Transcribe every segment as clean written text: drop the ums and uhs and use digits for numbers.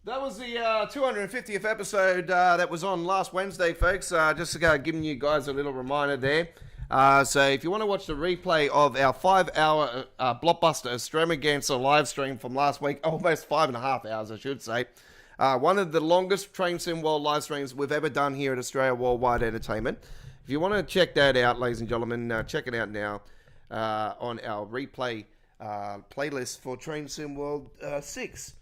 That was the 250th episode that was on last Wednesday, folks. Just giving you guys a little reminder there. So if you want to watch the replay of our 5-hour blockbuster extravaganza live stream from last week, almost 5.5 hours, I should say. One of the longest Train Sim World live streams we've ever done here at Australia Worldwide Entertainment. If you want to check that out, ladies and gentlemen, check it out now on our replay playlist for Train Sim World 6.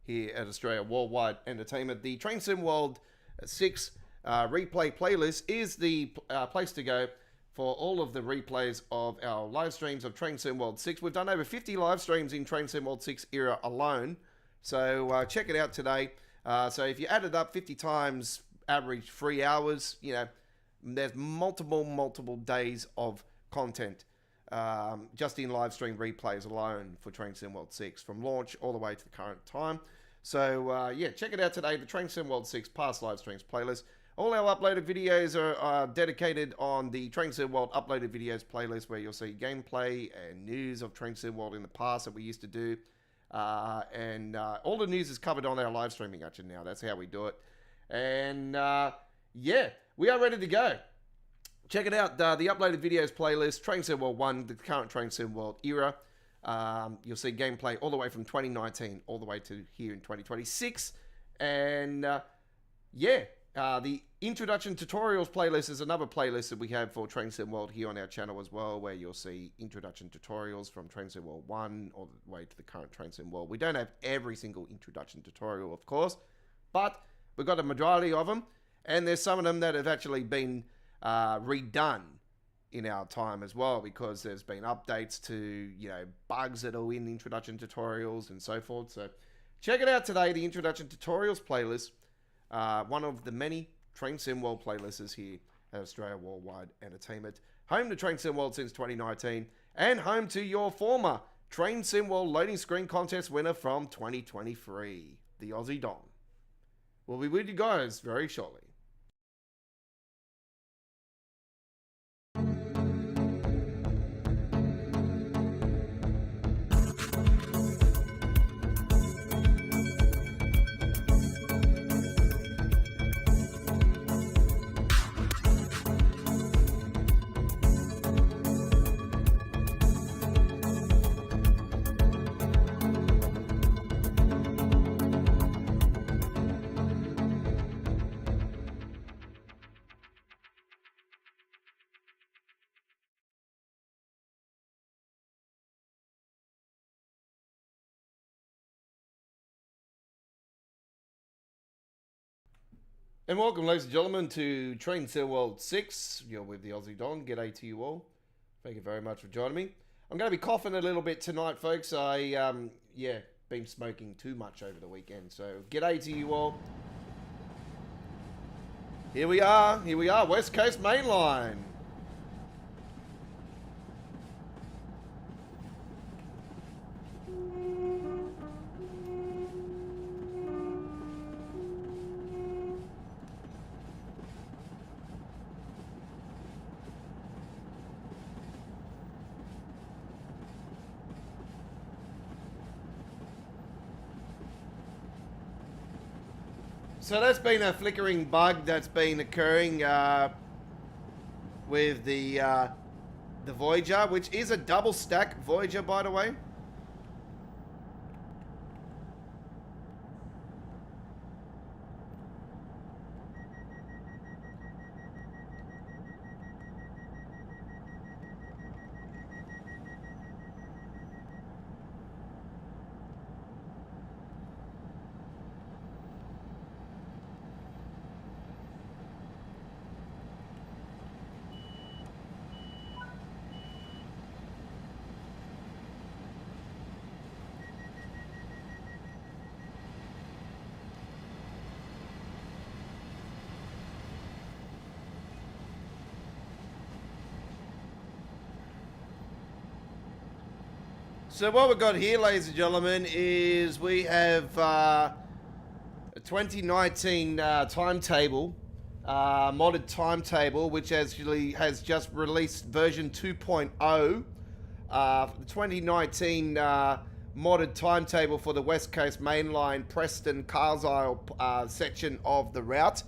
Here at Australia Worldwide Entertainment. The Train Sim World 6 replay playlist is the place to go for all of the replays of our live streams of Train Sim World 6. We've done over 50 live streams in Train Sim World 6 era alone. So check it out today. So if you add it up 50 times, average 3 hours, you know, there's multiple days of content just in live stream replays alone for Train Sim World 6 from launch all the way to the current time. So, yeah, check it out today, the Train Sim World 6 past live streams playlist. All our uploaded videos are dedicated on the Train Sim World uploaded videos playlist, where you'll see gameplay and news of Train Sim World in the past that we used to do. And all the news is covered on our live streaming action now. That's how we do it. And, yeah, we are ready to go. Check it out, the uploaded videos playlist, Train Sim World 1, the current Train Sim World era. You'll see gameplay all the way from 2019 all the way to here in 2026. And yeah, the introduction tutorials playlist is another playlist that we have for Train Sim World here on our channel as well, where you'll see introduction tutorials from Train Sim World 1 all the way to the current Train Sim World. We don't have every single introduction tutorial, of course, but we've got a majority of them, and there's some of them that have actually been redone in our time as well, because there's been updates to, you know, bugs that are in introduction tutorials and so forth. So check it out today, the introduction tutorials playlist, one of the many Train Sim World playlists here at Australia Worldwide Entertainment, home to Train Sim World since 2019 and home to your former Train Sim World loading screen contest winner from 2023, the Aussie Don. We'll be with you guys very shortly. And welcome, ladies and gentlemen, to Train Sim World 6. You're with the Aussie Don. G'day to you all. Thank you very much for joining me. I'm going to be coughing a little bit tonight, folks. Yeah, been smoking too much over the weekend. So, g'day to you all. Here we are, West Coast Main Line. So that's been a flickering bug that's been occurring with the Voyager, which is a double stack Voyager, by the way. So what we've got here, ladies and gentlemen, is we have a 2019 timetable, modded timetable, which actually has just released version 2.0. The 2019 modded timetable for the West Coast Mainline Preston Carsile section of the route.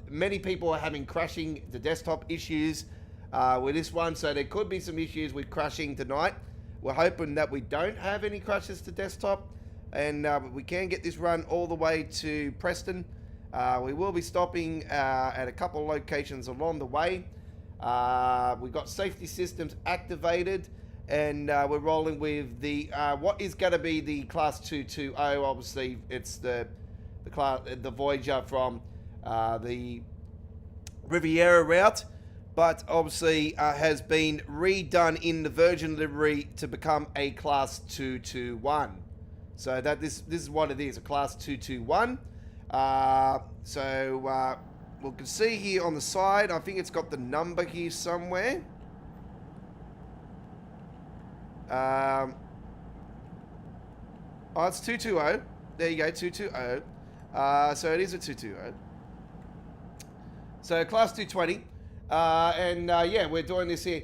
Many people are having crashing the desktop issues with this one, so there could be some issues with crashing tonight. We're hoping that we don't have any crashes to desktop, and we can get this run all the way to Preston. We will be stopping at a couple of locations along the way. We've got safety systems activated, and we're rolling with the what is going to be the Class 220. Obviously, it's the Voyager from the Riviera route, but obviously has been redone in the Virgin livery to become a Class 221. So that this is what it is, a Class 221. We can see here on the side, I think it's got the number here somewhere. Oh, it's 220. There you go, 220. So it is a 220. So Class 220. Yeah, we're doing this here.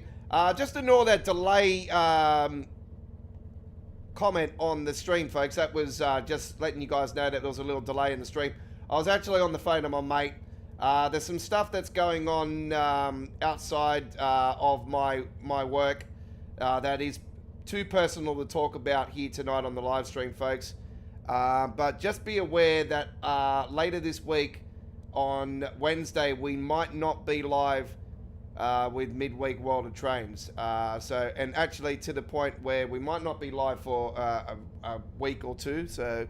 Just ignore that delay comment on the stream, folks. That was just letting you guys know that there was a little delay in the stream. I was actually on the phone to my mate. There's some stuff that's going on outside of my work that is too personal to talk about here tonight on the live stream, folks. But just be aware that later this week on Wednesday, we might not be live with Midweek World of Trains. And actually to the point where we might not be live for a week or two. So,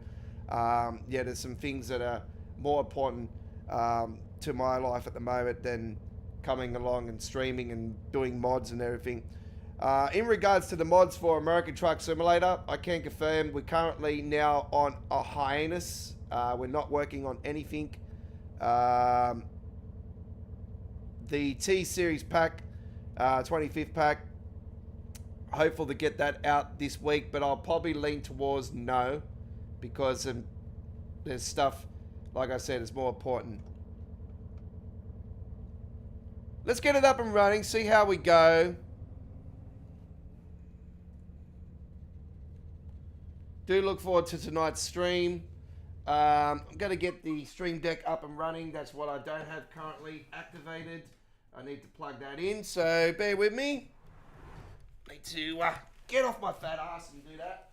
yeah, there's some things that are more important to my life at the moment than coming along and streaming and doing mods and everything. In regards to the mods for American Truck Simulator, I can confirm we're currently now on a hiatus. We're not working on anything. The T-Series pack, 25th pack, hopeful to get that out this week, but I'll probably lean towards no, because there's stuff, like I said, it's more important. Let's get it up and running, see how we go. Do look forward to tonight's stream. I'm going to get the stream deck up and running. That's what I don't have currently activated. I need to plug that in, so bear with me. Need to get off my fat ass and do that.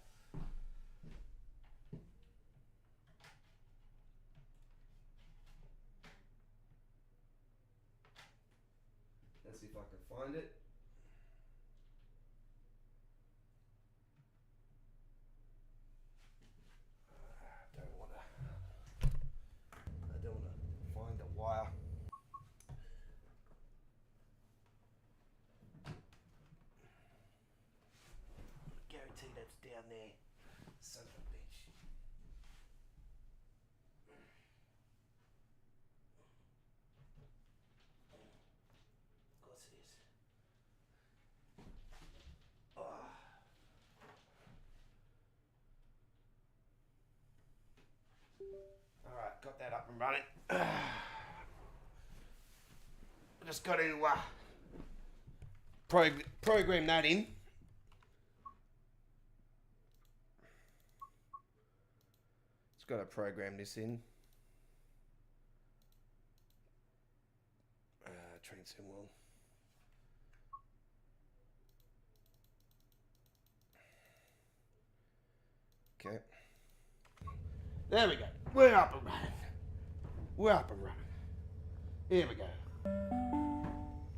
Let's see if I can find it. Down there, son of a bitch. Of course it is. Oh. Alright, got that up and running. I just got to program that in. Got to program this in. Train sim world. Okay. There we go. We're up and running. We're up and running. Here we go.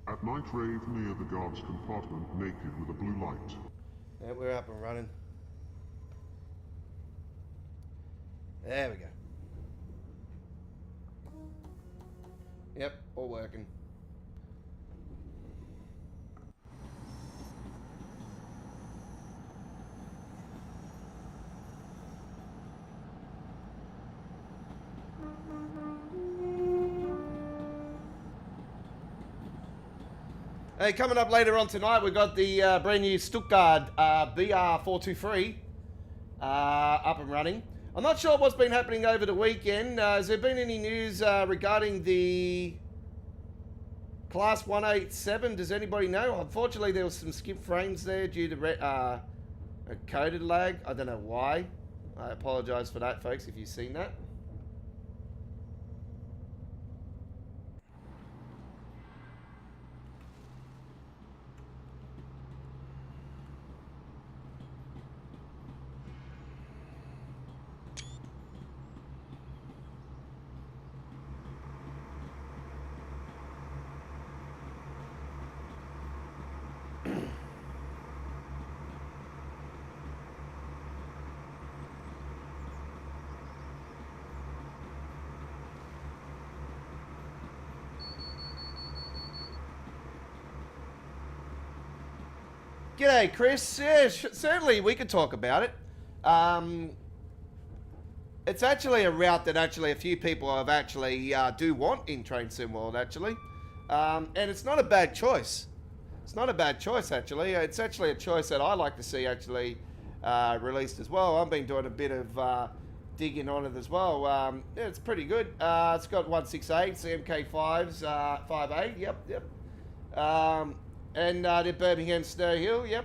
At night rave near the guard's compartment, naked with a blue light. Yeah, we're up and running. There we go. Yep, all working. Hey, coming up later on tonight, we've got the brand new Stuttgart BR423 up and running. I'm not sure what's been happening over the weekend. Has there been any news regarding the Class 187? Does anybody know? Unfortunately, there was some skip frames there due to A coded lag. I don't know why. I apologise for that, folks, if you've seen that. G'day, Chris. Yeah, certainly we could talk about it. It's actually a route that actually a few people have actually do want in Train Sim World, actually. And it's not a bad choice. It's not a bad choice, actually. It's actually a choice that I like to see actually released as well. I've been doing a bit of digging on it as well. Yeah, it's pretty good. It's got 168, CMK5s, 5A, yep. And the Birmingham Snow Hill, yep.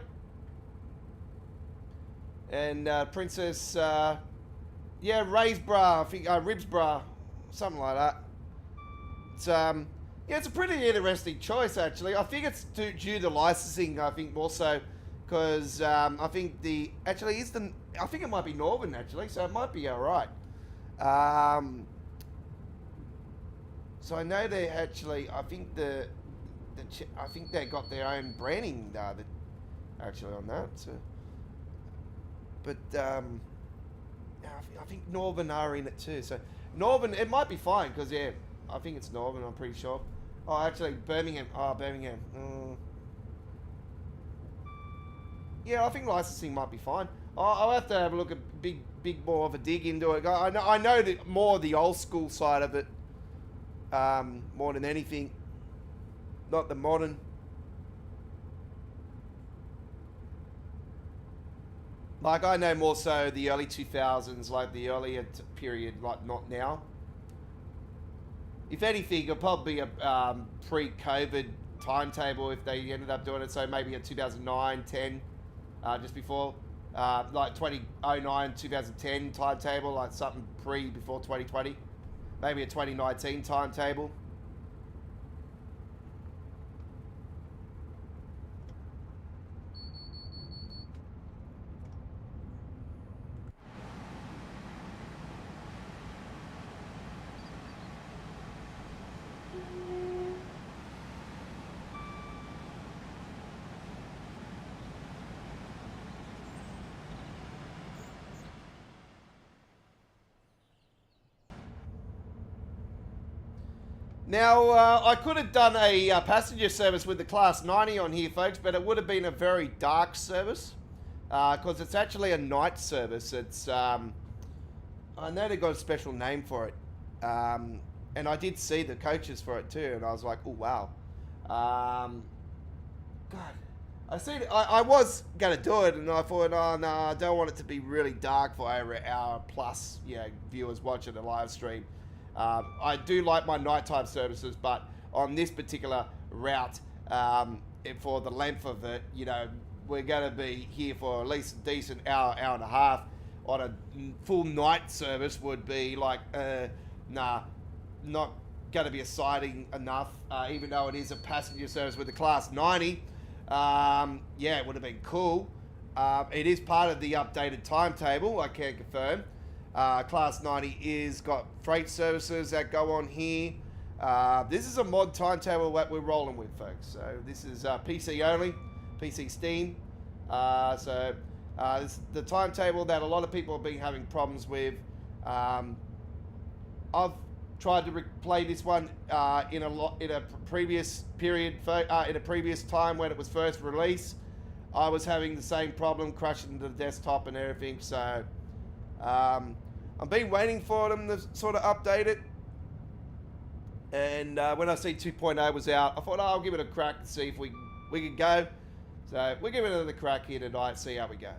And Princess, yeah, Ray's Bra, I think, Ribs Bra, something like that. It's, yeah, it's a pretty interesting choice, actually. I think it's due to licensing, I think, more so, because I think I think it might be Northern, actually, so it might be alright. So I know they actually, I think I think they got their own branding actually on that. So, but I think Northern are in it too. So Northern, it might be fine because yeah, I think it's Northern. I'm pretty sure. Oh, actually Birmingham. Oh, Birmingham. Yeah, I think licensing might be fine. I'll have to have a look at big more of a dig into it. I know that more the old school side of it, more than anything. Not the modern. Like, I know more so the early 2000s, like the earlier period, like not now. If anything, it'll probably be a pre-COVID timetable if they ended up doing it. So maybe a 2009, 10, just before. Like 2009, 2010 timetable, like something before 2020. Maybe a 2019 timetable. Now, I could have done a passenger service with the Class 90 on here, folks, but it would have been a very dark service because it's actually a night service. It's, I know they got a special name for it, and I did see the coaches for it too, and I was like, oh wow, God, I was gonna do it, and I thought, oh no, I don't want it to be really dark for over an hour plus, viewers watching the live stream. I do like my nighttime services, but on this particular route, for the length of it, we're going to be here for at least a decent hour and a half. On a full night service would be like, nah, not going to be exciting enough, even though it is a passenger service with the Class 90. Yeah, it would have been cool. It is part of the updated timetable, I can confirm. Class 90 is got freight services that go on here. This is a mod timetable that we're rolling with, folks. So this is PC only, PC Steam. So this is the timetable that a lot of people have been having problems with. I've tried to replay this one in a previous period, in a previous time when it was first released. I was having the same problem, crashing the desktop and everything. So I've been waiting for them to sort of update it. And when I see 2.0 was out, I thought, I'll give it a crack and see if we can go. So we're giving it another crack here tonight, see how we go.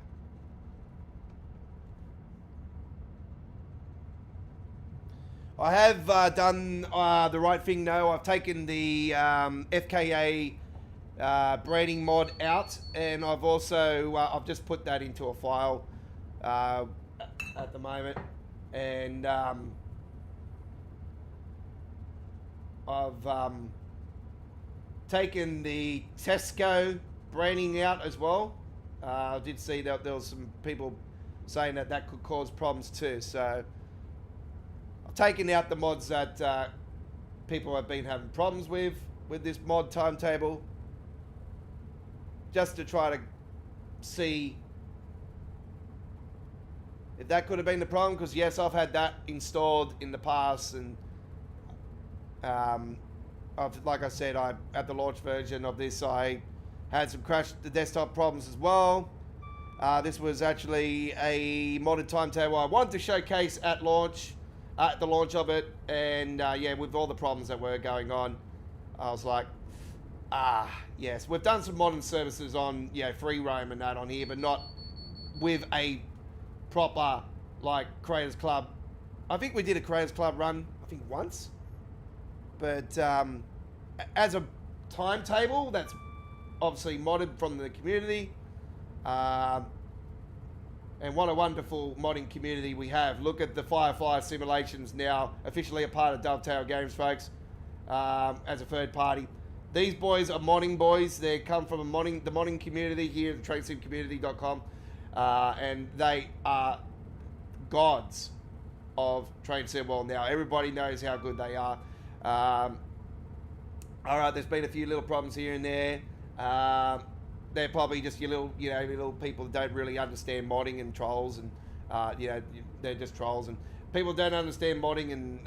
I have done the right thing, though. I've taken the FKA breeding mod out, and I've also I've just put that into a file at the moment, and I've taken the Tesco branding out as well. I did see that there was some people saying that that could cause problems too, so I've taken out the mods that people have been having problems with this mod timetable, just to try to see if that could have been the problem, because yes, I've had that installed in the past, and like I said, at the launch version of this, I had some crash the desktop problems as well. This was actually a modded timetable I wanted to showcase at launch, at the launch of it, and yeah, with all the problems that were going on, I was like, yes, we've done some modern services on, free roam and that on here, but not with a proper, like, Creators Club. I think we did a Creators Club run, I think once, but as a timetable that's obviously modded from the community, and what a wonderful modding community we have. Look at the Firefly simulations now officially a part of Dovetail Games, folks, as a third party. These boys are modding boys. They come from the modding community here at trainsimcommunity.com, and they are gods of Train Sim World now. Everybody knows how good they are. All right, there's been a few little problems here and there. They're probably just your little people that don't really understand modding and trolls, and they're just trolls, and people don't understand modding and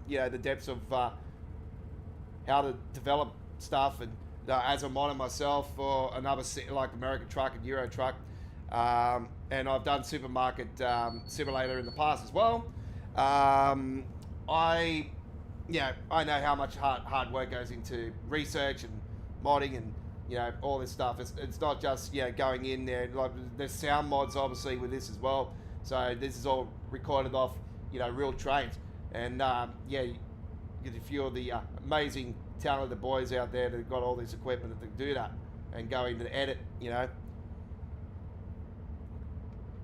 the depths of how to develop stuff. And as a modder myself for another like American Truck and Euro Truck, and I've done Supermarket Simulator in the past as well. I know how much hard work goes into research and modding and all this stuff. It's not just going in there. Like, there's sound mods obviously with this as well. So this is all recorded off real trains, and you get a few of the amazing talented boys out there that got all this equipment that do that and go into the edit.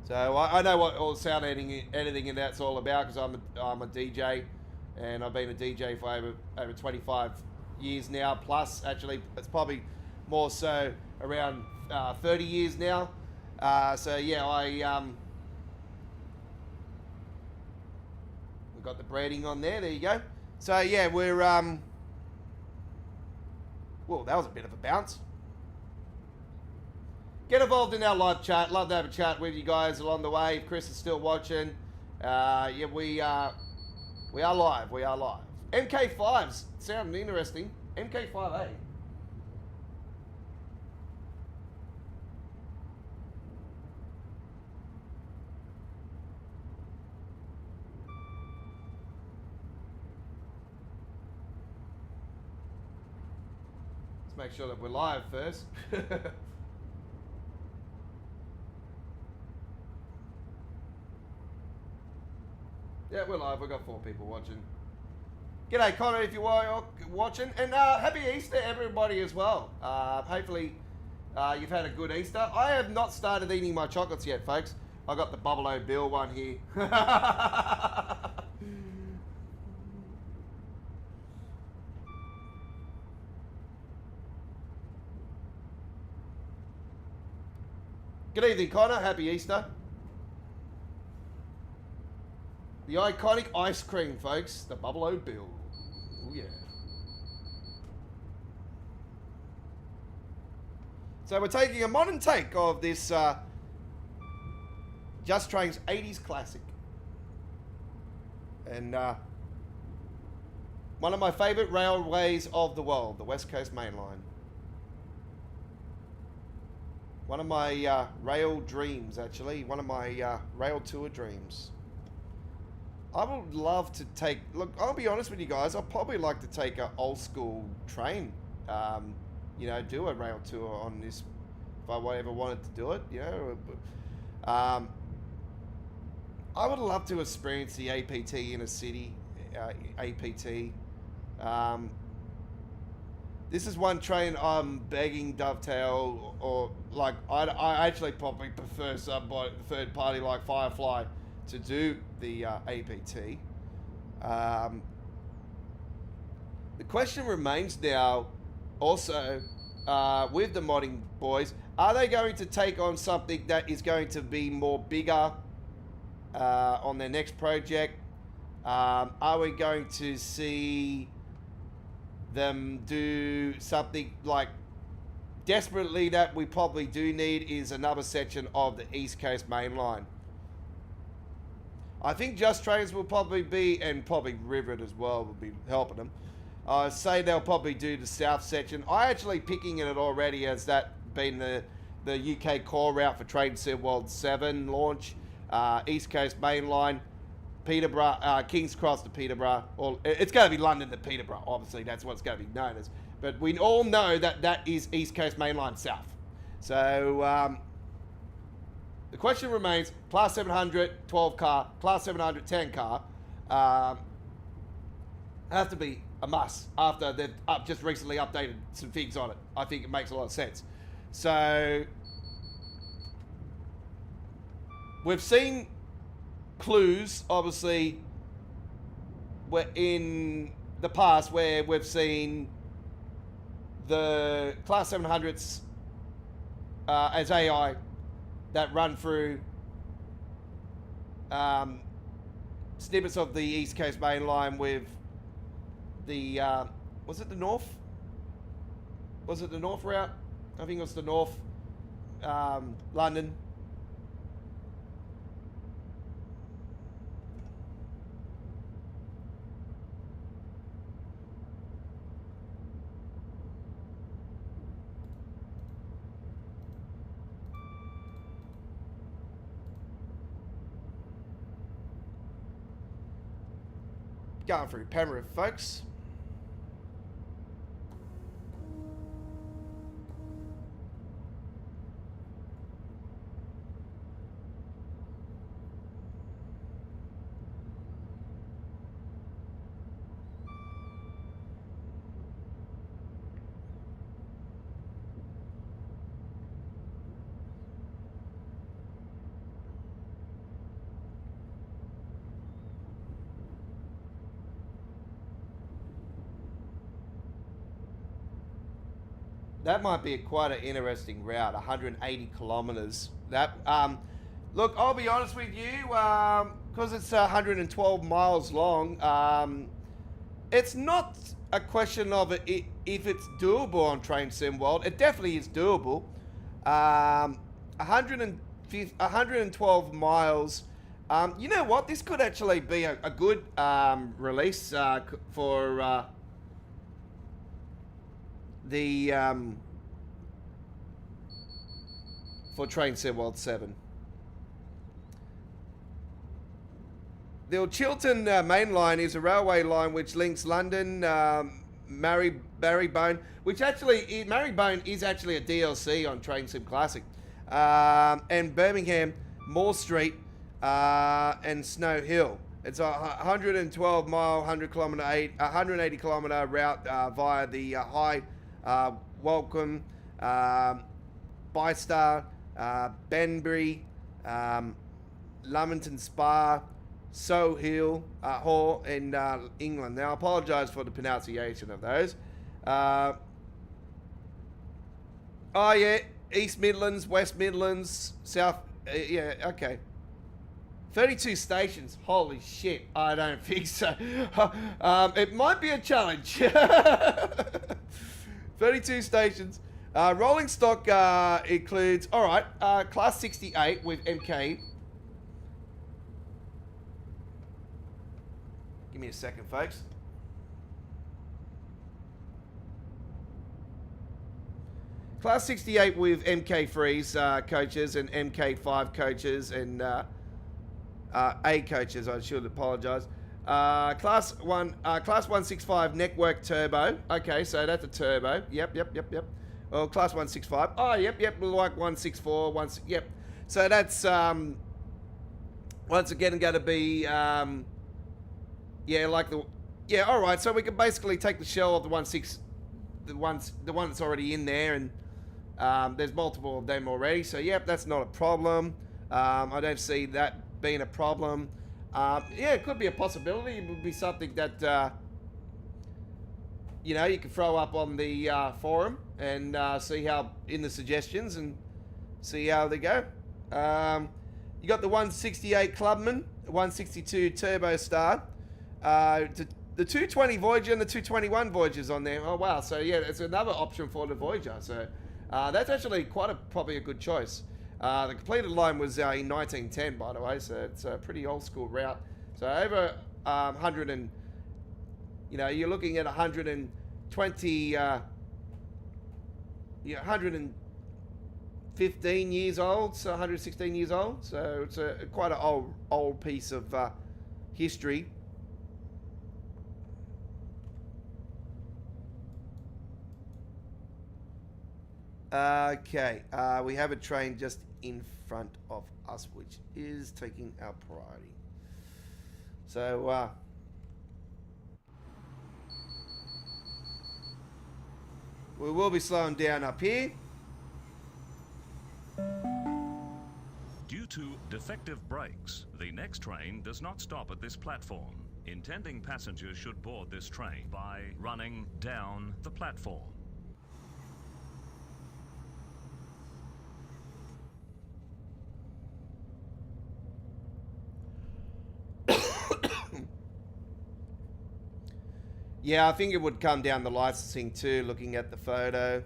So I know what all sound editing and that's all about, because I'm a DJ, and I've been a DJ for over 25 years now. Plus, actually, it's probably more so around 30 years now. So yeah, we've got the branding on there. There you go. So yeah, we're well, that was a bit of a bounce. Get involved in our live chat. Love to have a chat with you guys along the way. If Chris is still watching, yeah, we are live. We are live. MK5s sound interesting. MK5A. Let's make sure that we're live first. Yeah, we're live. We've got 4 people watching. G'day, Connor, if you are watching. And happy Easter, everybody, as well. Hopefully, you've had a good Easter. I have not started eating my chocolates yet, folks. I got the Bubble O Bill one here. Good evening, Connor. Happy Easter. The iconic ice cream, folks. The Bubble O Bill. Oh, yeah. So we're taking a modern take of this Just Trains 80s classic. And one of my favourite railways of the world, the West Coast Main Line. One of my rail dreams, actually. One of my rail tour dreams. I would love to take... Look, I'll be honest with you guys. I'd probably like to take an old school train. Do a rail tour on this if I ever wanted to do it, I would love to experience the APT in a city. APT. This is one train I'm begging Dovetail or like I actually probably prefer some third party like Firefly to do the APT. The question remains now, also with the modding boys, are they going to take on something that is going to be more bigger on their next project? Are we going to see them do something like desperately that we probably do need is another section of the East Coast Main Line? I think Just Trains will probably be, and probably Rivet as well will be helping them. I say they'll probably do the south section. I actually picking it already as that being the UK core route for Train Sim World 7 launch. East Coast Main Line, Peterborough, King's Cross to Peterborough. Or it's going to be London to Peterborough, obviously. That's what it's going to be known as. But we all know that that is East Coast Main Line South. So the question remains, Class 700, 12 car, Class 700, 10 car, have to be a must after they've just recently updated some things on it. I think it makes a lot of sense. So we've seen clues, obviously, in the past where we've seen the Class 700s as AI that run through snippets of the East Coast Main Line with the, was it the North? Was it the North route? I think it was the North, London. Going through Penrith, folks. That might be quite an interesting route, 180 kilometers. That, look, I'll be honest with you, because it's 112 miles long. It's not a question of if it's doable on Train Sim World. It definitely is doable. 112 miles. You know what? This could actually be a good release for the for Train Sim World 7. The Chiltern Main Line is a railway line which links London, Marylebone, which actually, Marylebone is actually a DLC on Train Sim Classic, and Birmingham, Moore Street, and Snow Hill. It's a 112 mile, 180 kilometer route via the High Welcome, Bystar, Banbury, Lumpington Spa, Soho Hill, Hall in England. Now, I apologise for the pronunciation of those. Oh yeah, East Midlands, West Midlands, South. Yeah, okay. 32 stations. Holy shit! I don't think so. It might be a challenge. 32 stations. Rolling stock includes, all right, Class 68 with MK. Give me a second, folks. Class 68 with MK3s coaches and MK5 coaches and A coaches. I should apologise. Class 165 network turbo. Okay, so that's a turbo. Yep. Well, class 165. Oh, yep. Like 164. Yep. So that's once again going to be yeah, like the, yeah. All right. So we can basically take the shell of the the one that's already in there, and there's multiple of them already. So yep, that's not a problem. I don't see that being a problem. Yeah, it could be a possibility. It would be something that you can throw up on the forum and see how in the suggestions and see how they go. You got the 168 Clubman, 162 Turbo Star, the 220 Voyager and the 221 Voyager's on there. Oh wow! So yeah, it's another option for the Voyager. So that's actually probably a good choice. The completed line was in 1910, by the way, so it's a pretty old school route. So over 100 and you're looking at 120, 115 years old, so 116 years old. So it's quite an old piece of history. Okay, we have a train just in front of us, which is taking our priority. So, we will be slowing down up here. Due to defective brakes, the next train does not stop at this platform. Intending passengers should board this train by running down the platform. Yeah, I think it would come down the licensing too, looking at the photo.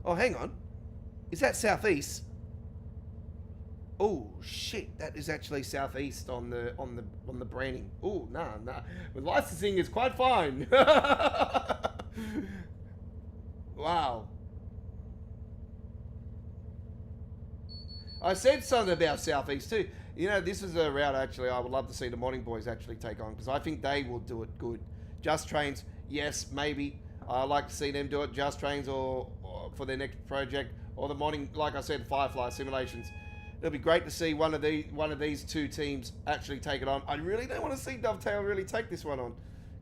Oh, hang on. Is that southeast? Oh shit, that is actually southeast on the branding. Oh, nah. The licensing is quite fine. Wow. I said something about Southeast too. This is a route actually I would love to see the Morning Boys actually take on, because I think they will do it good. Just Trains, yes, maybe. I'd like to see them do it. Just Trains or for their next project, or the Morning, like I said, Firefly Simulations. It'll be great to see one of these two teams actually take it on. I really don't want to see Dovetail really take this one on,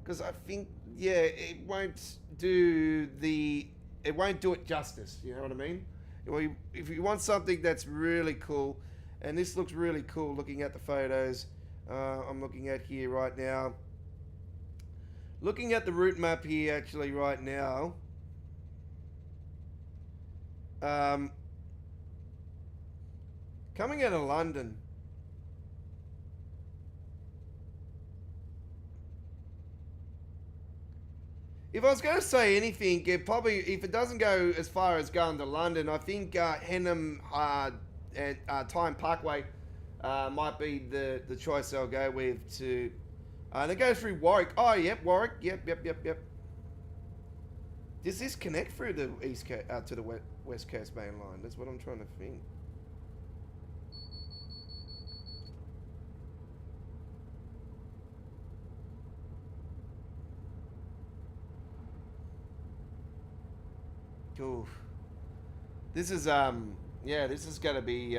because I think it won't do it justice. You know what I mean? If you want something that's really cool, and this looks really cool looking at the photos I'm looking at here right now. Looking at the route map here actually right now. Coming out of London. If I was going to say anything, if it doesn't go as far as going to London, I think Henham and Tyne Parkway might be the choice I'll go with to. They go through Warwick. Oh, yep, Warwick. Yep. Does this connect through the east coast to the west coast main line? That's what I'm trying to think. Cool. This is this is gonna be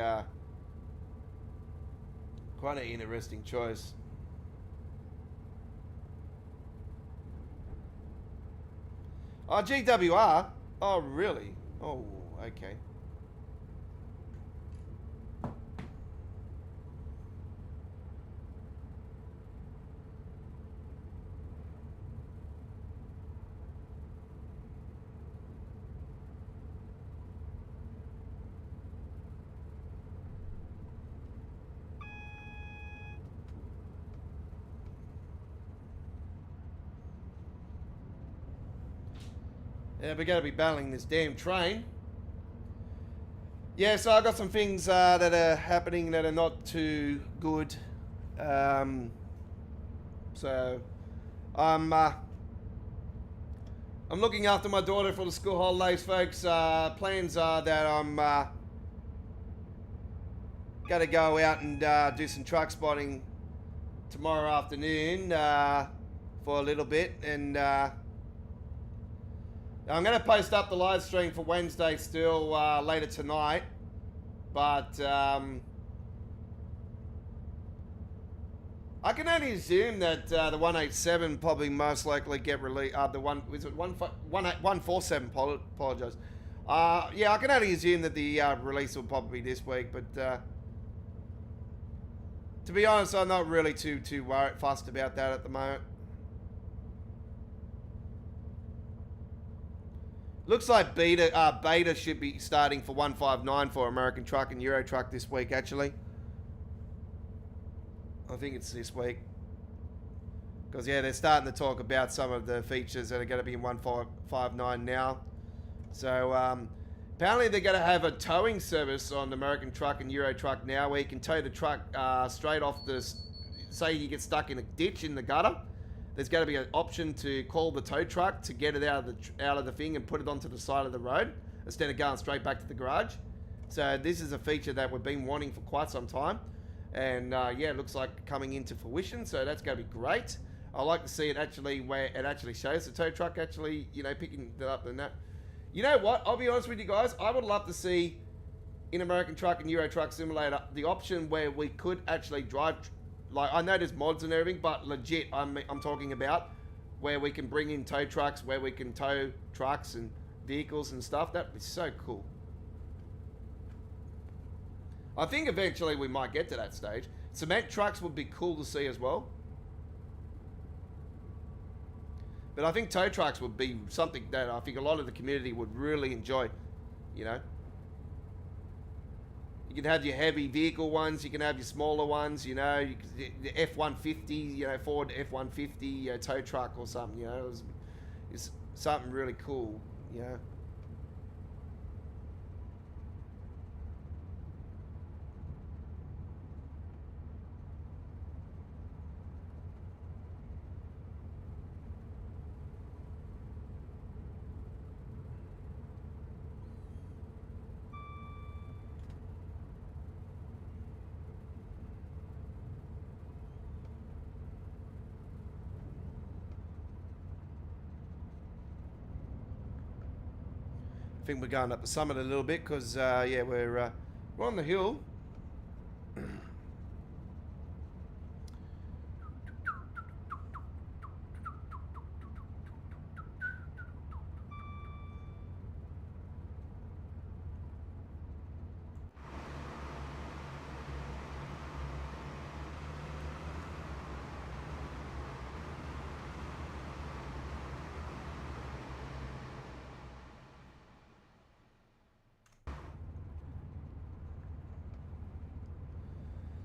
quite an interesting choice. Oh, GWR? Oh, really? Oh, okay. Yeah, we're going to be battling this damn train. Yeah, so I got some things that are happening that are not too good. So I'm looking after my daughter for the school holidays, folks. Plans are that I'm going to go out and do some truck spotting tomorrow afternoon for a little bit, and I'm going to post up the live stream for Wednesday still later tonight. But I can only assume that the 187 probably most likely get released. The one was it 147? Apologize. Yeah, I can only assume that the release will probably be this week. But to be honest, I'm not really too fussed about that at the moment. Looks like beta should be starting for 159 for American Truck and Euro Truck this week, actually. I think it's this week. Because, yeah, they're starting to talk about some of the features that are going to be in 159 now. So, apparently they're going to have a towing service on American Truck and Euro Truck now where you can tow the truck straight off the... Say you get stuck in a ditch in the gutter. There's going to be an option to call the tow truck to get it out of the thing and put it onto the side of the road instead of going straight back to the garage. So this is a feature that we've been wanting for quite some time, and yeah, it looks like coming into fruition. So that's going to be great. I like to see it actually where it actually shows the tow truck actually, you know, picking it up and that. You know what? I'll be honest with you guys. I would love to see in American Truck and Euro Truck Simulator the option where we could actually drive. Like, I know there's mods and everything, but legit, I'm talking about where we can bring in tow trucks, where we can tow trucks and vehicles and stuff. That would be so cool. I think eventually we might get to that stage. Cement trucks would be cool to see as well. But I think tow trucks would be something that I think a lot of the community would really enjoy, you know. You can have your heavy vehicle ones, you can have your smaller ones, you know, the F-150, you know, Ford F-150 you know, tow truck or something, you know, it's something really cool, you know. I think we're going up the summit a little bit because, yeah, we're on the hill.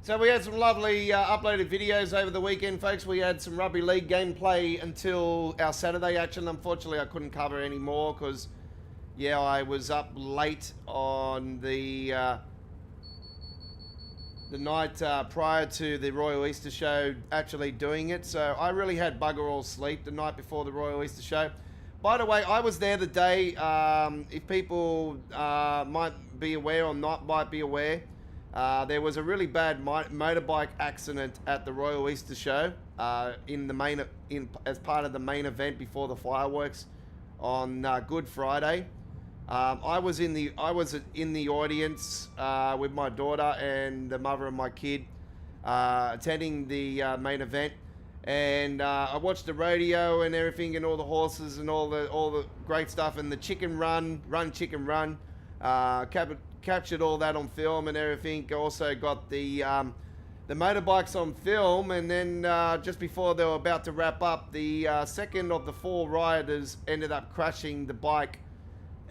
So we had some lovely uploaded videos over the weekend, folks. We had some rugby league gameplay until our Saturday action. Unfortunately, I couldn't cover any more because, yeah, I was up late on the night prior to the Royal Easter Show actually doing it. So I really had bugger all sleep the night before the Royal Easter Show. By the way, I was there the day, if people might be aware or not might be aware, there was a really bad motorbike accident at the Royal Easter Show as part of the main event before the fireworks on Good Friday. I was in the audience with my daughter and the mother of my kid attending the main event, and I watched the rodeo and everything and all the horses and all the great stuff and the chicken run chicken run. Captured all that on film and everything. Also got the motorbikes on film, and then just before they were about to wrap up, the second of the four rioters ended up crashing the bike,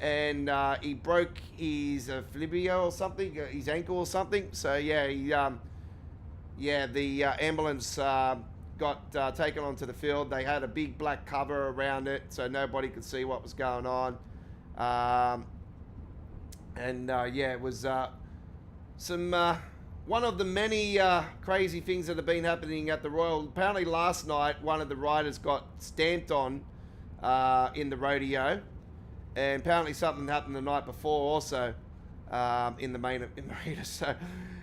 and he broke his fibula or something, his ankle or something. So yeah, the ambulance got taken onto the field. They had a big black cover around it, so nobody could see what was going on. And yeah, it was one of the many crazy things that have been happening at the Royal. Apparently last night, one of the riders got stamped on in the rodeo, and apparently something happened the night before also in the main arena. So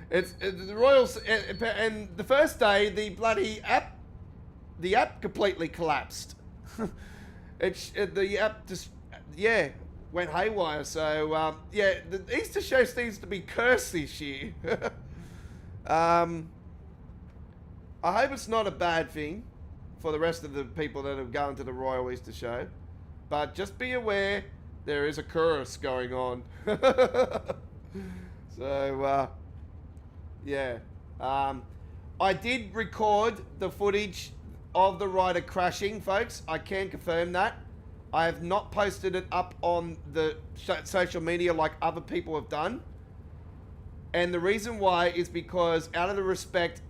it's the Royals, and the first day the app completely collapsed. The app just, yeah. went haywire. So yeah, the Easter show seems to be cursed this year. I hope it's not a bad thing for the rest of the people that have gone to the Royal Easter Show, but just be aware there is a curse going on. So yeah, I did record the footage of the rider crashing, folks. I can confirm that. I have not posted it up on the social media like other people have done. And the reason why is because out of the respect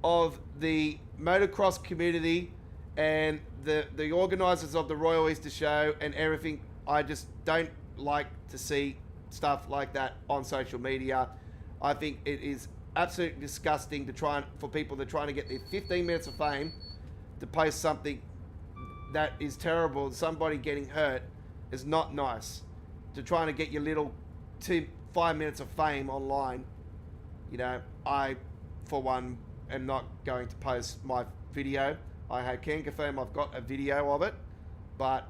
of the motocross community and the organisers of the Royal Easter Show and everything, I just don't like to see stuff like that on social media. I think it is absolutely disgusting for people that are trying to get their 15 minutes of fame to post something that is terrible. Somebody getting hurt is not nice. To trying to get your little 5 minutes of fame online, you know, I, for one, am not going to post my video. I can confirm I've got a video of it, but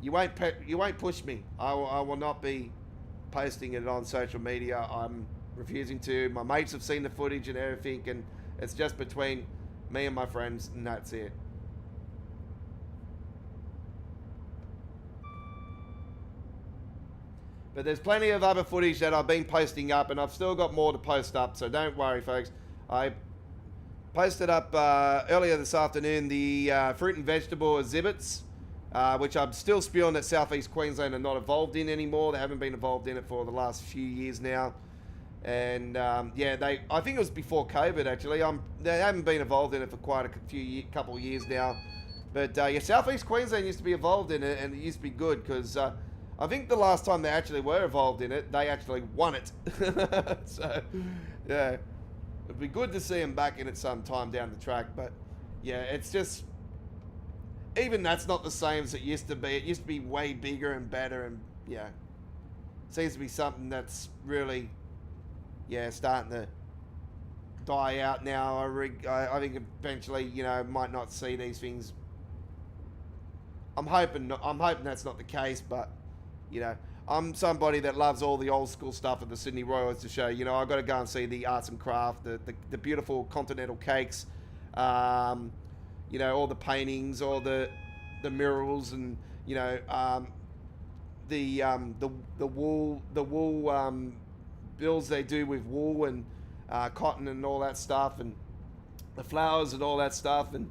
you won't push me. I will not be posting it on social media. I'm refusing to. My mates have seen the footage and everything, and it's just between me and my friends, and that's it. But there's plenty of other footage that I've been posting up, and I've still got more to post up, so don't worry, folks. I posted up earlier this afternoon the fruit and vegetable exhibits, which I'm still spewing that Southeast Queensland are not involved in anymore. They haven't been involved in it for the last few years now. And yeah, I think it was before COVID actually. They haven't been involved in it for quite a couple of years now. But yeah, Southeast Queensland used to be involved in it, and it used to be good because I think the last time they actually were involved in it, they actually won it. So yeah, it'd be good to see them back in it sometime down the track. But yeah, it's just, even that's not the same as it used to be. It used to be way bigger and better, and yeah, seems to be something that's really, yeah, starting to die out now. I think eventually, you know, might not see these things. I'm hoping that's not the case, but you know, I'm somebody that loves all the old school stuff at the Sydney Royal Easter Show. You know, I got to go and see the arts and craft, the beautiful continental cakes, you know, all the paintings, all the murals, and you know, the wool bills they do with wool and cotton and all that stuff, and the flowers and all that stuff, and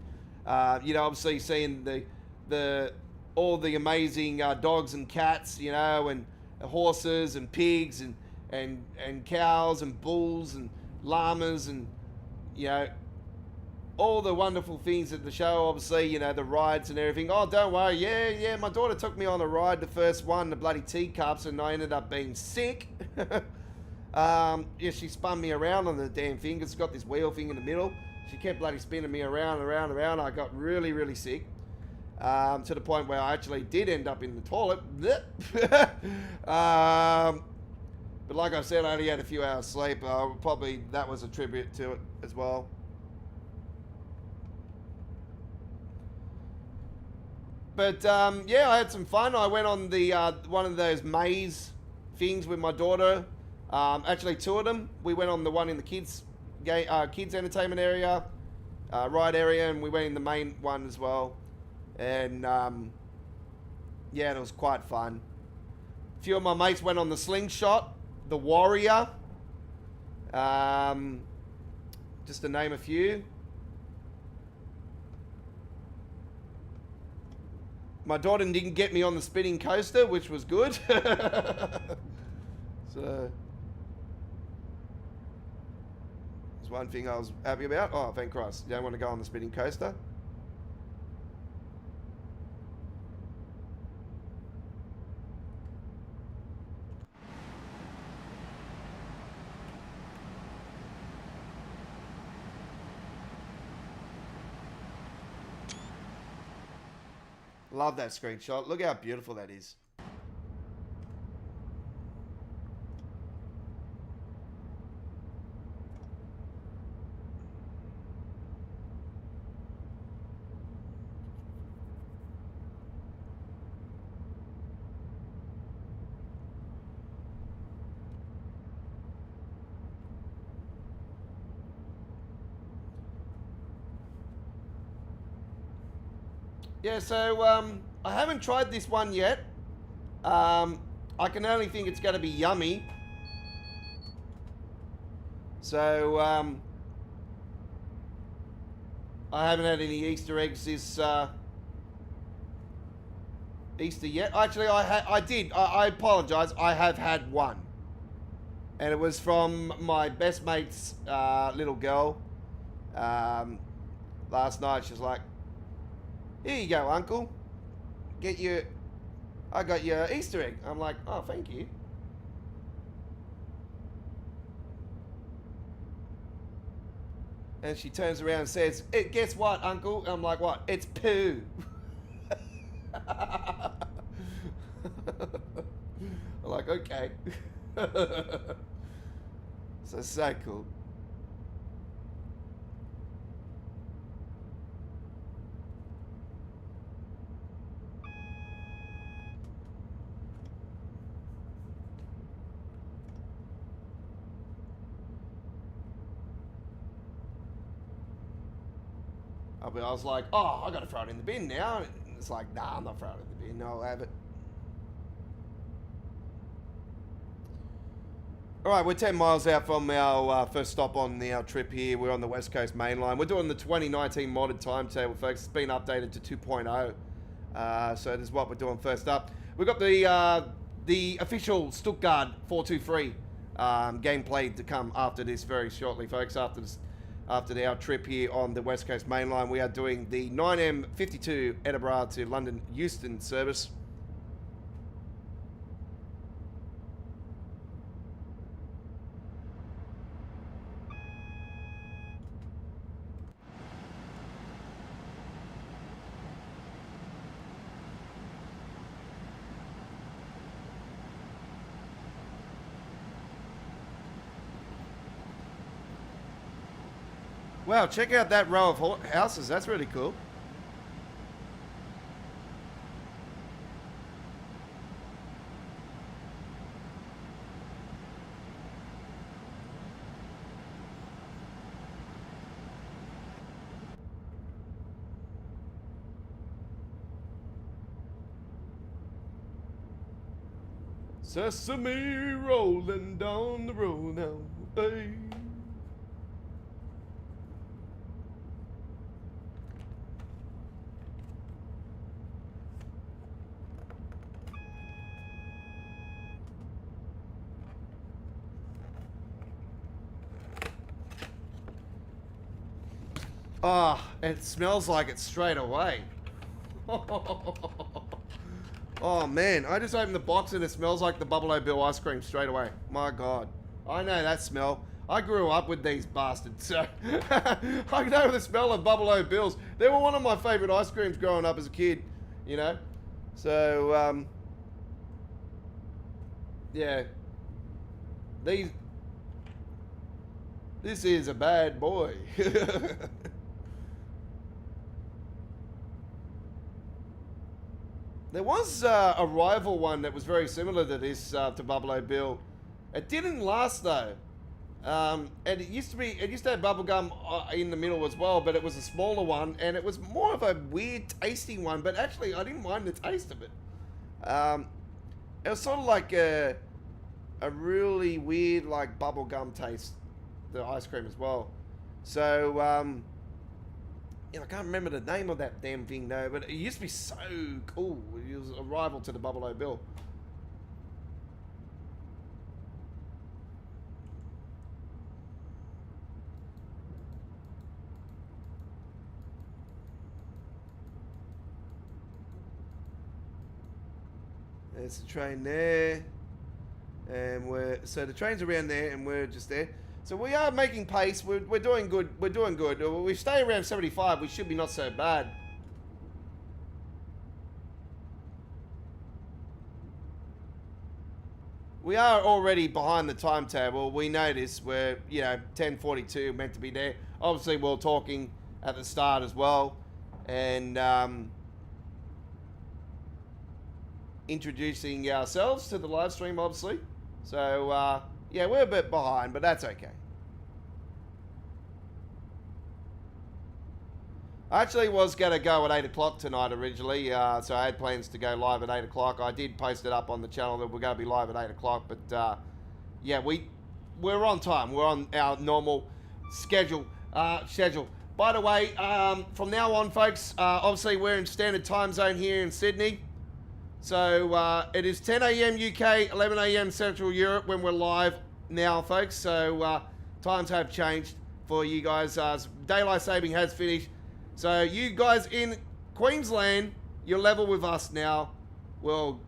you know, obviously seeing all the amazing dogs and cats, you know, and horses and pigs and cows and bulls and llamas, and you know, all the wonderful things at the show. Obviously, you know, the rides and everything. Oh, don't worry. Yeah. My daughter took me on a ride, the first one, the bloody teacups, and I ended up being sick. Yeah, she spun me around on the damn thing. It's got this wheel thing in the middle. She kept bloody spinning me around. I got really, really sick. To the point where I actually did end up in the toilet. But like I said, I only had a few hours sleep. Probably that was a tribute to it as well. But yeah, I had some fun. I went on the one of those maze things with my daughter. Actually, two of them. We went on the one in the kids entertainment area, ride area, and we went in the main one as well. And yeah, it was quite fun. A few of my mates went on the slingshot, the warrior, just to name a few. My daughter didn't get me on the spinning coaster, which was good. So there's one thing I was happy about. Oh, thank Christ. You don't want to go on the spinning coaster? Love that screenshot. Look how beautiful that is. Yeah, so I haven't tried this one yet. I can only think it's going to be yummy. So I haven't had any Easter eggs this Easter yet. Actually, I did. I apologise. I have had one, and it was from my best mate's little girl. Last night, she was like, "Here you go, Uncle. I got your Easter egg." I'm like, "Oh, thank you." And she turns around and says, "Guess what, Uncle?" I'm like, "What?" "It's poo." I'm like, "Okay." So cool. I was like, "Oh, I gotta throw it in the bin now." And it's like, "Nah, I'm not throwing it in the bin. I'll have it." All right, we're 10 miles out from our first stop on our trip here. We're on the West Coast Main Line. We're doing the 2019 modded timetable, folks. It's been updated to 2.0. So this is what we're doing first up. We've got the official Stuttgart 423 gameplay to come after this very shortly, folks. After our trip here on the West Coast Main Line, we are doing the 9M52 Edinburgh to London Euston service. Wow, check out that row of houses. That's really cool. Sesame rolling down the road now, hey. Oh, it smells like it straight away. Oh man, I just opened the box and it smells like the Bubble O Bill ice cream straight away. My God. I know that smell. I grew up with these bastards, so I know the smell of Bubble O Bills. They were one of my favourite ice creams growing up as a kid, you know? So, yeah. This is a bad boy. There was a rival one that was very similar to this, to Bubble O Bill. It didn't last though. And it used to have bubblegum in the middle as well, but it was a smaller one, and it was more of a weird tasting one, but actually I didn't mind the taste of it. It was sort of like a really weird like bubblegum taste, the ice cream as well. So, I can't remember the name of that damn thing though, but it used to be so cool. It was a rival to the Bubble O Bill. There's the train there, and so the train's around there, and we're just there. So we are making pace. We're doing good. We're doing good. We stay around 75. We should be not so bad. We are already behind the timetable. We notice we're 10:42 meant to be there. Obviously, we're talking at the start as well, and introducing ourselves to the live stream, obviously. So yeah, we're a bit behind, but that's okay. I actually was going to go at 8 o'clock tonight originally, so I had plans to go live at 8 o'clock. I did post it up on the channel that we're going to be live at 8 o'clock, but yeah, we're on time. We're on our normal schedule. By the way, from now on, folks, obviously we're in standard time zone here in Sydney. So it is 10 a.m. UK, 11 a.m. Central Europe when we're live now, folks. So times have changed for you guys. Daylight saving has finished. So you guys in Queensland, you're level with us now. Well,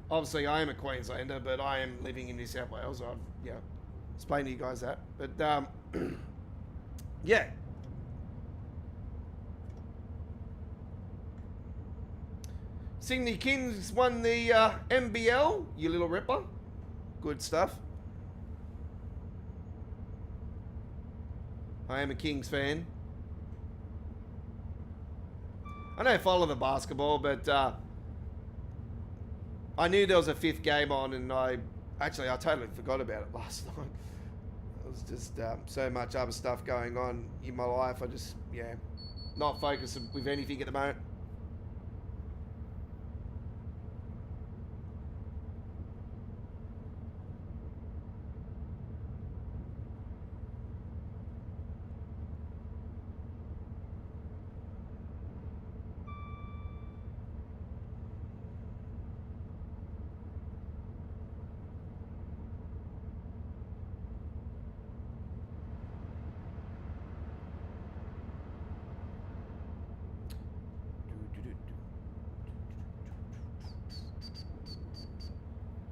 obviously I am a Queenslander, but I am living in New South Wales. I've explained to you guys that. But yeah. Sydney Kings won the NBL, you little ripper. Good stuff. I am a Kings fan. I don't follow the basketball, but I knew there was a fifth game on, and I totally forgot about it last night. It was just so much other stuff going on in my life. I just, not focused with anything at the moment.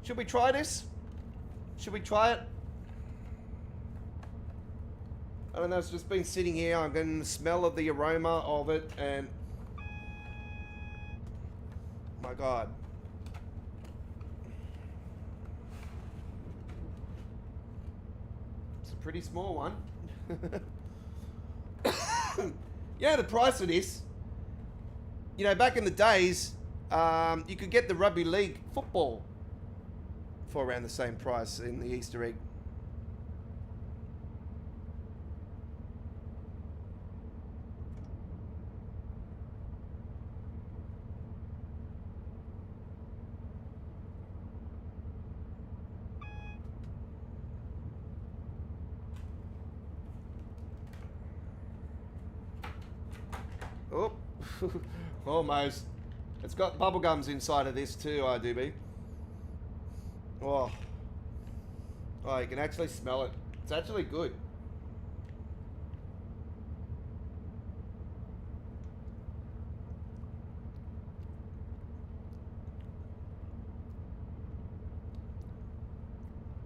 Should we try this? Should we try it? I don't know, it's just been sitting here. I'm getting the smell of the aroma of it, and my God. It's a pretty small one. Yeah, the price of this, back in the days, you could get the rugby league football for around the same price in the Easter egg. Oh, almost. It's got bubble gums inside of this too, IDB. Oh, you can actually smell it. It's actually good.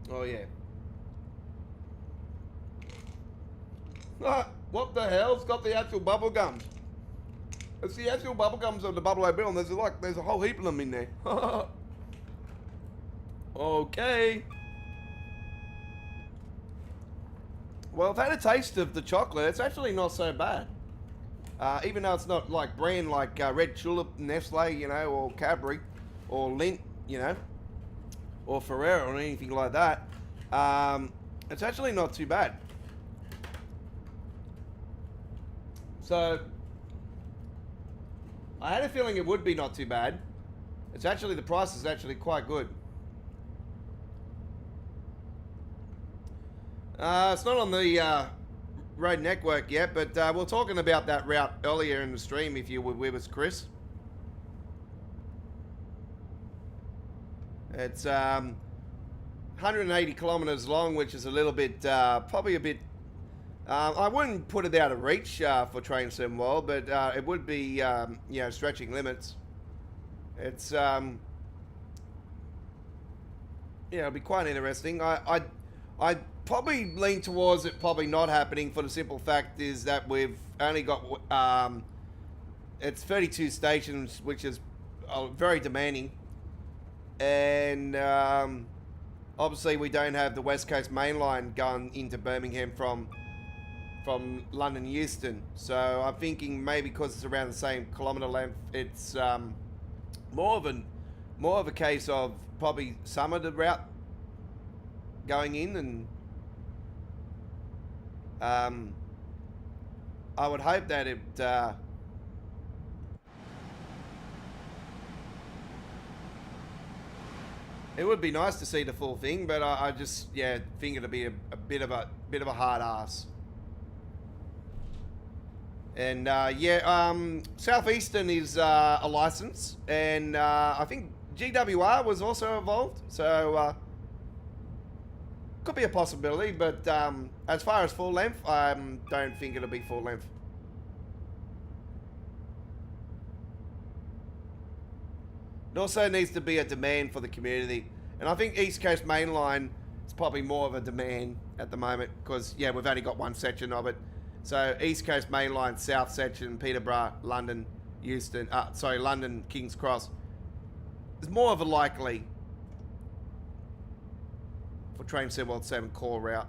Oh, yeah. Ah, what the hell? It's got the actual bubble gums. It's the actual bubble gums of the Buffalo Bill, and there's a whole heap of them in there. Okay. Well, I've had a taste of the chocolate. It's actually not so bad. Even though it's not like brand like Red Tulip, Nestle, or Cadbury, or Lindt, or Ferrero, or anything like that. It's actually not too bad. So, I had a feeling it would be not too bad. It's actually, the price is actually quite good. It's not on the road network yet, but we're talking about that route earlier in the stream if you were with us, Chris. It's 180 kilometers long, which is a little bit, probably a bit, I wouldn't put it out of reach for Train Sim World, but it would be, stretching limits. It's, it'll be quite interesting. I probably lean towards it probably not happening for the simple fact is that we've only got, it's 32 stations, which is very demanding. And obviously we don't have the West Coast main line going into Birmingham from London Euston. So I'm thinking maybe because it's around the same kilometre length, it's more of a case of probably some of the route going in and I would hope that it it would be nice to see the full thing, but I just think it'd be a bit of a hard ass. And Southeastern is a license, and I think GWR was also involved, so could be a possibility. But as far as full length, I don't think it'll be full length. It also needs to be a demand for the community, and I think East Coast Mainline is probably more of a demand at the moment because we've only got one section of it. So East Coast Mainline South section, Peterborough, London, Euston, London, King's Cross is more of a likely for Train 717 core route.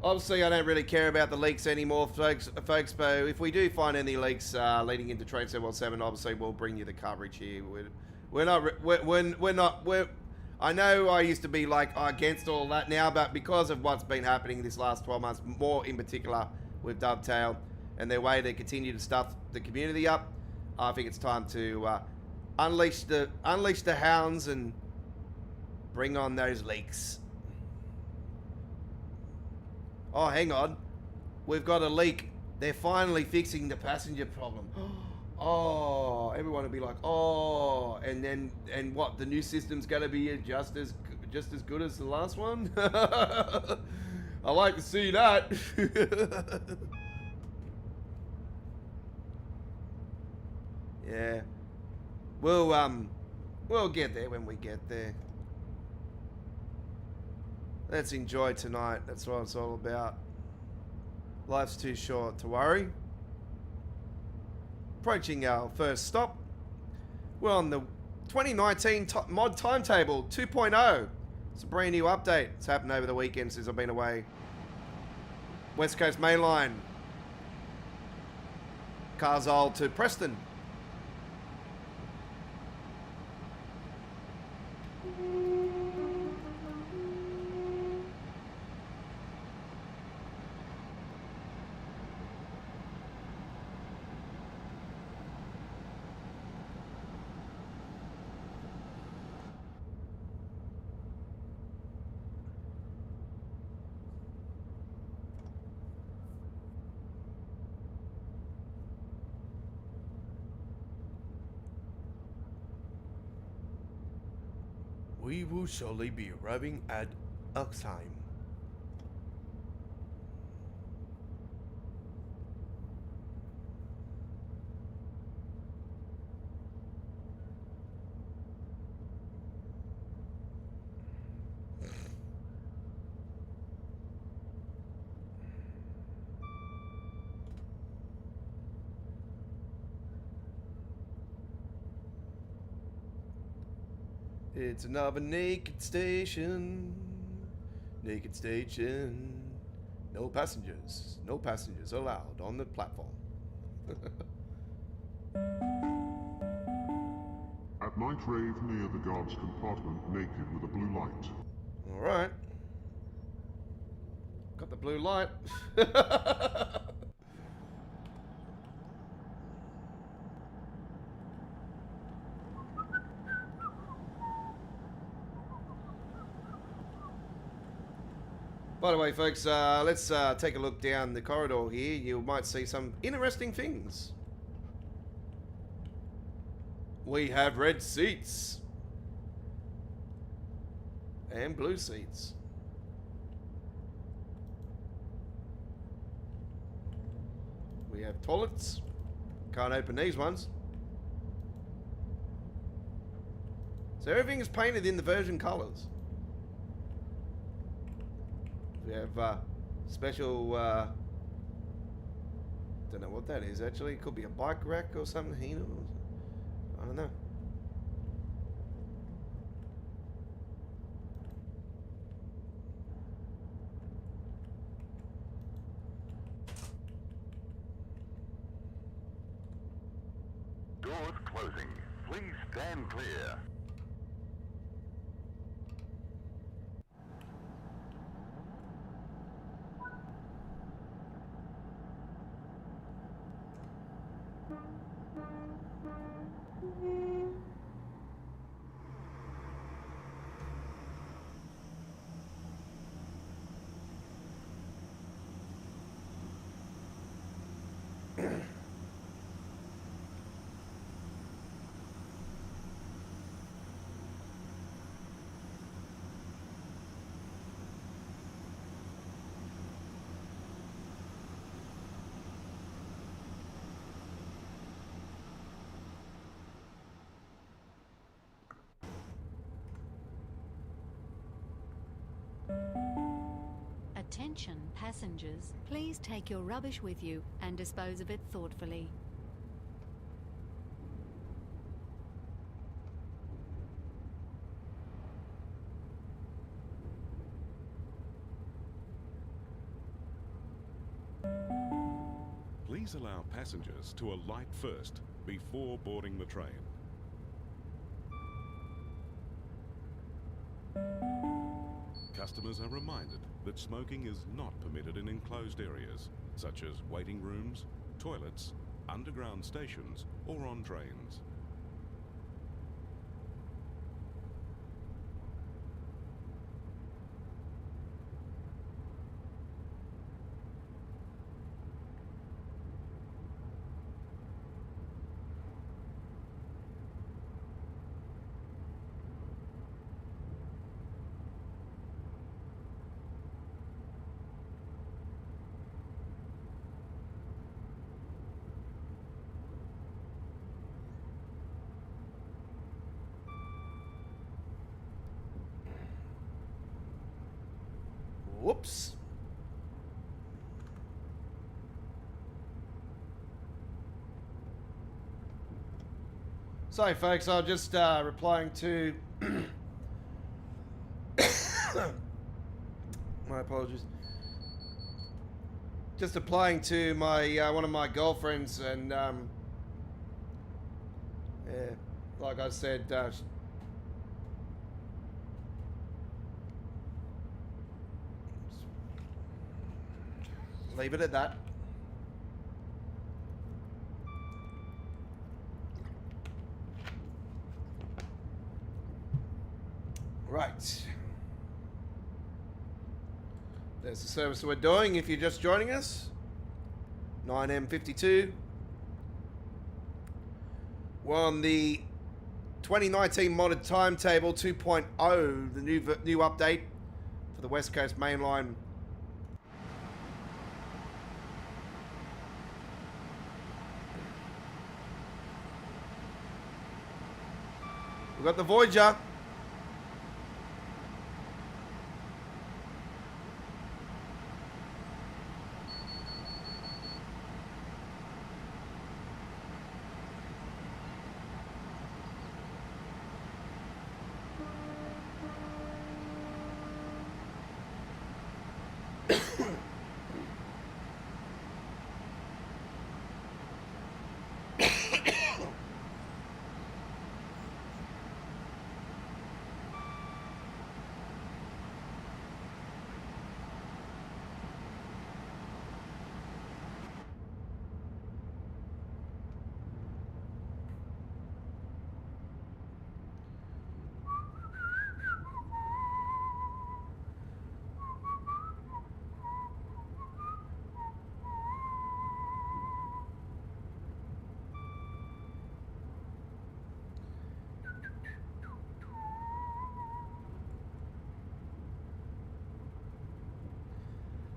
Obviously, I don't really care about the leaks anymore, folks. But if we do find any leaks leading into Train 717, obviously we'll bring you the coverage here. We're not. I know I used to be like against all that now, but because of what's been happening this last 12 months, more in particular with Dovetail and their way to continue to stuff the community up, I think it's time to unleash the hounds and bring on those leaks. Oh, hang on. We've got a leak. They're finally fixing the passenger problem. Oh, everyone will be like, oh, and what? The new system's going to be just as good as the last one? I like to see that. Yeah. We'll get there when we get there. Let's enjoy tonight. That's what it's all about. Life's too short to worry. Approaching our first stop. We're on the 2019 mod timetable 2.0. It's a brand new update. It's happened over the weekend since I've been away. West Coast Mainline. Carswell to Preston. We will shortly be arriving at Uxheim. It's another naked station. Naked station. No passengers. No passengers allowed on the platform. At night rave near the guard's compartment, naked with a blue light. Alright. Got the blue light. By the way, folks, let's take a look down the corridor here. You might see some interesting things. We have red seats. And blue seats. We have toilets. Can't open these ones. So everything is painted in the version colors. We have special, don't know what that is actually. It could be a bike rack or something, you know. I don't know. Doors closing. Please stand clear. Attention passengers, please take your rubbish with you and dispose of it thoughtfully. Please allow passengers to alight first before boarding the train. Customers are reminded that smoking is not permitted in enclosed areas, such as waiting rooms, toilets, underground stations, or on trains. Whoops. Sorry, folks. I was just replying to. My apologies. Just applying to my one of my girlfriends, and yeah, like I said, leave it at that. Right. There's the service we're doing if you're just joining us. 9M52. We're on the 2019 modded timetable 2.0, the new update for the West Coast Main Line. We've got the Voyager.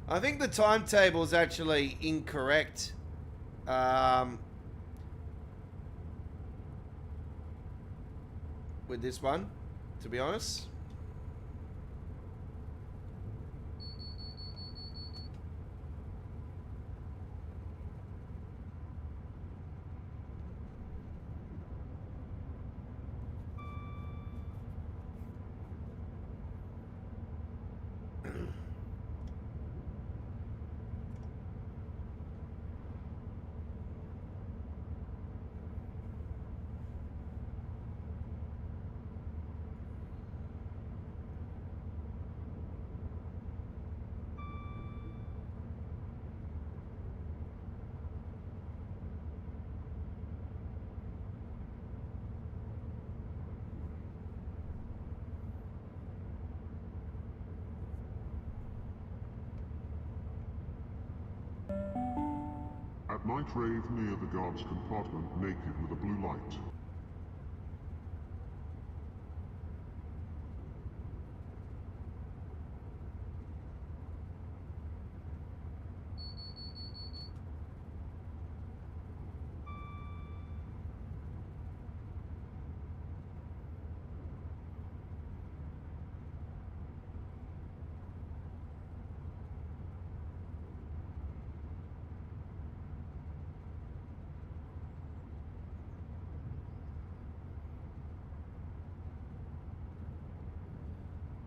I think the timetable is actually incorrect. With this one, to be honest. retrieve near the guard's compartment naked with a blue light.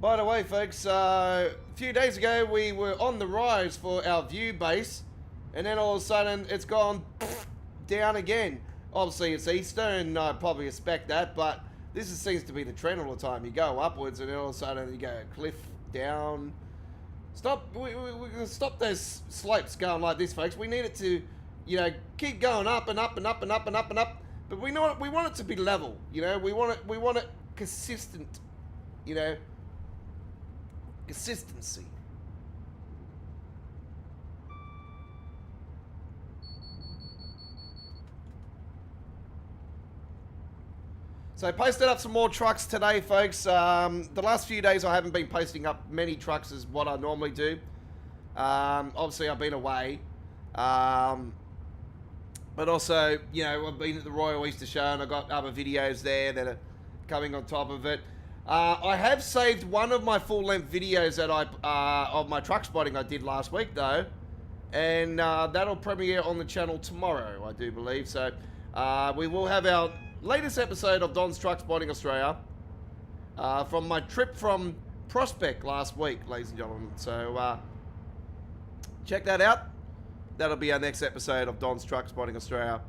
By the way, folks, a few days ago we were on the rise for our view base, and then all of a sudden it's gone down again. Obviously it's Easter, and I probably expect that, but seems to be the trend all the time. You go upwards, and then all of a sudden you go cliff down. Stop! We're gonna stop those slopes going like this, folks. We need it to, you know, keep going up and up and up and up and up and up. But we know what, we want it to be level. You know, we want it consistent. You know. Consistency. So I posted up some more trucks today, folks. The last few days I haven't been posting up many trucks as what I normally do. Obviously I've been away. But also, you know, I've been at the Royal Easter Show and I've got other videos there that are coming on top of it. I have saved one of my full-length videos that of my truck spotting I did last week, though, and that'll premiere on the channel tomorrow, I do believe. So we will have our latest episode of Don's Truck Spotting Australia from my trip from Prospect last week, ladies and gentlemen. So check that out. That'll be our next episode of Don's Truck Spotting Australia,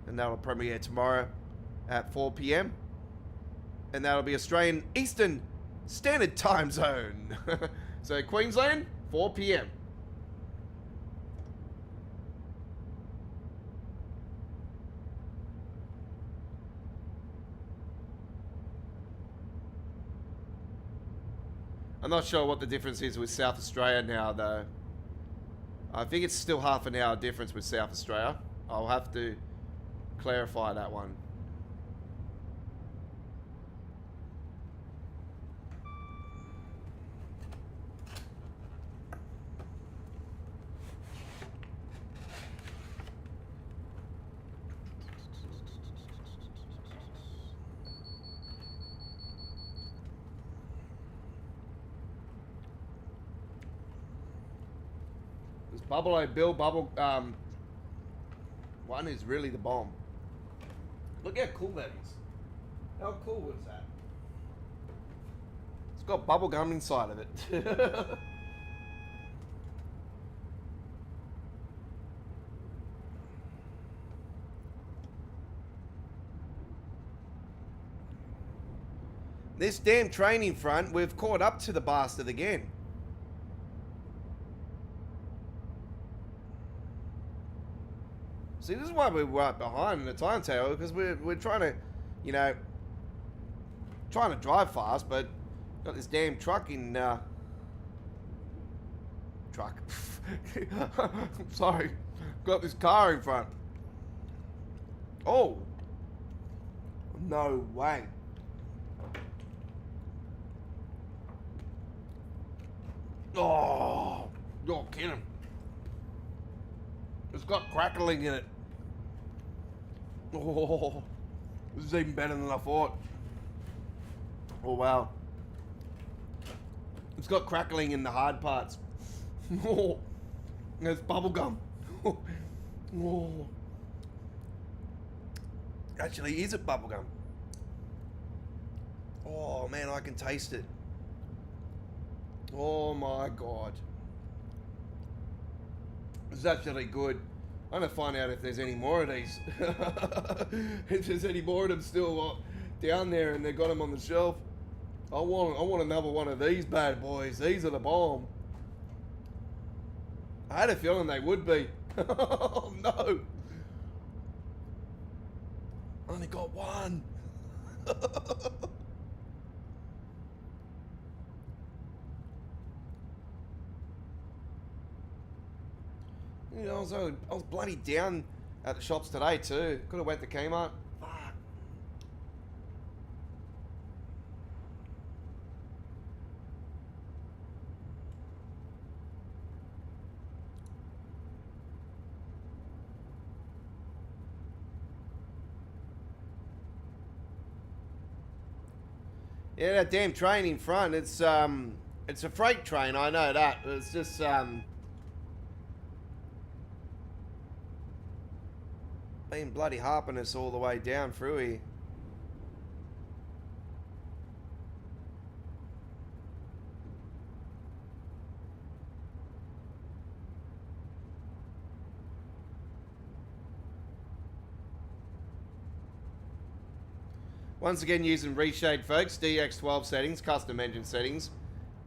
and that'll premiere tomorrow at 4 p.m. And that'll be Australian Eastern Standard Time Zone. So Queensland, 4 p.m. I'm not sure what the difference is with South Australia now, though. I think it's still half an hour difference with South Australia. I'll have to clarify that one. Bubble O Bill Bubble one is really the bomb. Look how cool that is. How cool was that? It's got bubble gum inside of it. This damn train in front, we've caught up to the bastard again. See, this is why we're right behind in the timetable, because we're trying to, you know, trying to drive fast, but got this damn truck in, truck. Sorry, got this car in front. Oh, no way. Oh, you're kidding. It's got crackling in it. Oh, this is even better than I thought. Oh, wow. It's got crackling in the hard parts. Oh, there's bubble gum. Oh. Actually, is it bubble gum? Oh, man, I can taste it. Oh, my God. It's actually good. I'm gonna find out if there's any more of these. If there's any more of them still down there and they got them on the shelf. I want another one of these bad boys. These are the bomb. I had a feeling they would be. Oh no. Only got one. You know, I was bloody down at the shops today too. Could have went to Kmart. Fuck. Yeah, that damn train in front. It's a freight train. I know that. It's just been bloody harping us all the way down through here. Once again, using Reshade, folks. DX12 settings, custom engine settings,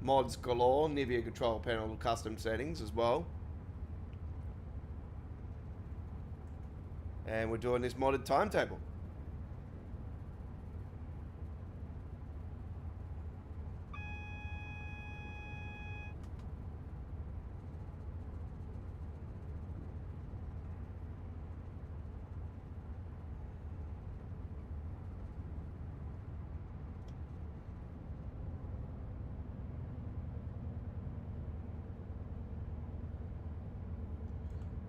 mods galore, Nivea control panel custom settings as well. And we're doing this modded timetable.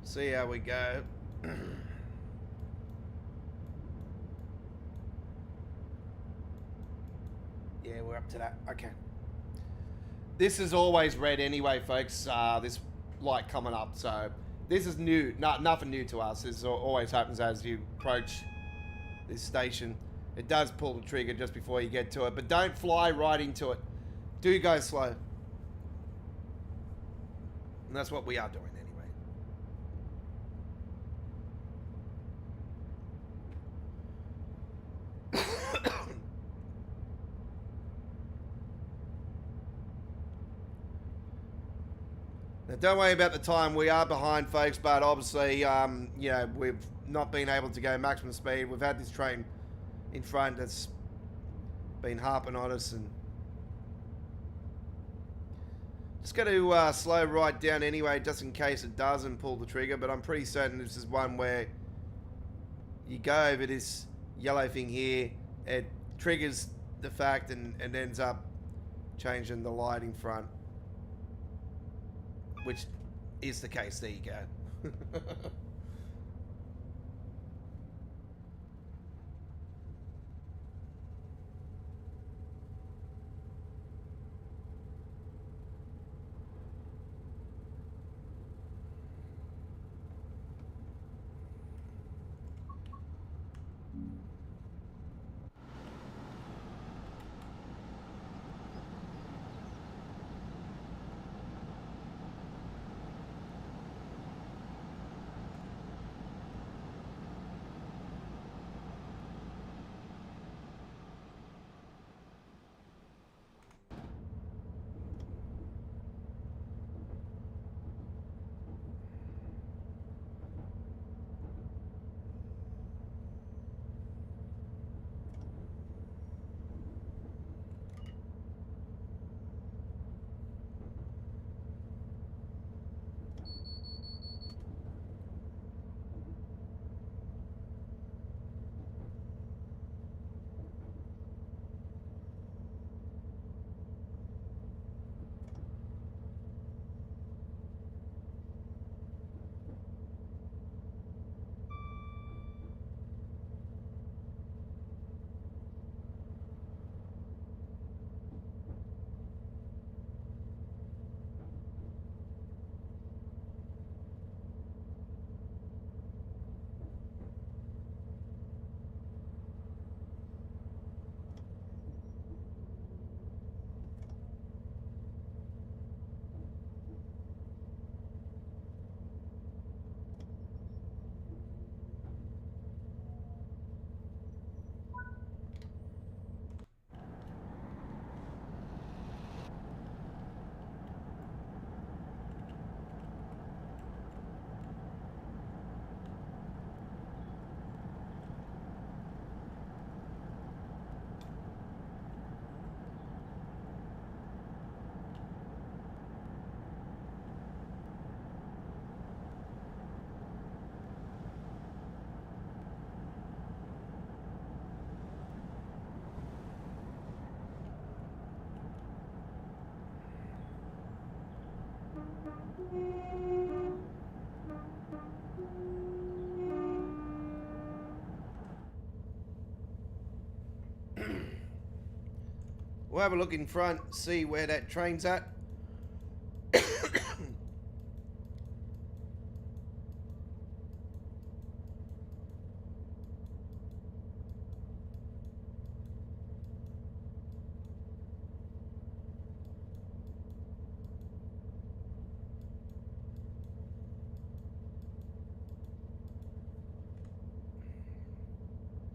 See how we go. Yeah, we're up to that. Okay. This is always red anyway, folks. This light coming up. So this is new. Nothing new to us. This always happens as you approach this station. It does pull the trigger just before you get to it. But don't fly right into it. Do go slow. And that's what we are doing anyway. Now, don't worry about the time. We are behind, folks, but obviously, you know, we've not been able to go maximum speed. We've had this train in front that's been harping on us, and just got to slow right down anyway, just in case it doesn't pull the trigger. But I'm pretty certain this is one where you go over this yellow thing here, it triggers the fact and ends up changing the light in front. Which is the case. There you go. We'll have a look in front, see where that train's at.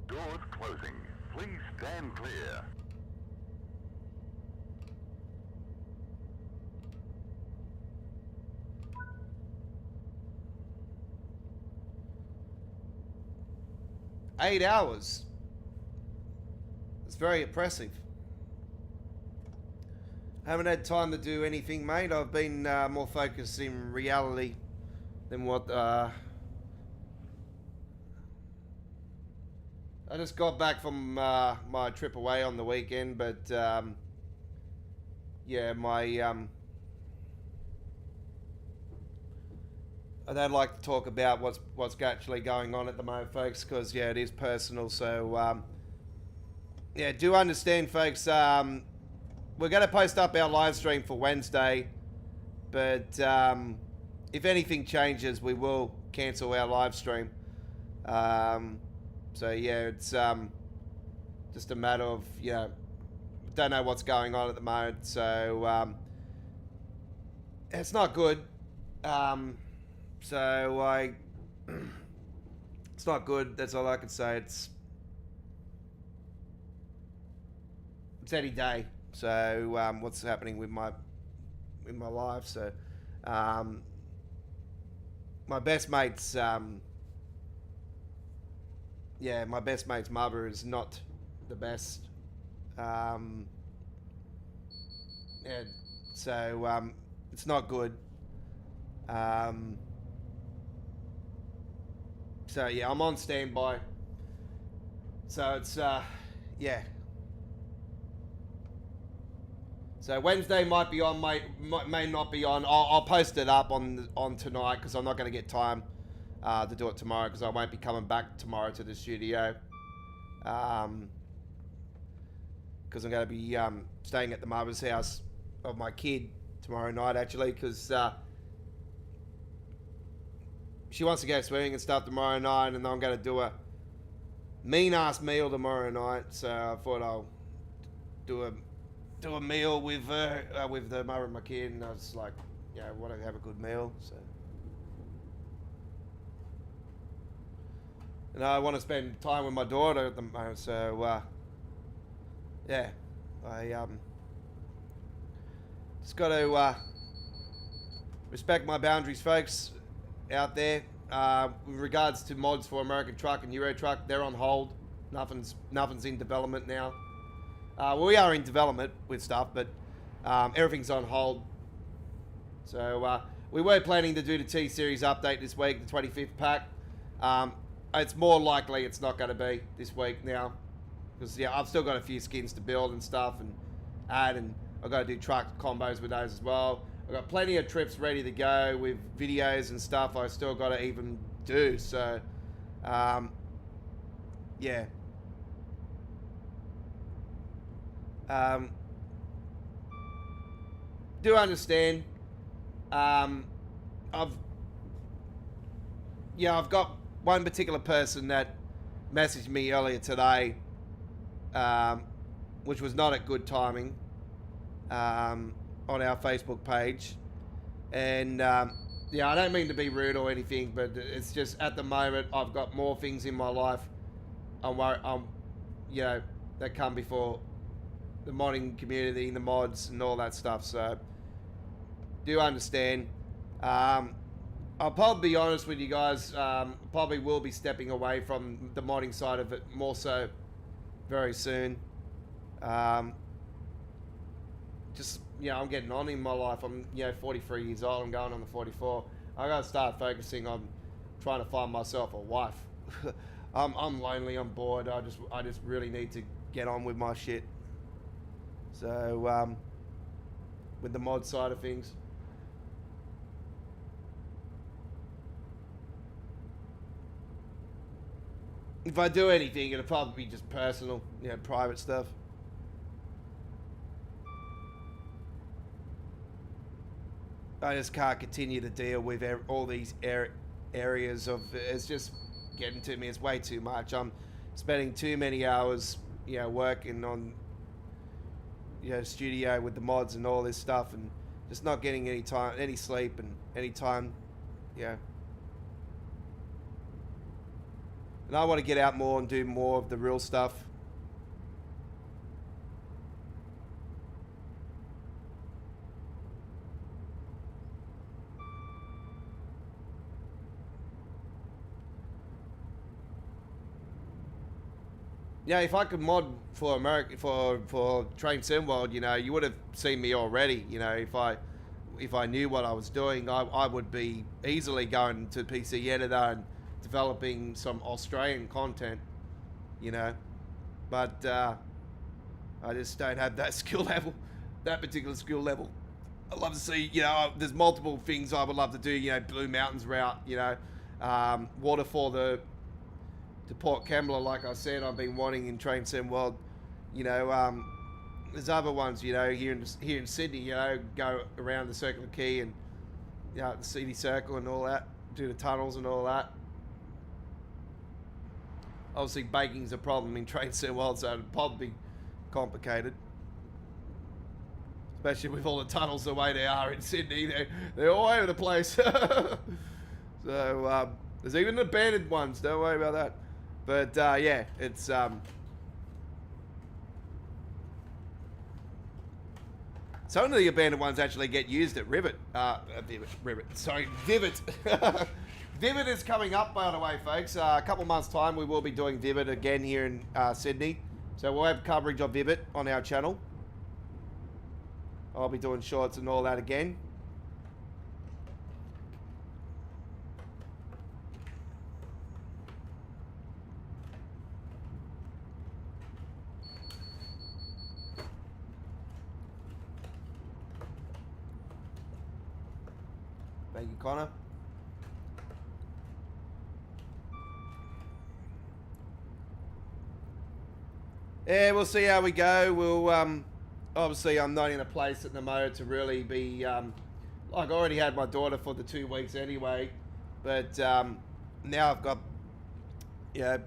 Doors closing. Please stand clear. Eight hours. It's very impressive. Haven't had time to do anything, mate. I've been more focused in reality than what... I just got back from my trip away on the weekend, but yeah, my... I don't like to talk about what's actually going on at the moment, folks, because yeah, it is personal. So yeah, do understand, folks. We're going to post up our live stream for Wednesday, but if anything changes, we will cancel our live stream. So yeah, it's just a matter of, you know, don't know what's going on at the moment. So it's not good. So it's not good. That's all I can say. It's any day. So what's happening with my life? So my best mate's yeah, my best mate's mother is not the best. Yeah, so it's not good. So yeah, I'm on standby. So it's yeah. So Wednesday might be on, may not be on. I'll post it up on tonight because I'm not going to get time to do it tomorrow because I won't be coming back tomorrow to the studio. Because I'm going to be staying at the mother's house of my kid tomorrow night actually because she wants to go swimming and stuff tomorrow night, and I'm going to do a mean-ass meal tomorrow night. So I thought I'll do a meal with her, with the mother of my kid, and I was like, yeah, I want to have a good meal. So, and I want to spend time with my daughter at the moment. So, yeah, I just got to respect my boundaries, folks. Out there, with regards to mods for American Truck and Euro Truck, they're on hold. Nothing's in development now. Well, we are in development with stuff, but everything's on hold. So we were planning to do the T-Series update this week, the 25th pack. It's more likely it's not going to be this week now, because yeah, I've still got a few skins to build and stuff and add, and I've got to do truck combos with those as well. I've got plenty of trips ready to go with videos and stuff I still got to even do. So, yeah. Do understand. I've got one particular person that messaged me earlier today, which was not at good timing. On our Facebook page, and yeah, I don't mean to be rude or anything, but it's just at the moment I've got more things in my life you know, that come before the modding community and the mods and all that stuff. So do understand. I'll probably be honest with you guys. Probably will be stepping away from the modding side of it more so very soon. Just, you know, I'm getting on in my life. I'm, you know, 43 years old. I'm going on the 44. I gotta start focusing on trying to find myself a wife. I'm lonely. I'm bored. I just really need to get on with my shit. So with the mod side of things. if I do anything, it'll probably be just personal, you know, private stuff. I just can't continue to deal with all these areas of, it's just getting to me. It's way too much. I'm spending too many hours, you know, working on, you know, studio with the mods and all this stuff, and just not getting any time, any sleep, and any time, yeah. And I want to get out more and do more of the real stuff. Yeah, if I could mod for America, for Train Sim World, you know, you would have seen me already. You know, if I knew what I was doing, I would be easily going to PC Editor and developing some Australian content, you know. But I just don't have that skill level, that particular skill level. I'd love to see, you know, there's multiple things I would love to do. You know, Blue Mountains route, you know, waterfall to Port Kembla, like I said, I've been wanting in Train Sim World. You know, there's other ones, you know, here in Sydney, you know, go around the Circular Quay and, you know, the City Circle and all that, do the tunnels and all that. Obviously, baking's a problem in Train Sim World, so it'd probably be complicated. Especially with all the tunnels the way they are in Sydney. They're all over the place. So, there's even abandoned ones, don't worry about that. But, yeah, it's, some of the abandoned ones actually get used at Vivid. Vivid is coming up, by the way, folks. A couple months' time, we will be doing Vivid again here in Sydney. So we'll have coverage of Vivid on our channel. I'll be doing shorts and all that again. Thank you, Connor. Yeah, we'll see how we go. We'll, obviously, I'm not in a place at the moment to really be, like, I already had my daughter for the 2 weeks anyway, but now I've got, you know,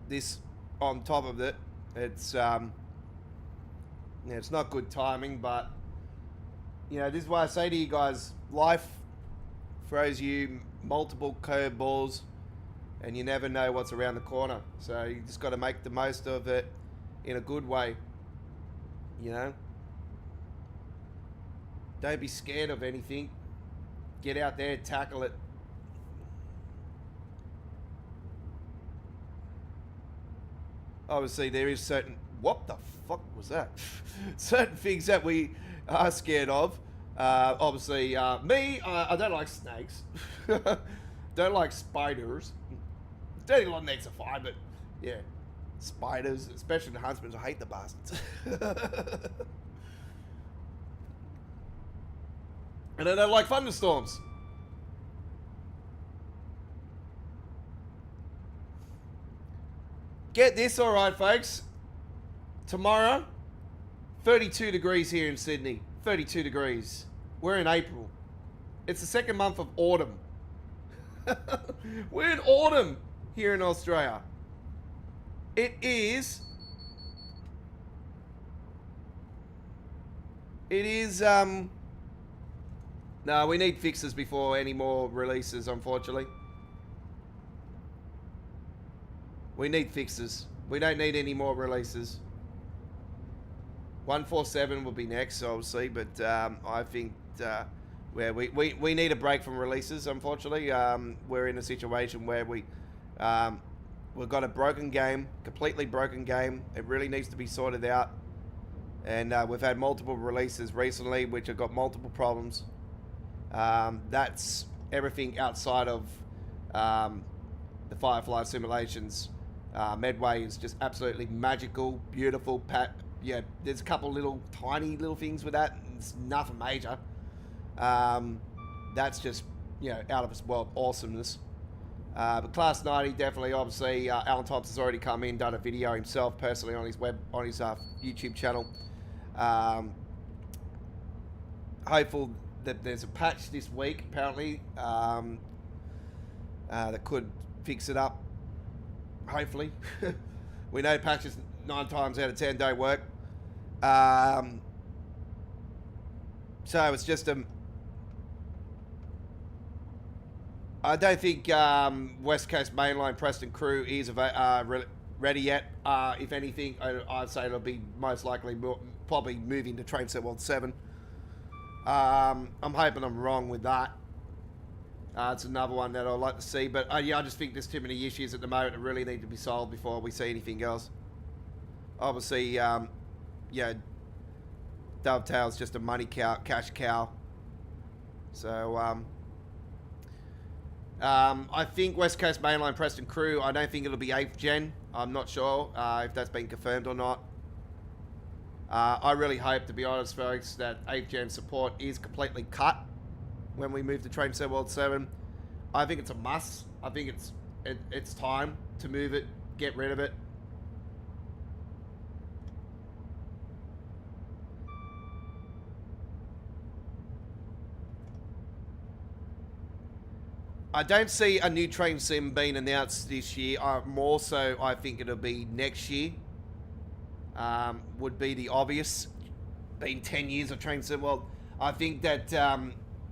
this on top of it. It's, yeah, it's not good timing, but, you know, this is why I say to you guys, life throws you multiple curveballs, and you never know what's around the corner. So you just got to make the most of it in a good way, you know. Don't be scared of anything. Get out there, tackle it. Obviously, there is certain... What the fuck was that? Certain things that we are scared of. Obviously, me, I don't like snakes. Don't like spiders. Dirty lot next are fine, but yeah. Spiders, especially the huntsmen, I hate the bastards. And I don't like thunderstorms. Get this, alright, folks. Tomorrow, 32 degrees here in Sydney. 32 degrees. We're in April. It's the second month of autumn. We're in autumn here in Australia. It is, no, we need fixes before any more releases, unfortunately. We need fixes. We don't need any more releases. 147 will be next, obviously, but I think where we need a break from releases, unfortunately. We're in a situation where we've got a broken game, completely broken game. It really needs to be sorted out. And we've had multiple releases recently which have got multiple problems. That's everything outside of the Firefly simulations. Medway is just absolutely magical, beautiful. Yeah, there's a couple little tiny little things with that. It's nothing major. That's just, you know, out of this world awesomeness. But Class 90 definitely, obviously, Alan Thompson's already come in, done a video himself personally on his YouTube channel. Hopeful that there's a patch this week, apparently, that could fix it up. Hopefully. We know patches 9 times out of 10 don't work. So it's just I don't think West Coast Mainline Preston Crew is ready yet. If anything, I'd say it'll be most likely probably moving to Train Set World 7. I'm hoping I'm wrong with that. It's another one that I'd like to see. But yeah, I just think there's too many issues at the moment that really need to be solved before we see anything else. Obviously, yeah, Dovetail's just a money cow, cash cow. So, I think West Coast Mainline Preston Crew, I don't think it'll be 8th gen. I'm not sure if that's been confirmed or not. I really hope, to be honest, folks, that 8th gen support is completely cut when we move to Train Set World 7. I think it's a must. I think it's time to move it, get rid of it. I don't see a new train sim being announced this year. More so, I think it'll be next year. Would be the obvious. Been 10 years of Train Sim World. I think that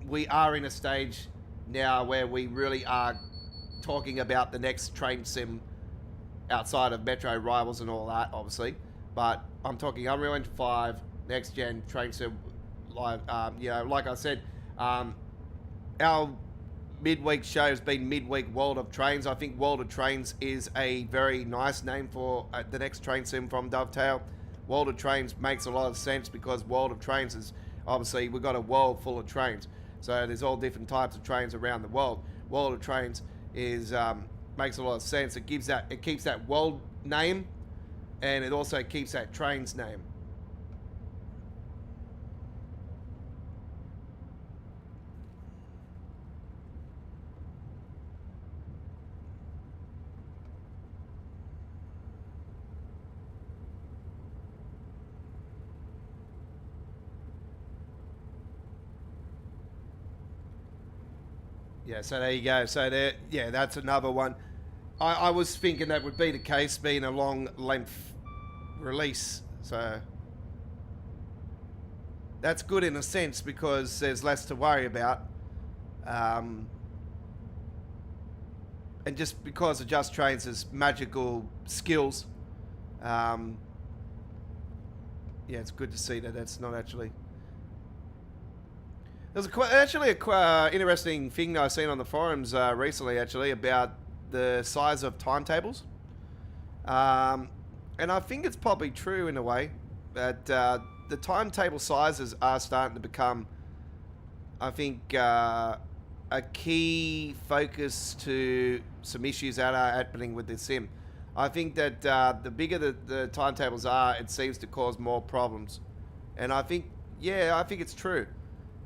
we are in a stage now where we really are talking about the next train sim outside of Metro Rivals and all that, obviously. But I'm talking Unreal Engine 5, next gen train sim. Like I said, our midweek show has been midweek World of Trains. I think World of Trains is a very nice name for the next train sim from Dovetail. World of Trains makes a lot of sense because World of Trains is obviously, we've got a world full of trains. So there's all different types of trains around the world. World of Trains is makes a lot of sense. It keeps that world name, and it also keeps that train's name. Yeah, so there you go. So there, yeah, that's another one. I was thinking that would be the case, being a long length release. So that's good in a sense because there's less to worry about. And just because of Just Trains' magical skills, yeah, it's good to see that that's not actually. There's actually a interesting thing that I've seen on the forums recently, actually, about the size of timetables. And I think it's probably true in a way that the timetable sizes are starting to become, I think, a key focus to some issues that are happening with this sim. I think that the bigger the timetables are, it seems to cause more problems. And I think, yeah, I think it's true.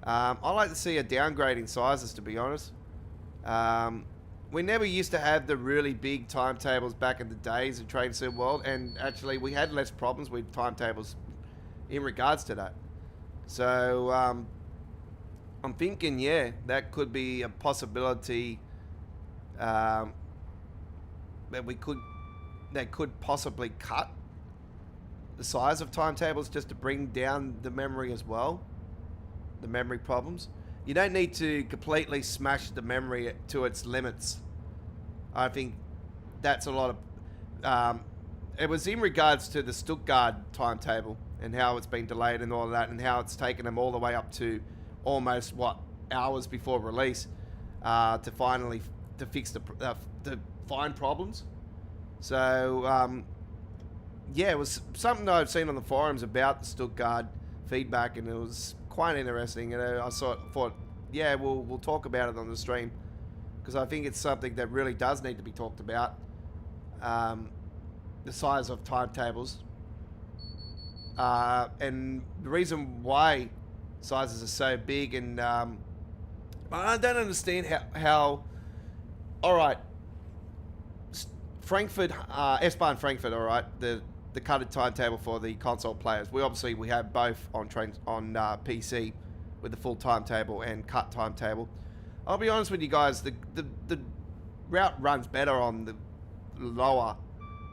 I like to see a downgrade in sizes, to be honest. We never used to have the really big timetables back in the days of Train Sim World, and actually we had less problems with timetables in regards to that. So I'm thinking, yeah, that could be a possibility that could possibly cut the size of timetables just to bring down the memory as well. The memory problems. You don't need to completely smash the memory to its limits. I think that's a lot of... it was in regards to the Stuttgart timetable and how it's been delayed and all of that, and how it's taken them all the way up to almost, hours before release to finally fix to find problems. So, yeah, it was something that I've seen on the forums about the Stuttgart feedback, and it was quite interesting, and I thought, yeah, we'll talk about it on the stream, because I think it's something that really does need to be talked about. The size of timetables, and the reason why sizes are so big, and I don't understand how. All right, Frankfurt, S-Bahn Frankfurt, all right, the cutted timetable for the console players. We have both on PC with the full timetable and cut timetable. I'll be honest with you guys, the route runs better on the lower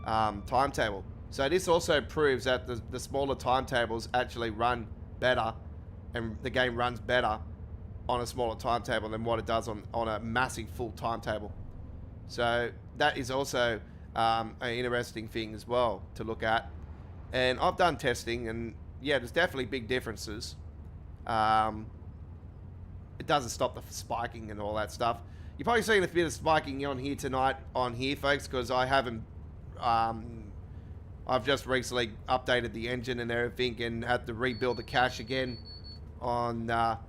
timetable. So this also proves that the smaller timetables actually run better, and the game runs better on a smaller timetable than what it does on a massive full timetable. So that is also an interesting thing as well to look at. And I've done testing, and yeah, there's definitely big differences. It doesn't stop the spiking and all that stuff. You're probably seeing a bit of spiking on here tonight, folks, because I haven't. I've just recently updated the engine and everything, and had to rebuild the cache again on a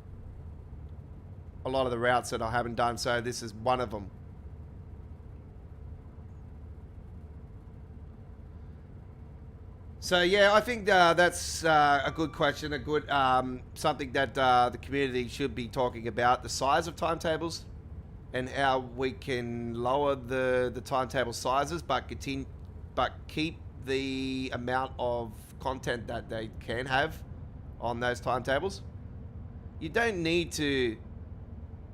lot of the routes that I haven't done. So this is one of them. So yeah, I think that's a good question, a good something that the community should be talking about: the size of timetables and how we can lower the timetable sizes, but keep the amount of content that they can have on those timetables. You don't need to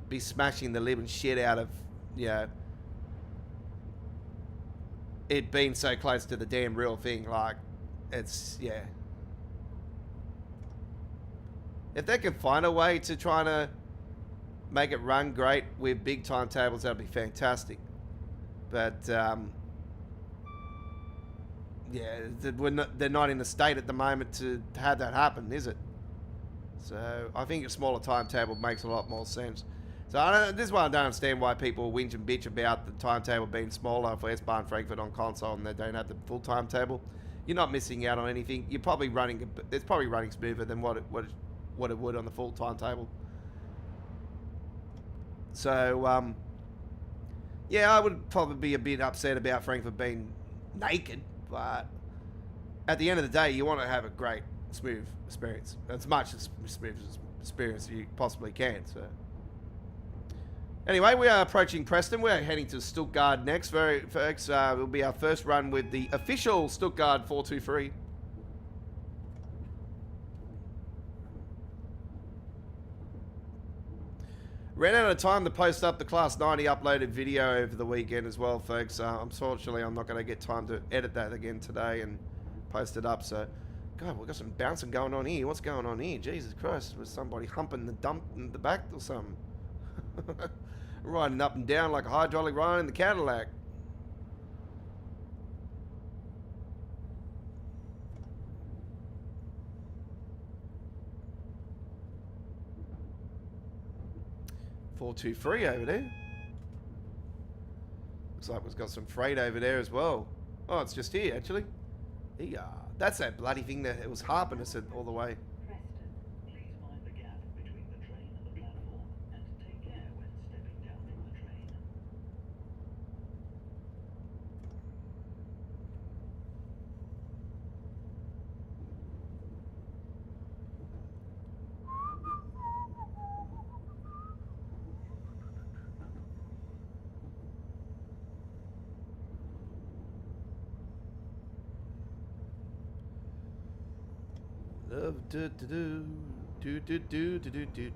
be smashing the living shit out of, you know, it being so close to the damn real thing. Like, it's, yeah. If they can find a way to try to make it run great with big timetables, that'd be fantastic. But, yeah, they're not in the state at the moment to have that happen, is it? So I think a smaller timetable makes a lot more sense. So this is why I don't understand why people whinge and bitch about the timetable being smaller for S-Bahn Frankfurt on console and they don't have the full timetable. You're not missing out on anything. You're probably running. It's probably running smoother than what it would on the full timetable. So yeah, I would probably be a bit upset about Frankfurt being naked, but at the end of the day, you want to have a great, smooth experience, as much as smooth experience you possibly can. So anyway, we are approaching Preston. We're heading to Stuttgart next, folks. Will be our first run with the official Stuttgart 423. Ran out of time to post up the Class 90 uploaded video over the weekend as well, folks. Unfortunately, I'm not going to get time to edit that again today and post it up. So, God, we've got some bouncing going on here. What's going on here? Jesus Christ. Was somebody humping the dump in the back or something? Riding up and down like a hydraulic ride in the Cadillac. $423 over there. Looks like we've got some freight over there as well. Oh, it's just here, actually. Yeah, that's that bloody thing that it was harping us all the way. Please mind the gap between the train and the platform, and take care when stepping down from the train. Love do do do do do do do do do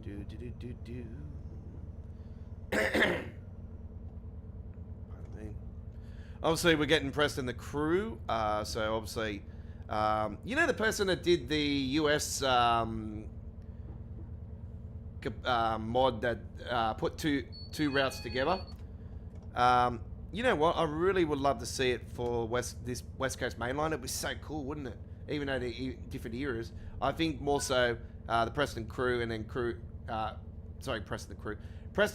do do do do do. Pardon me. Obviously, we're getting Preston the crew. So obviously, you know the person that did the US mod that put two routes together. You know what? I really would love to see it for this West Coast mainline. It'd be so cool, wouldn't it? Even though they're different eras. I think more so the Preston crew and then Preston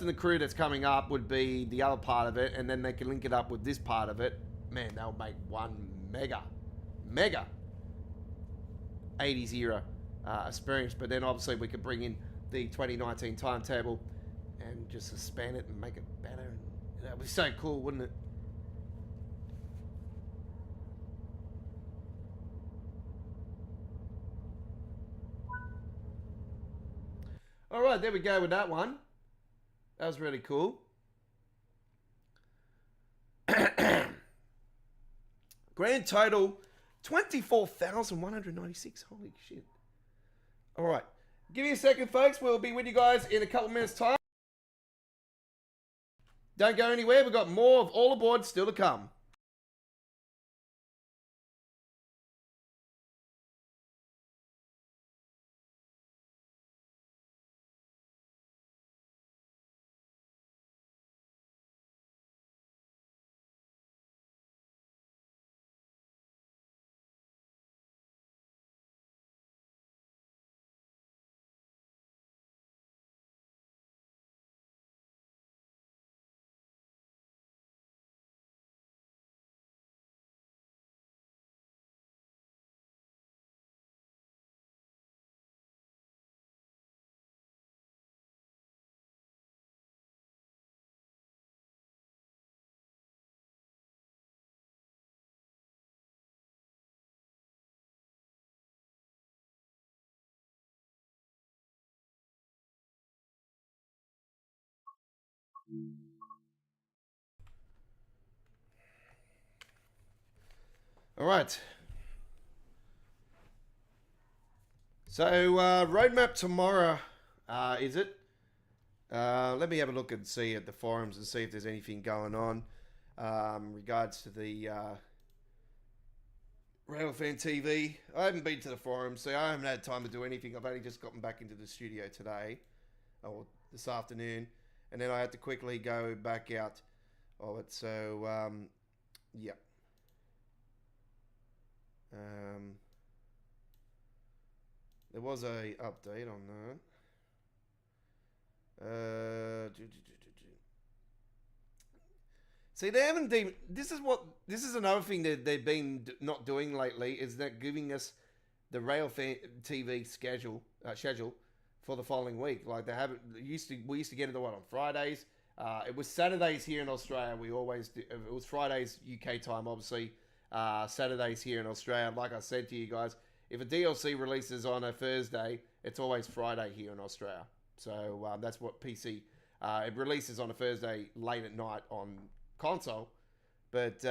the crew that's coming up would be the other part of it, and then they can link it up with this part of it. Man, they'll make one mega 80s era experience. But then obviously we could bring in the 2019 timetable and just expand it and make it better. That would be so cool, wouldn't it? All right, there we go with that one. That was really cool. Grand total, 24,196. Holy shit. All right. Give me a second, folks. We'll be with you guys in a couple minutes' time. Don't go anywhere. We've got more of All Aboard still to come. All right. So, roadmap tomorrow, is it? Let me have a look and see at the forums and see if there's anything going on regards to the Railfan TV. I haven't been to the forums, so I haven't had time to do anything. I've only just gotten back into the studio today, or this afternoon, and then I had to quickly go back out of it. So, yeah. There was a update on that. See, they haven't. This is another thing that they've been not doing lately, is that giving us the Railfan TV schedule for the following week. Like they haven't. We used to get it on Fridays. It was Saturdays here in Australia. We always do. It was Fridays UK time, obviously. Saturdays here in Australia. Like I said to you guys, if a DLC releases on a Thursday, it's always Friday here in Australia. So that's what PC. It releases on a Thursday late at night on console, but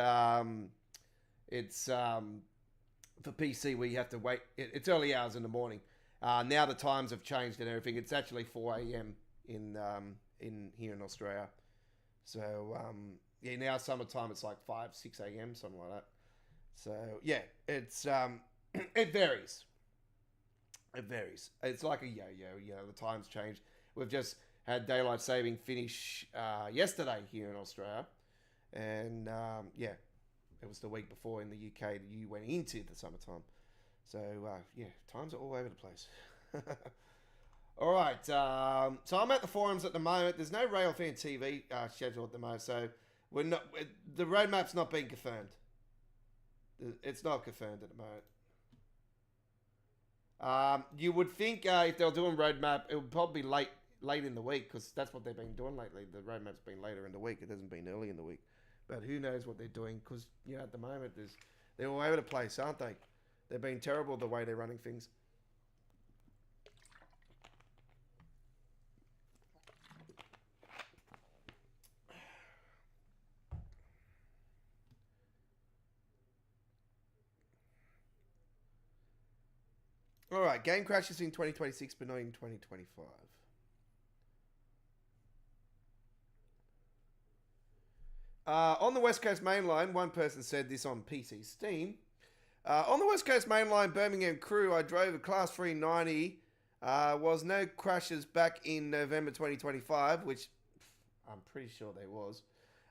it's for PC where you have to wait. It's early hours in the morning. Now the times have changed and everything. It's actually 4 a.m. in here in Australia. So yeah, now summertime it's like 5-6 a.m. something like that. So yeah, it's it varies. It varies. It's like a yo-yo. You know, the times change. We've just had daylight saving finish yesterday here in Australia, and yeah, it was the week before in the UK that you went into the summertime. So yeah, times are all over the place. All right, so I'm at the forums at the moment. There's no Railfan TV schedule at the moment, so we're not. The roadmap's not being confirmed. It's not confirmed at the moment. You would think if they were doing roadmap, it would probably be late in the week, because that's what they've been doing lately. The roadmap's been later in the week. It hasn't been early in the week. But who knows what they're doing, because you know, at the moment they're all over the place, aren't they? They've been terrible the way they're running things. All right, game crashes in 2026, but not in 2025. On the West Coast Main Line, one person said this on PC Steam. On the West Coast Main Line, Birmingham Crew, I drove a Class 390. Was no crashes back in November 2025, which I'm pretty sure there was.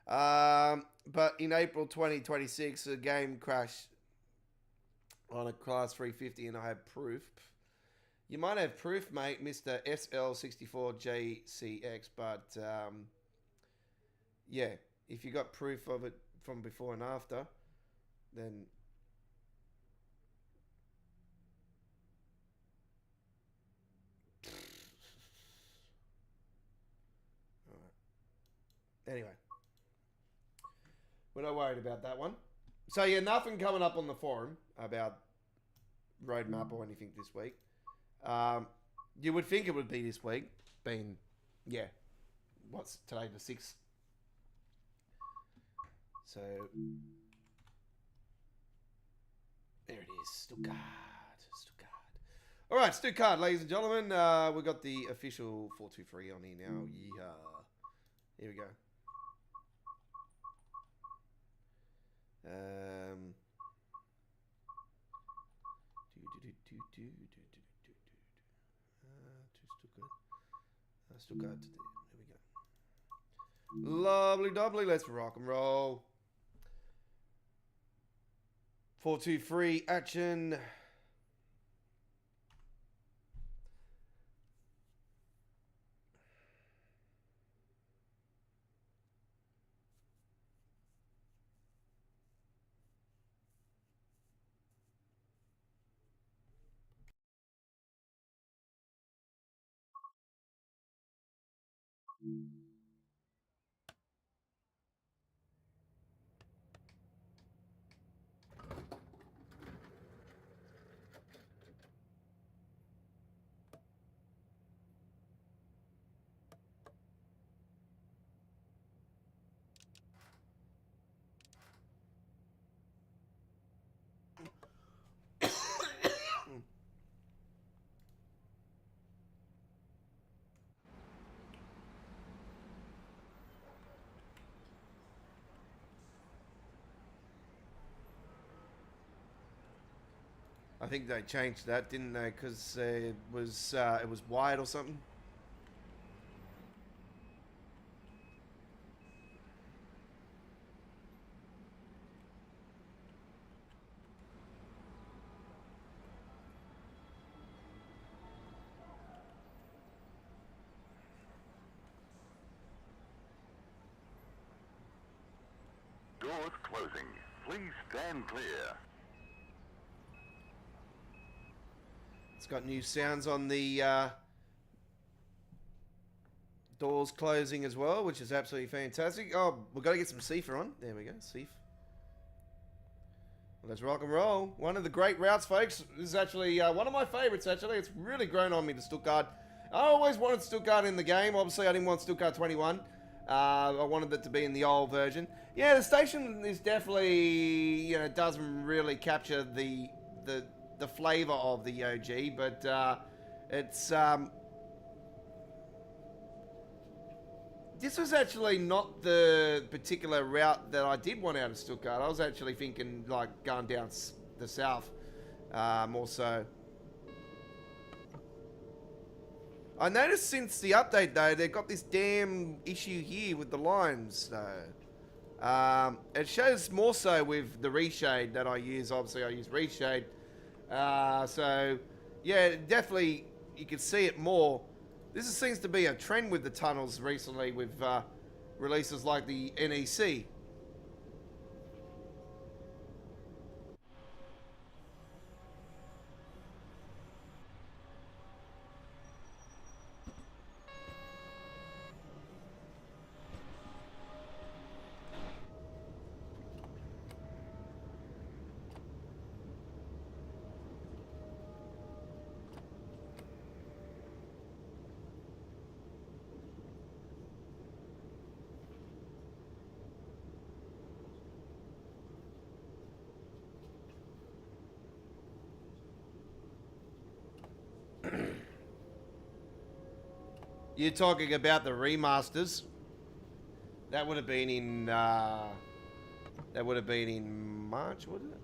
But in April 2026, a game crashed on a Class 350, and I have proof. You might have proof, mate, Mr. SL64JCX, but yeah, if you got proof of it from before and after, then all right. Anyway, we're not worried about that one. So yeah, nothing coming up on the forum about roadmap or anything this week. You would think it would be this week, being, yeah, what's today, the 6th? So Stuttgart. All right, Stuttgart, ladies and gentlemen. We got the official 423 on here now. Yeehaw. Here we go. To Stuttgart. There we go. Lovely doubly. Let's rock and roll. 423 action. I think they changed that, didn't they? Because it was wide or something. Doors closing. Please stand clear. It's got new sounds on the doors closing as well, which is absolutely fantastic. Oh, we've got to get some Seafer on. There we go, Seaf. Well, let's rock and roll. One of the great routes, folks. This is actually one of my favorites, actually. It's really grown on me, to Stuttgart. I always wanted Stuttgart in the game. Obviously, I didn't want Stuttgart 21. I wanted it to be in the old version. Yeah, the station is definitely, doesn't really capture the flavor of the OG, but it's this was actually not the particular route that I did want out of Stuttgart. I was actually thinking like going down the south, more so. I noticed since the update though, they've got this damn issue here with the lines though. It shows more so with the reshade that I use. Obviously I use reshade. So, yeah, definitely you can see it more. This seems to be a trend with the tunnels recently with releases like the NEC. You're talking about the remasters. That would have been in March, wasn't it?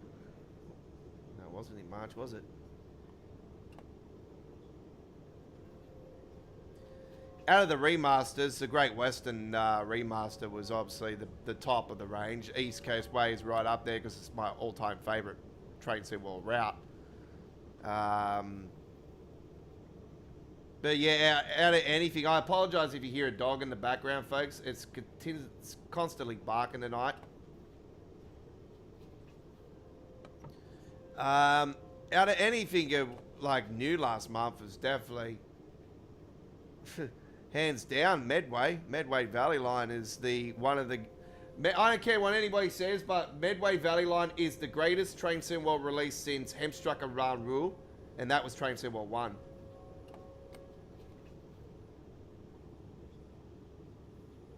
No, it wasn't in March, was it? Out of the remasters, the Great Western remaster was obviously the top of the range. East Coast Way is right up there because it's my all-time favorite train Seawall route. But yeah, out of anything, I apologize if you hear a dog in the background, folks. It's constantly barking tonight. Out of anything like new last month was definitely, hands down, Medway. Medway Valley Line is one of the. I don't care what anybody says, but Medway Valley Line is the greatest train sim world release since Hemstrucker Run Rule, and that was Train Sim World 1.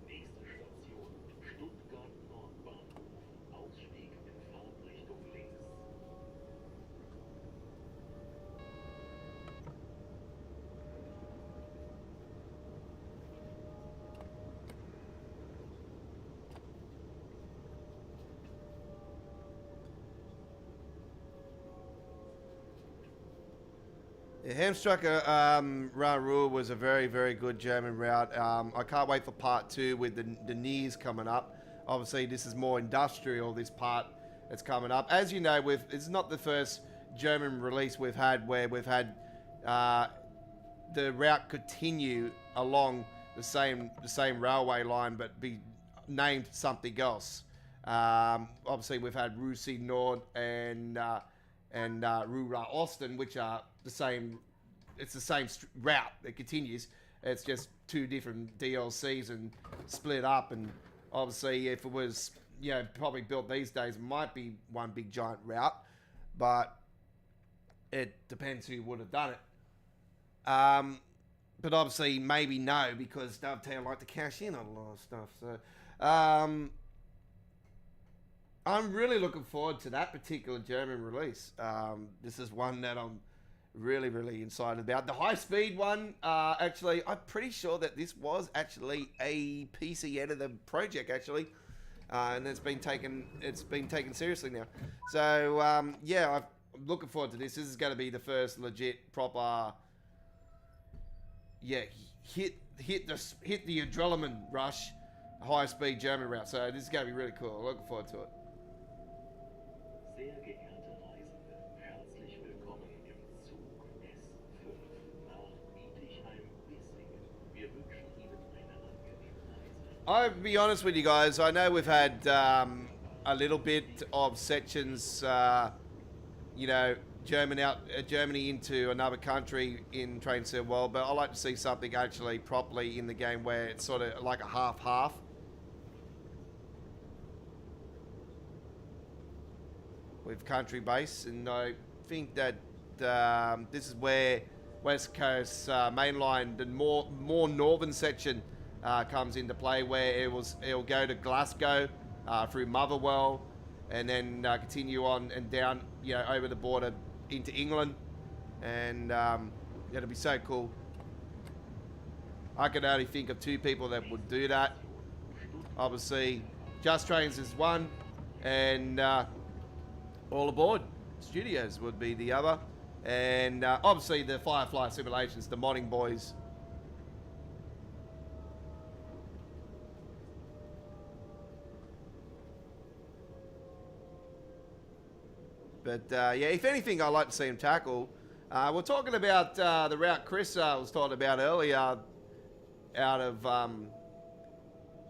Nächste Station, Stuttgart Nordbahnhof. Ausstieg in Fahrtrichtung links. Yeah, Hamstrucker Ruhr was a very, very good German route. I can't wait for part 2 with the Nears coming up. Obviously, this is more industrial, this part that's coming up. As you know, it's not the first German release we've had where we've had the route continue along the same railway line but be named something else. Obviously, we've had Russi Nord and Rura Austin, which are the same. It's the same route that continues. It's just 2 different DLCs and split up. And obviously, if it was probably built these days, it might be one big giant route, but it depends who would have done it. But obviously, maybe no, because Dovetail like to cash in on a lot of stuff. So I'm really looking forward to that particular German release. This is one that I'm really, really excited about. The high-speed one, actually, I'm pretty sure that this was actually a PC editor project, actually, and it's been taken seriously now. So yeah, I'm looking forward to this. This is going to be the first legit, proper, hit the adrenaline rush, high-speed German route. So this is going to be really cool. I'm looking forward to it. Sehr geehrte Reisende, herzlich willkommen im Zug S5 nach Bietigheim-Bissingen. Wir wünschen Ihnen eine angenehme Reise. I'll be honest with you guys. I know we've had a little bit of sections, Germany into another country in Train Sim World, but I like to see something actually properly in the game where it's sort of like a half-half. With country base, and I think that this is where West Coast mainline, the more northern section, comes into play, where it'll go to Glasgow through Motherwell, and then continue on and down, over the border into England, and it'll be so cool. I can only think of 2 people that would do that. Obviously, Just Trains is one, and All Aboard Studios would be the other. And obviously the Firefly Simulations, the modding boys. But yeah, if anything, I'd like to see him tackle. We're talking about the route Chris was talking about earlier, out of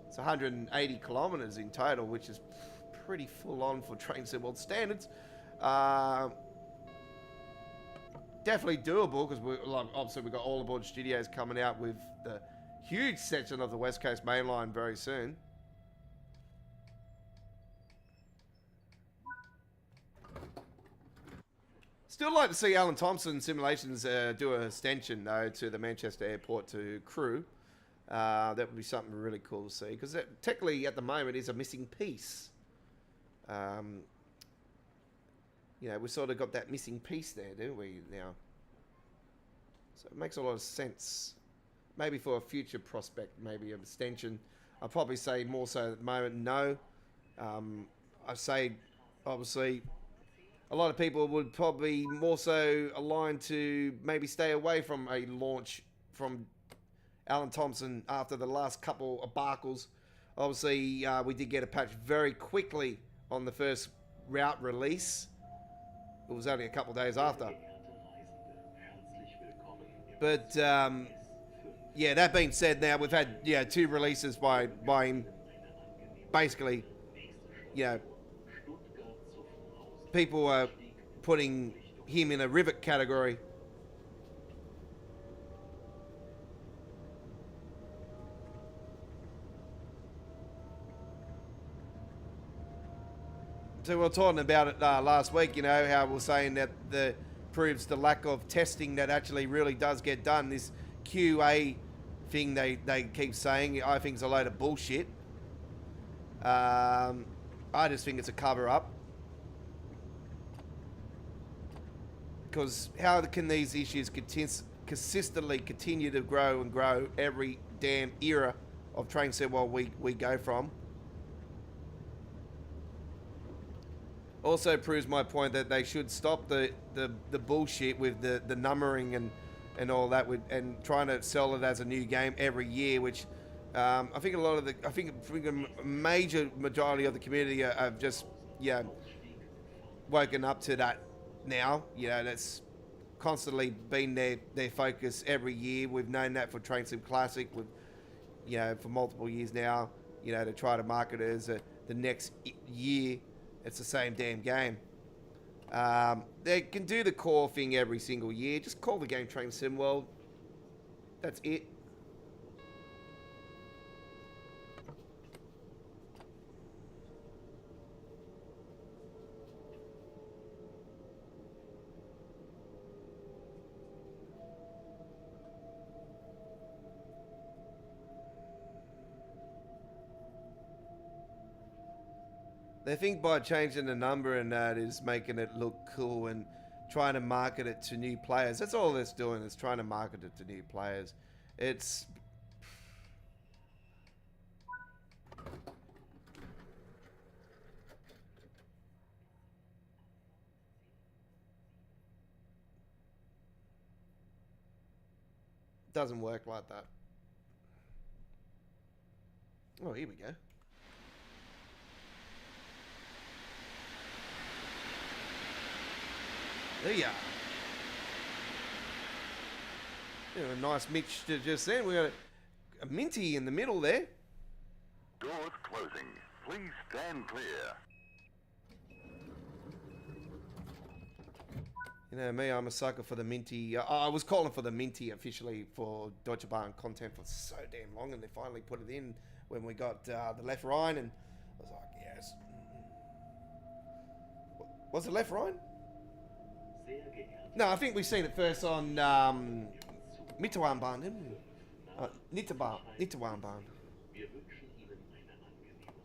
it's 180 kilometers in total, which is pretty full on for Train Sim World standards. Definitely doable, because obviously we've got All Aboard Studios coming out with the huge section of the West Coast Main Line very soon. Still like to see Alan Thompson Simulations do an extension though to the Manchester Airport to Crewe. That would be something really cool to see, because technically at the moment is a missing piece. We sort of got that missing piece there, don't we, now? So it makes a lot of sense. Maybe for a future prospect, maybe an extension. I'd probably say more so at the moment, no. I say, obviously, a lot of people would probably more so align to maybe stay away from a launch from Alan Thompson after the last couple of debacles. Obviously, we did get a patch very quickly on the first route release. It was only a couple of days after. But yeah, that being said, now we've had 2 releases by him. Basically, people are putting him in a rivet category. So we were talking about it last week, how we were saying that proves the lack of testing that actually really does get done. This QA thing they keep saying, I think is a load of bullshit. I just think it's a cover-up. Because how can these issues consistently continue to grow and grow every damn era of Train Sim World we go from? also proves my point that they should stop the bullshit with the numbering and all that, and trying to sell it as a new game every year, which I think I think a major majority of the community have just woken up to that now. That's constantly been their focus every year. We've known that for Train Sim Classic, with for multiple years now. To try to market it as the next year, it's the same damn game. They can do the core thing every single year. Just call the game Train Sim World. That's it. They think by changing the number and that is making it look cool and trying to market it to new players. That's all it's doing, is trying to market it to new players. It's... doesn't work like that. Oh, here we go. There you are. A nice mixture just then. We got a minty in the middle there. Doors closing. Please stand clear. Me, I'm a sucker for the minty. I was calling for the minty officially for Deutsche Bahn content for so damn long, and they finally put it in when we got the left Rhine, and I was like, yes. Was it left Rhine? No, I think we've seen it first on Mitterwahrbahn. Nitterwahrbahn.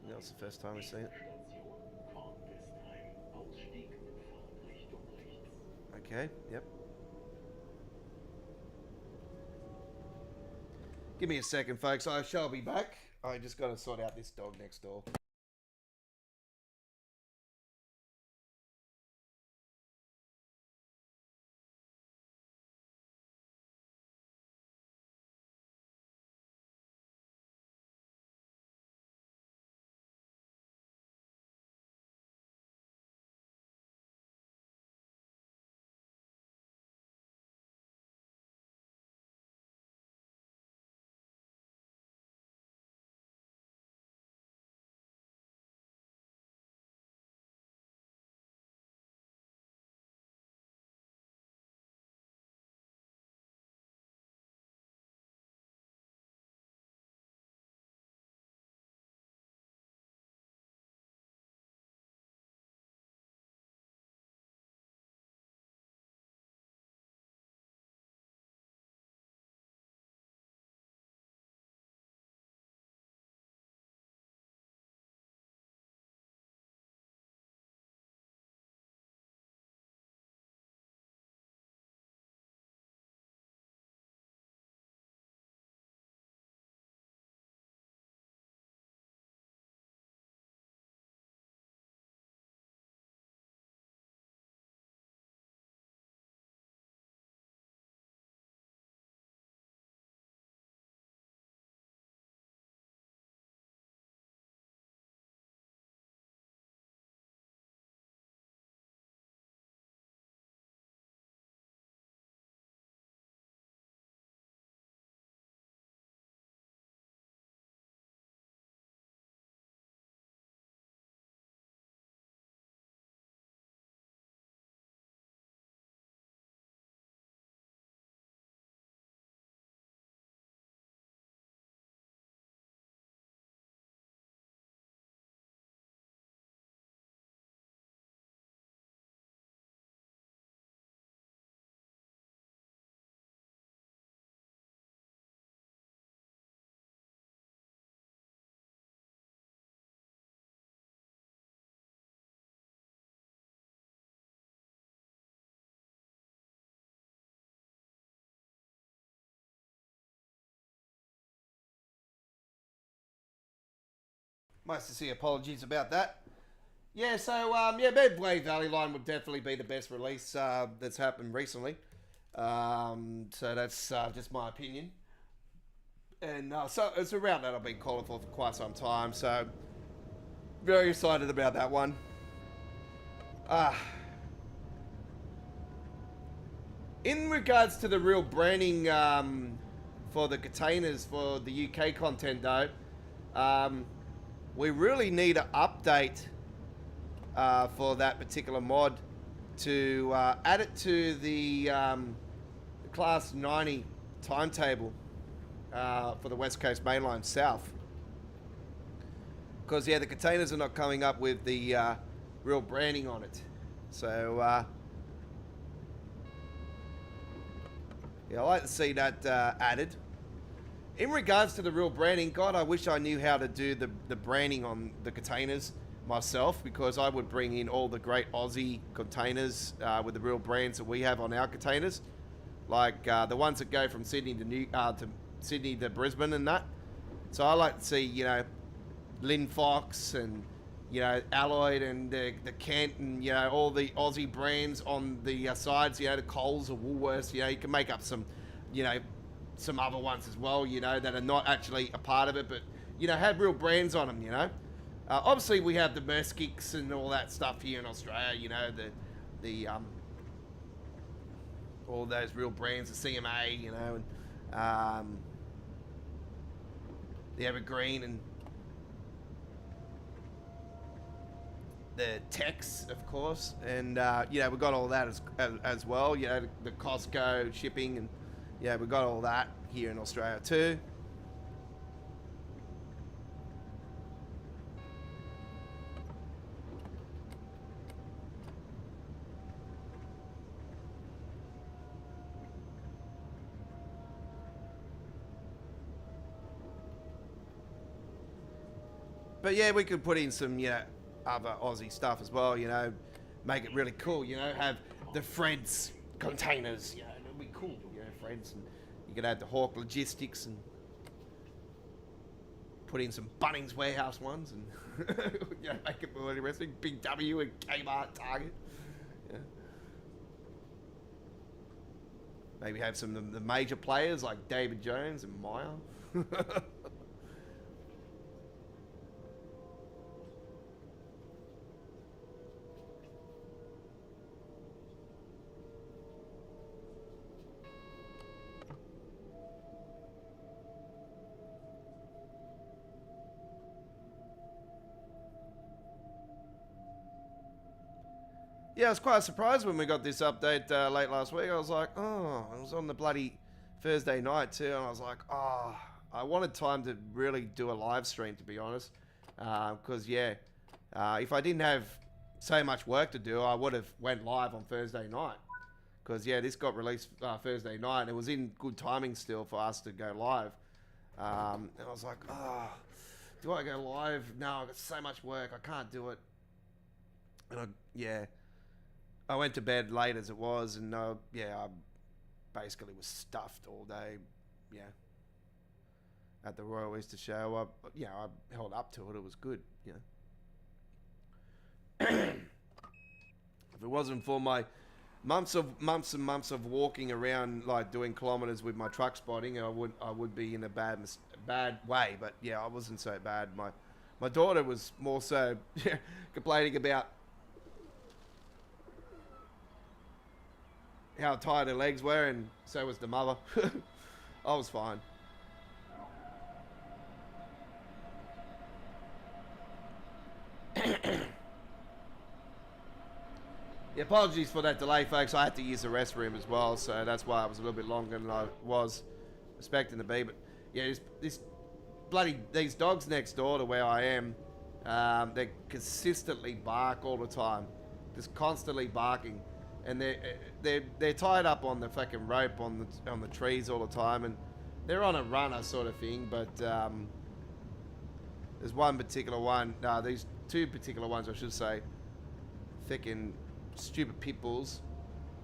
That was the first time we've seen it. Okay, yep. Give me a second, folks. I shall be back. I just got to sort out this dog next door. My sincere apologies about that. Yeah, so yeah, Medway Valley Line would definitely be the best release that's happened recently. So that's just my opinion. And so it's around that I've been calling for quite some time. So very excited about that one. In regards to the real branding for the containers for the UK content, though, we really need an update for that particular mod to add it to the Class 90 timetable for the West Coast Mainline South. Because, yeah, the containers are not coming up with the real branding on it. So, yeah, I like to see that added. In regards to the real branding, God, I wish I knew how to do the branding on the containers myself, because I would bring in all the great Aussie containers with the real brands that we have on our containers, like the ones that go from Sydney to Sydney to Brisbane and that. So I like to see, you know, Lynn Fox and, you know, Alloyd and the Kent and, you know, all the Aussie brands on the sides, you know, the Coles or Woolworths. You know, you can make up some, you know, some other ones as well, you know, that are not actually a part of it, but, you know, have real brands on them, you know. Obviously, we have the Merskicks and all that stuff here in Australia, you know, the all those real brands, the CMA, you know, and the Evergreen and the Tex, of course, and you know, we've got all that as well, you know, the Costco shipping, and yeah, we've got all that here in Australia too. But yeah, we could put in some, you know, other Aussie stuff as well, you know, make it really cool, you know, have the Fred's containers, you know, it'd be cool, you know, Fred's, and you could add the Hawk Logistics and put in some Bunnings Warehouse ones and, you know, make it more interesting, Big W and Kmart, Target, yeah. Maybe have some of the major players like David Jones and Maya. Yeah, I was quite surprised when we got this update late last week. I was like, oh, it was on the bloody Thursday night too, and I was like, oh, I wanted time to really do a live stream, to be honest, because yeah, if I didn't have so much work to do, I would have went live on Thursday night, because yeah, this got released Thursday night, and it was in good timing still for us to go live, and I was like, oh, do I go live? No, I've got so much work, I can't do it, and I went to bed late as it was, and yeah, I basically was stuffed all day, yeah, at the Royal Easter Show. I held up to it. It was good, yeah. If it wasn't for my months and months of walking around, like doing kilometers with my truck spotting, I would be in a bad way. But yeah, I wasn't so bad. My daughter was more so complaining about how tired her legs were, and so was the mother. I was fine. Yeah, apologies for that delay, folks. I had to use the restroom as well, so that's why I was a little bit longer than I was expecting to be. But yeah, these dogs next door to where I am, they consistently bark all the time, just constantly barking. And they're tied up on the fucking rope on the trees all the time, and they're on a runner sort of thing. But there's one particular one, these two particular ones I should say, fucking stupid pit bulls.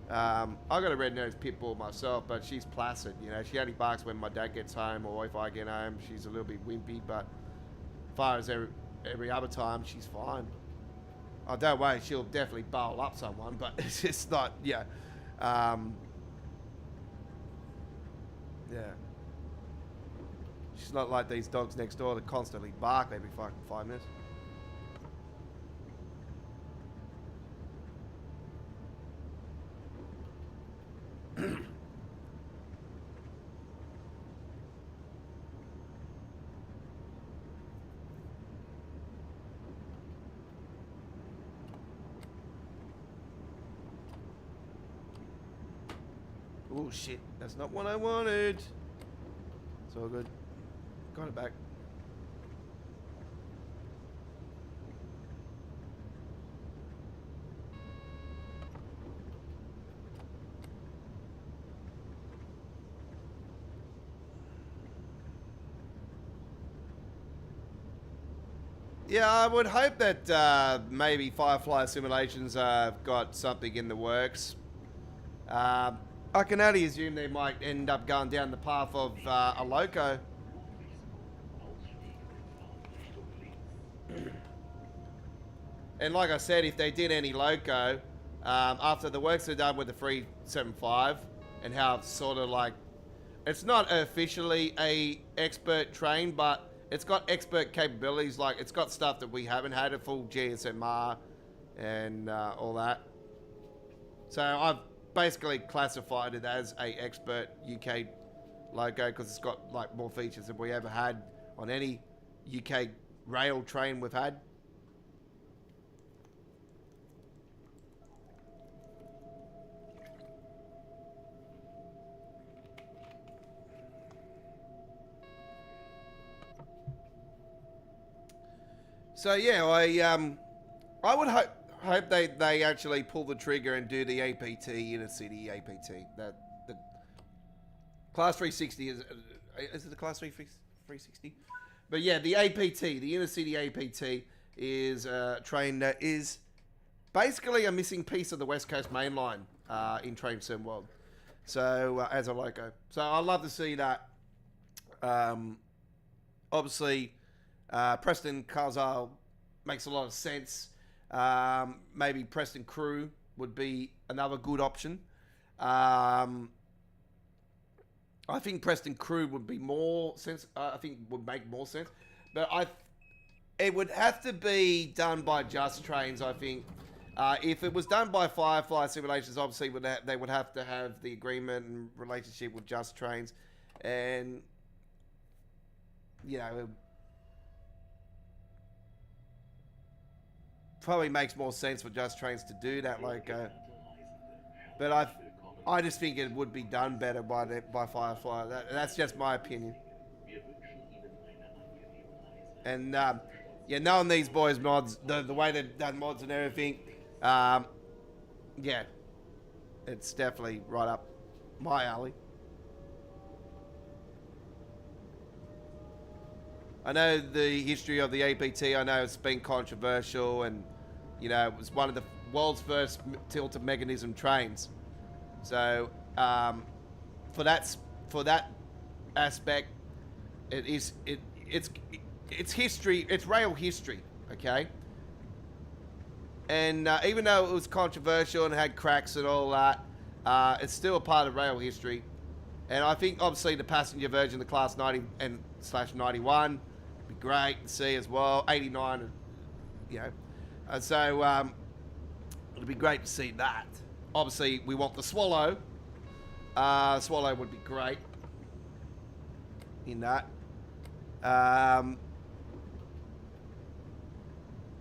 I got a red-nosed pit bull myself, but she's placid. You know, she only barks when my dad gets home or if I get home. She's a little bit wimpy, but as far as every other time, she's fine. Oh, don't worry, she'll definitely bowl up someone, but it's just not, yeah. Yeah. She's not like these dogs next door that constantly bark every fucking 5 minutes. Oh shit, that's not what I wanted. It's all good. Got it back. Yeah, I would hope that maybe Firefly Simulations got something in the works. I can only assume they might end up going down the path of a loco. And like I said, if they did any loco, after the works are done with the 375 and how it's sort of like, it's not officially a expert train, but it's got expert capabilities. Like it's got stuff that we haven't had, a full GSMR and all that. So I've basically classified it as a expert UK loco because it's got like more features than we ever had on any UK rail train we've had. So yeah, I would hope they actually pull the trigger and do the APT inner city APT. That the class 360 is it the class 360? But yeah, the APT, the inner city APT, is a train that is basically a missing piece of the West Coast Main Line in Train Sim World. So as a loco, so I'd love to see that. Obviously, Preston Carzile makes a lot of sense. Maybe Preston Crew would be another good option. I think Preston Crew would be more sense. I think would make more sense, but it would have to be done by Just Trains. I think if it was done by Firefly Simulations, obviously they would have to have the agreement and relationship with Just Trains, and you know. Probably makes more sense for Just Trains to do that, like, but I just think it would be done better by Firefly. That's just my opinion. And yeah, knowing these boys mods, the way they've done mods and everything, yeah, it's definitely right up my alley. I know the history of the APT. I know it's been controversial, and you know it was one of the world's first tilted mechanism trains. So for that aspect, it's history. It's rail history, okay. And even though it was controversial and had cracks and all that, it's still a part of rail history. And I think obviously the passenger version, the Class 90 and /91. Be great to see as well. 89, you know. So it'll be great to see that. Obviously, we want the Swallow. Swallow would be great in that.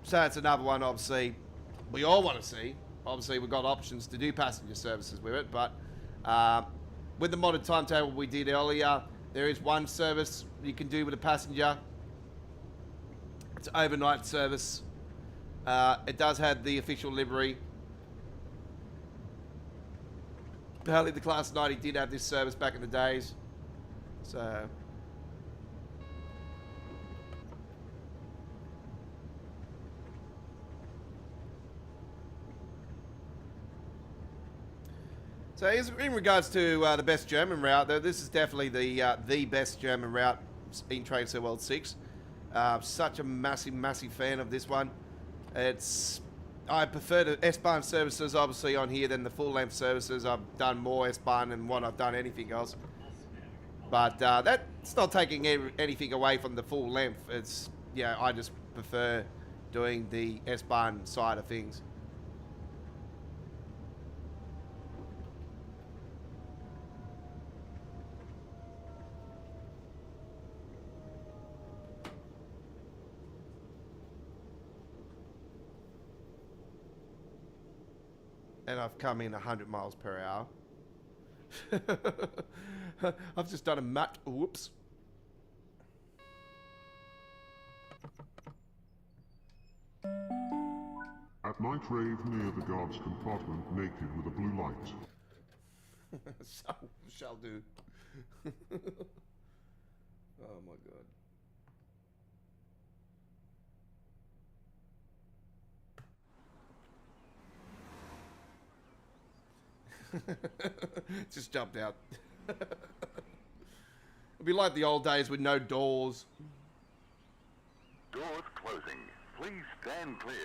So it's another one, obviously, we all want to see. Obviously, we've got options to do passenger services with it, but with the modded timetable we did earlier, there is one service you can do with a passenger. It's overnight service. It does have the official livery. Apparently the Class 90 did have this service back in the days. So in regards to the best German route, though, this is definitely the best German route in Train World 6. Such a massive fan of this one. It's I prefer the S-Bahn services obviously on here than the full length services. I've done more S-Bahn than what I've done anything else. But that's not taking anything away from the full length. It's, yeah, I just prefer doing the S-Bahn side of things. And I've come in 100 miles per hour. I've just done a mat. Whoops. At night rave near the guard's compartment naked with a blue light. So, shall do. Oh my god. Just jumped out. It'll be like the old days with no doors. Doors closing. Please stand clear.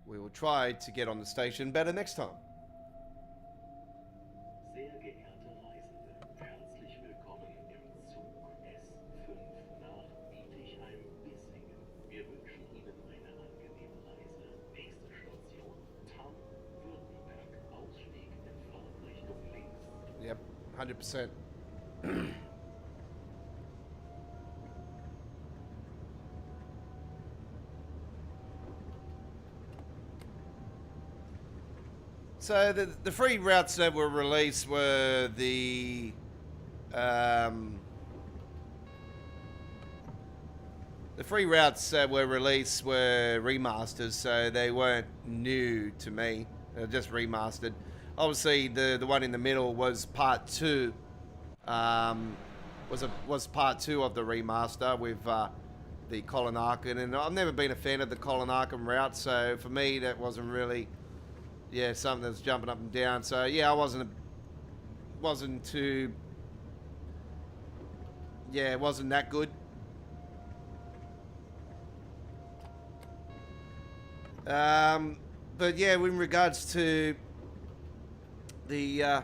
We will try to get on the station better next time. Sehr geehrte Reisende, herzlich willkommen im Zug S5 nach Bietigheim-Bissingen. Wir wünschen Ihnen eine angenehme Reise. Nächste Station, Württemberg. Ausstieg in Fahrtrichtung links. Yep, 100%. So the free routes that were released were the free routes that were released were remasters, so they weren't new to me. They're just remastered. Obviously, the one in the middle was part 2. Was part 2 of the remaster with the Colin Arkin, and I've never been a fan of the Colin Arkin route, so for me that wasn't really. Yeah, something that's jumping up and down. So yeah, I wasn't too. Yeah, it wasn't that good. But yeah, in regards to the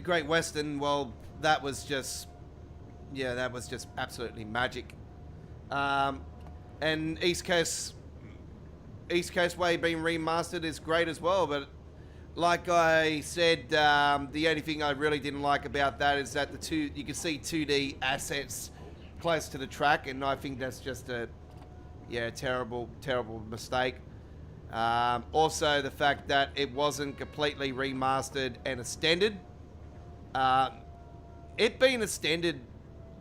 Great Western, well, that was just, yeah, that was just absolutely magic. And East Coast Way being remastered is great as well, but like I said, the only thing I really didn't like about that is that you can see 2D assets close to the track, and I think that's just a terrible mistake. Also, the fact that it wasn't completely remastered and extended. It being extended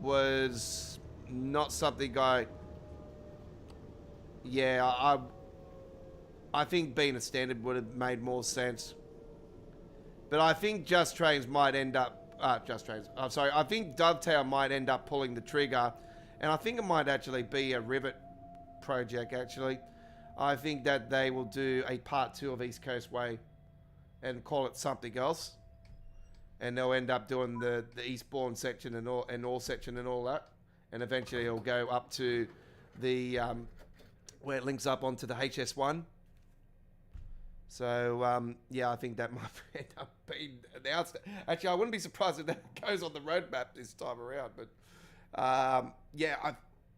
was not something I think being a standard would have made more sense. But I think Just Trains might end up... I think Dovetail might end up pulling the trigger. And I think it might actually be a Rivet project, actually. I think that they will do a part 2 of East Coast Way and call it something else. And they'll end up doing the Eastbourne section and all section and all that. And eventually it'll go up to the... where it links up onto the HS1. So, yeah, I think that might end up being announced. Actually, I wouldn't be surprised if that goes on the roadmap this time around. But, yeah,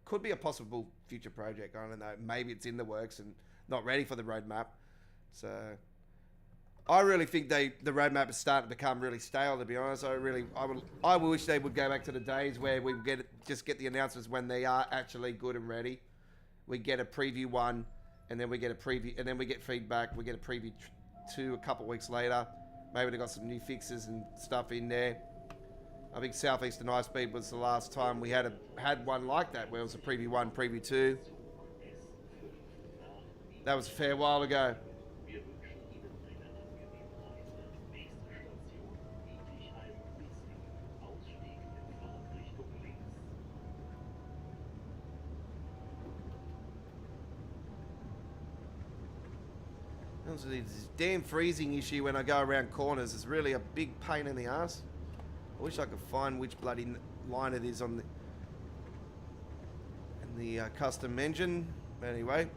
could be a possible future project. I don't know. Maybe it's in the works and not ready for the roadmap. So, I really think the roadmap is starting to become really stale, to be honest. I wish they would go back to the days where we just get the announcements when they are actually good and ready. We get a preview one, and then we get a preview, and then we get feedback. We get a preview 2 a couple of weeks later. Maybe they got some new fixes and stuff in there. I think Southeastern High Speed was the last time we had one like that, where it was a preview 1, preview 2. That was a fair while ago. Honestly, this damn freezing issue when I go around corners is really a big pain in the ass. I wish I could find which bloody line it is on the custom engine. Anyway.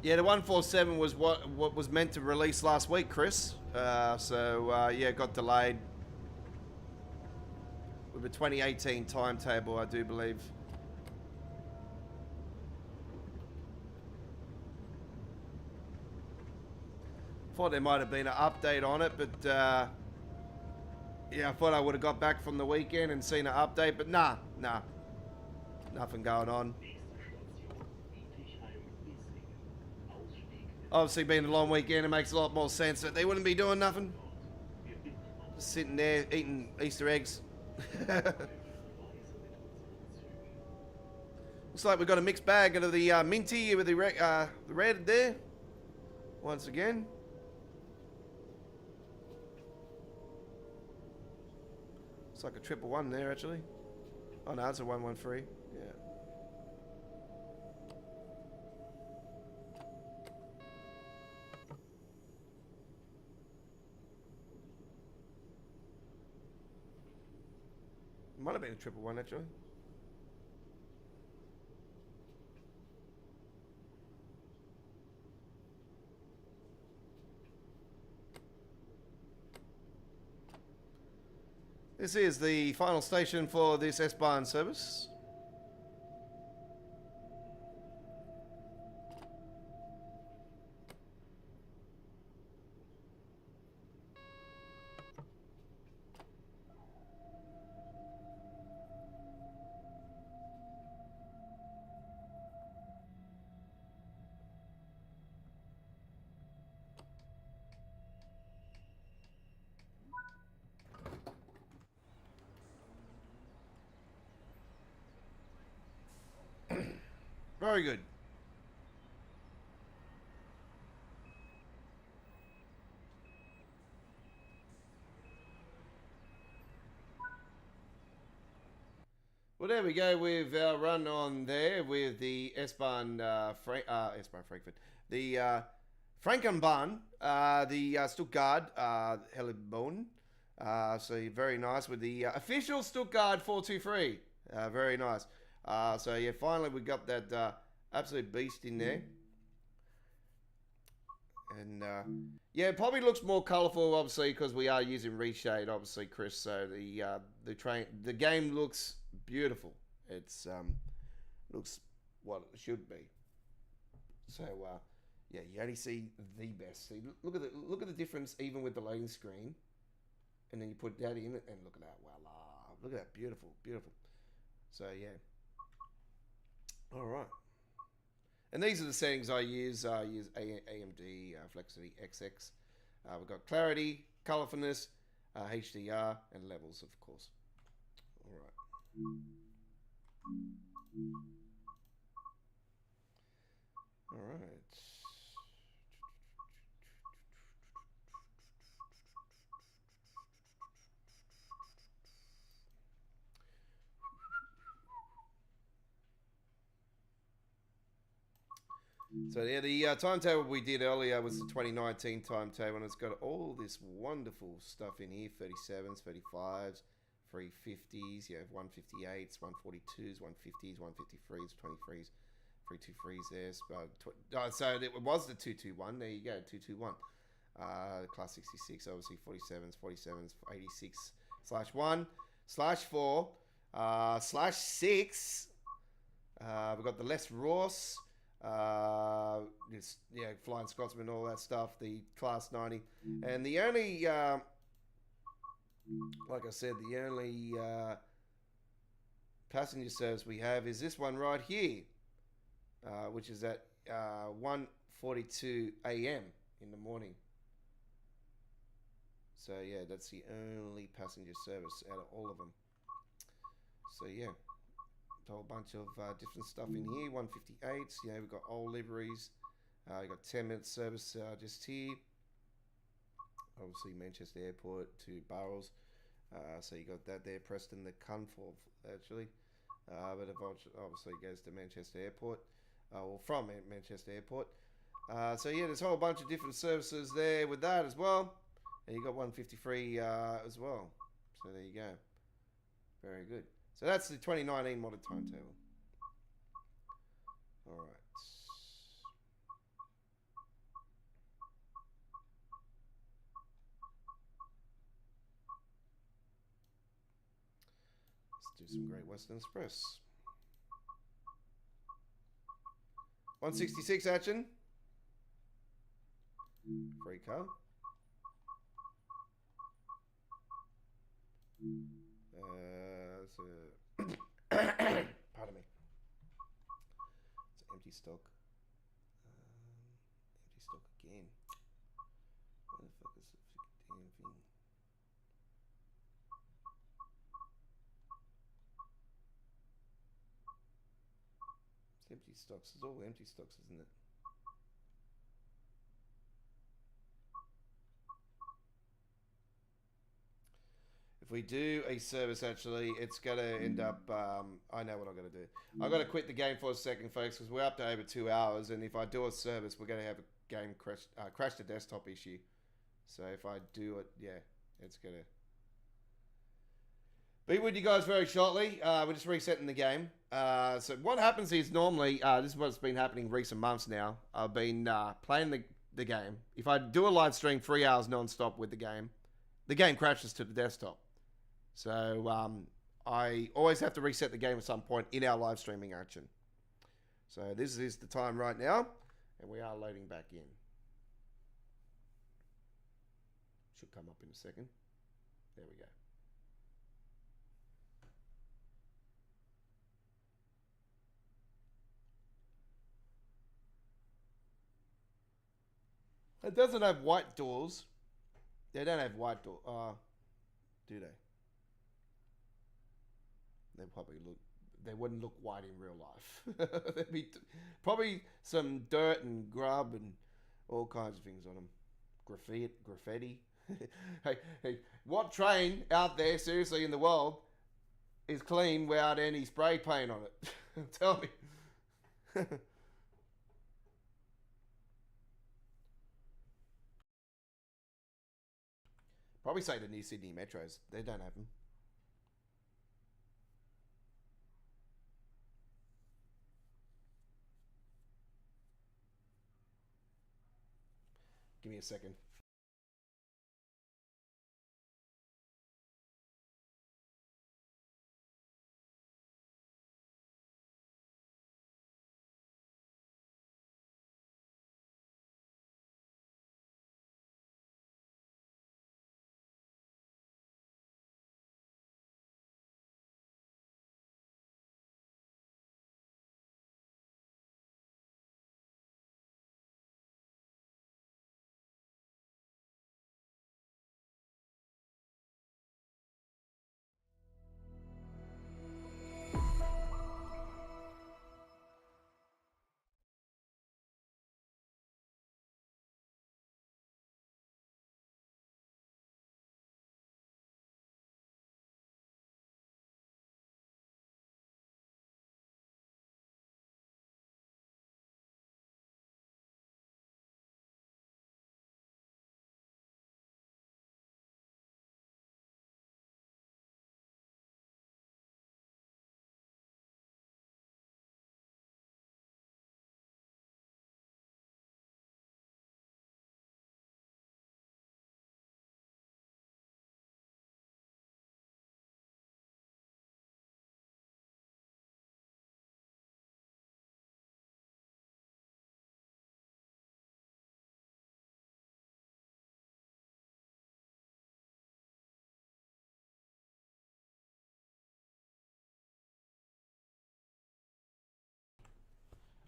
Yeah, the 147 was what was meant to release last week, Chris. So yeah, it got delayed with the 2018 timetable, I do believe. Thought there might have been an update on it, but yeah, I thought I would have got back from the weekend and seen an update, but nah, nothing going on. Obviously, being a long weekend, it makes a lot more sense that they wouldn't be doing nothing. Just sitting there eating Easter eggs. Looks like we've got a mixed bag of the minty with the red there. Once again. Looks like a 111 there, actually. Oh, no, it's a 113. Yeah. Might have been a 111, actually. This is the final station for this S-Bahn service. Very good. Well, there we go with our run on there with the S-Bahn, S-Bahn Frankfurt, the Frankenbahn, the Stuttgart Hellebahn. So very nice with the official Stuttgart 423. Very nice. So yeah, finally we got that absolute beast in there. And yeah, it probably looks more colourful, obviously, because we are using reshade, obviously, Chris. So the game looks beautiful. It's looks what it should be. So yeah, you only see the best. See, look at the difference even with the loading screen, and then you put that in it, and look at that. Voila! Look at that, beautiful, beautiful. So yeah. All right. And these are the settings I use. I use AMD Flexity XX. We've got clarity, colorfulness, HDR, and levels, of course. All right. All right. So yeah, the timetable we did earlier was the 2019 timetable, and it's got all this wonderful stuff in here: 37s, 35s, 350s, you have 158s, 142s, 150s, 153s, 23s, 323s there. So it was the 221. There you go, 221. Class 66, obviously 47s, 47s, 86/1/4/6. We've got the Les Ross. Flying Scotsman, all that stuff, the Class 90. And the only, like I said, the only passenger service we have is this one right here, which is at 1:42 a.m. in the morning. So yeah, that's the only passenger service out of all of them. So yeah, a whole bunch of different stuff in here. 158s. You know, we've got old liveries. We've got 10-minute service just here. Obviously Manchester Airport to Barrels. So you got that there. Preston, the Cunforth actually. But it obviously goes to Manchester Airport. Or from Manchester Airport. So yeah, there's a whole bunch of different services there with that as well. And you got 153 as well. So there you go. Very good. So that's the 2019 modern timetable. All right. Let's do some Great Western Express. 166 action. Free car. Pardon me. It's empty stock. Empty stock again. What the fuck is the damn thing? It's empty stocks. It's all empty stocks, isn't it? If we do a service, actually, it's going to end up... I know what I'm going to do. I've got to quit the game for a second, folks, because we're up to over 2 hours, and if I do a service, we're going to have a game crash the desktop issue. So if I do it, yeah, it's going to... Be with you guys very shortly. We're just resetting the game. So what happens is normally, this is what's been happening recent months now. I've been playing the game. If I do a live stream 3 hours non-stop with the game crashes to the desktop. So I always have to reset the game at some point in our live streaming action. So this is the time right now, and we are loading back in. Should come up in a second. There we go. It doesn't have white doors. They don't have white doors. Do they? They probably look. They wouldn't look white in real life. There'd be probably some dirt and grub and all kinds of things on them. Graffiti. hey, what train out there, seriously, in the world, is clean without any spray paint on it? Tell me. Probably say the New Sydney Metros. They don't have them. Give me a second.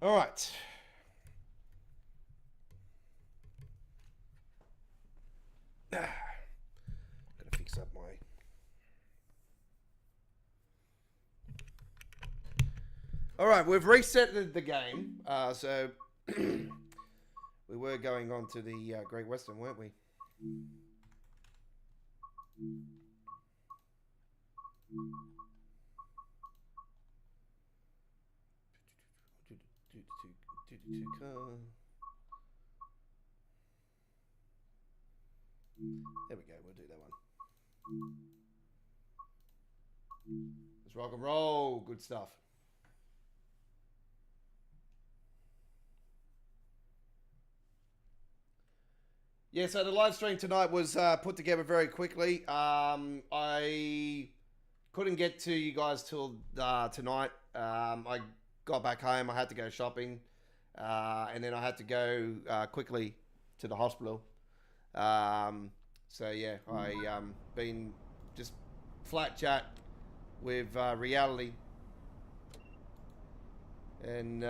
All right. Gotta fix up my... All right, we've reset the game. So we were going on to the Great Western, weren't we? There we go, we'll do that one. Let's rock and roll. Good stuff. Yeah, so the live stream tonight was put together very quickly. I couldn't get to you guys till tonight. I got back home. I had to go shopping. And then I had to go quickly to the hospital. So, yeah, I been just flat chat with reality. And...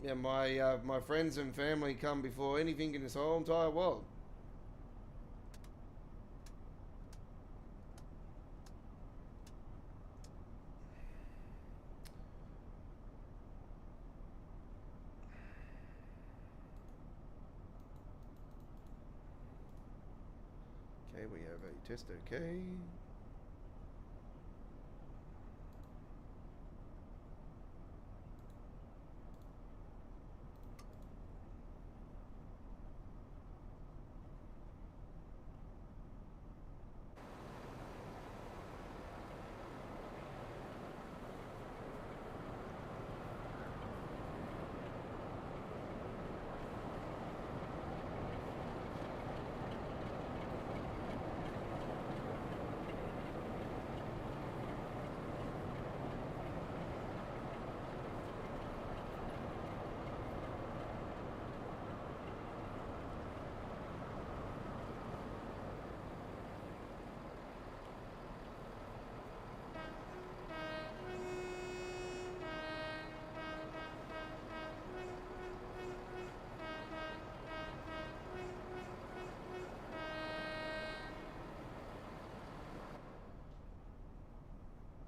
yeah, my friends and family come before anything in this whole entire world. Okay, we have a test, okay.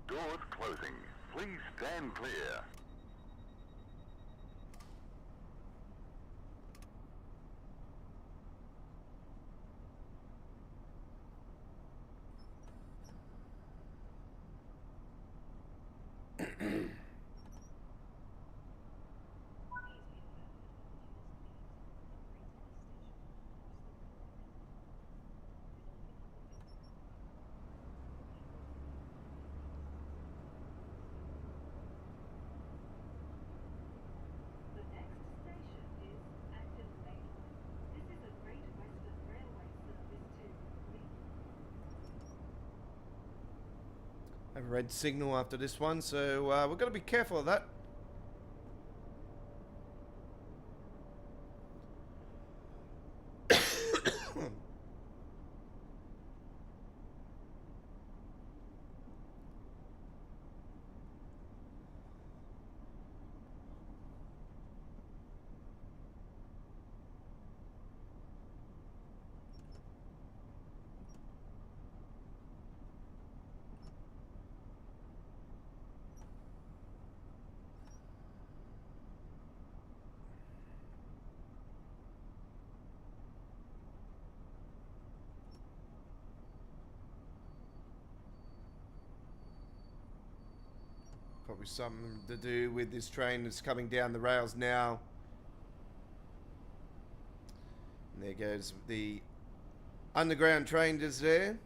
Doors closing. Please stand clear. The next station is Acton Maidwood. This is a Great Western Railway service to Leeds. I have a red signal after this one, so we've got to be careful of that. Probably something to do with this train that's coming down the rails now. And there goes the underground train just there.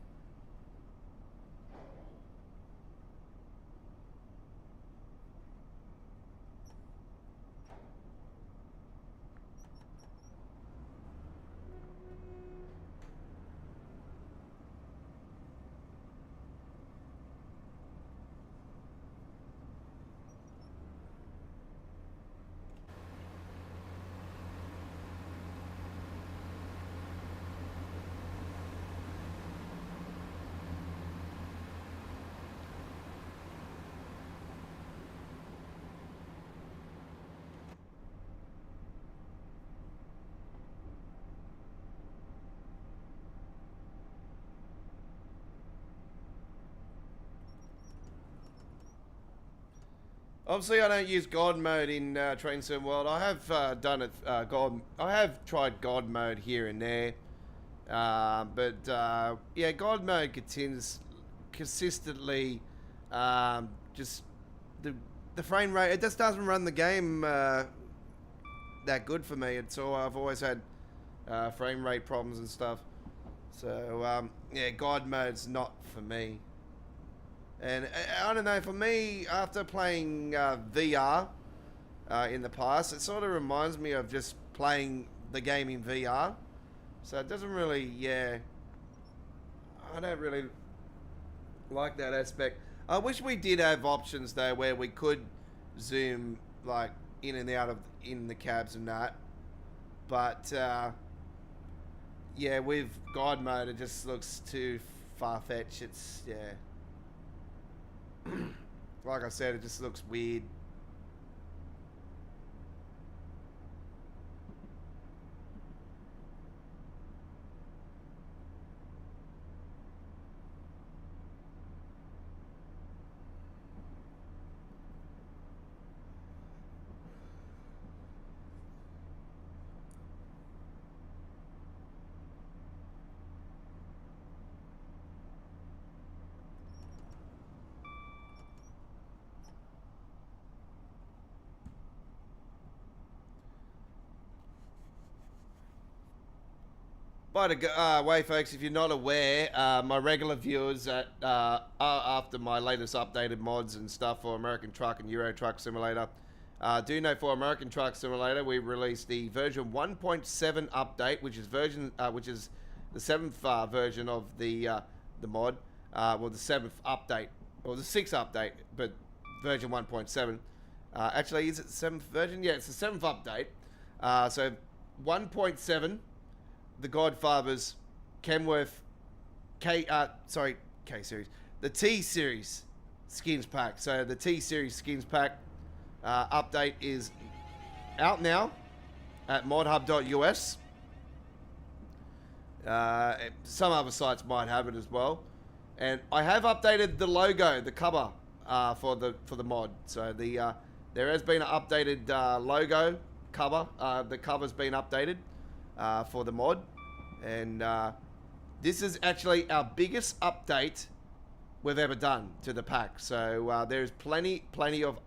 Obviously, I don't use God mode in Train Sim World. I have done it. I have tried God mode here and there, but yeah, God mode continues consistently. Just the frame rate. It just doesn't run the game that good for me. It's all I've always had frame rate problems and stuff. So yeah, God mode's not for me. And I don't know, for me, after playing VR in the past, it sort of reminds me of just playing the game in VR. So it doesn't really, yeah, I don't really like that aspect. I wish we did have options though where we could zoom like in and out of in the cabs and that. But yeah, with God mode, it just looks too far-fetched. It's, yeah. Like I said, it just looks weird. By the way, folks, if you're not aware, my regular viewers after my latest updated mods and stuff for American Truck and Euro Truck Simulator, do know for American Truck Simulator we released the version 1.7 update, which is the seventh version of the mod, well the seventh update or the sixth update, but version 1.7. Actually, is it the seventh version? Yeah, it's the seventh update. So 1.7. The Godfather's Kenworth K series, the T series skins pack. So the T series skins pack update is out now at modhub.us. Some other sites might have it as well, and I have updated the logo, the cover for the mod. So there has been an updated logo cover. The cover's been updated for the mod, and this is actually our biggest update we've ever done to the pack. So there's plenty of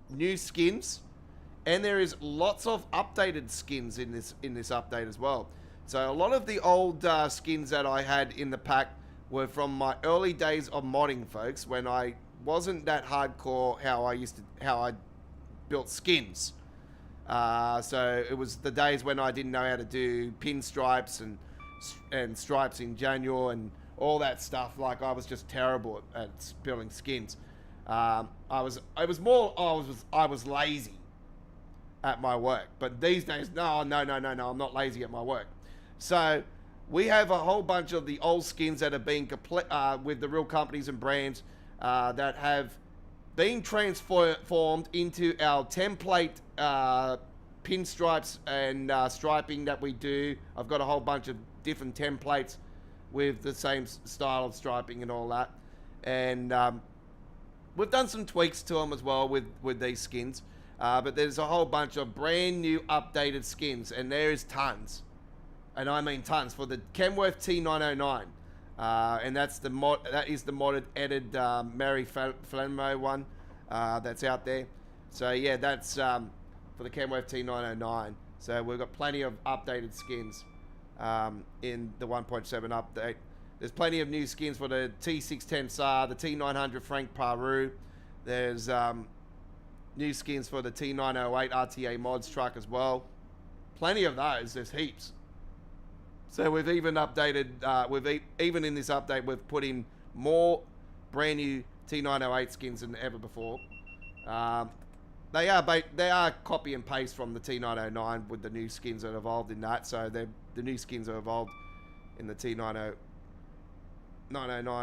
new skins, and there is lots of updated skins in this update as well. So a lot of the old skins that I had in the pack were from my early days of modding, folks, when I wasn't that hardcore how I built skins. So it was the days when I didn't know how to do pinstripes and stripes in January and all that stuff. Like, I was just terrible at building skins. I was lazy at my work. But these days, no, I'm not lazy at my work. So we have a whole bunch of the old skins that have been with the real companies and brands that have been transformed into our template pinstripes and striping that we do. I've got a whole bunch of different templates with the same style of striping and all that. And we've done some tweaks to them as well with these skins. But there's a whole bunch of brand new updated skins, and there is tons. And I mean tons for the Kenworth T909. And that's the mod. That is the modded, edited Mary Flanmo one that's out there. So yeah, that's for the Kenworth T909. So we've got plenty of updated skins in the 1.7 update. There's plenty of new skins for the T610 SAR, the T900 Frank Paru. There's new skins for the T908 RTA Mods truck as well. Plenty of those. There's heaps. So we've even updated, even in this update, we've put in more brand new T908 skins than ever before. They are copy and paste from the T909 with the new skins that evolved in that. So the new skins are evolved in the T909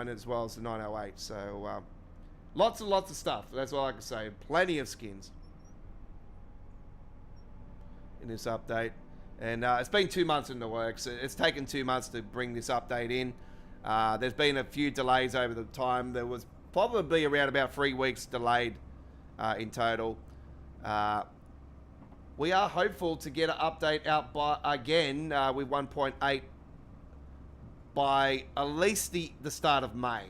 as well as the 908. So lots and lots of stuff. That's all I can say. Plenty of skins in this update. And it's been 2 months in the works. It's taken 2 months to bring this update in. There's been a few delays over the time. There was probably around about 3 weeks delayed in total. We are hopeful to get an update out by again with 1.8 by at least the start of May.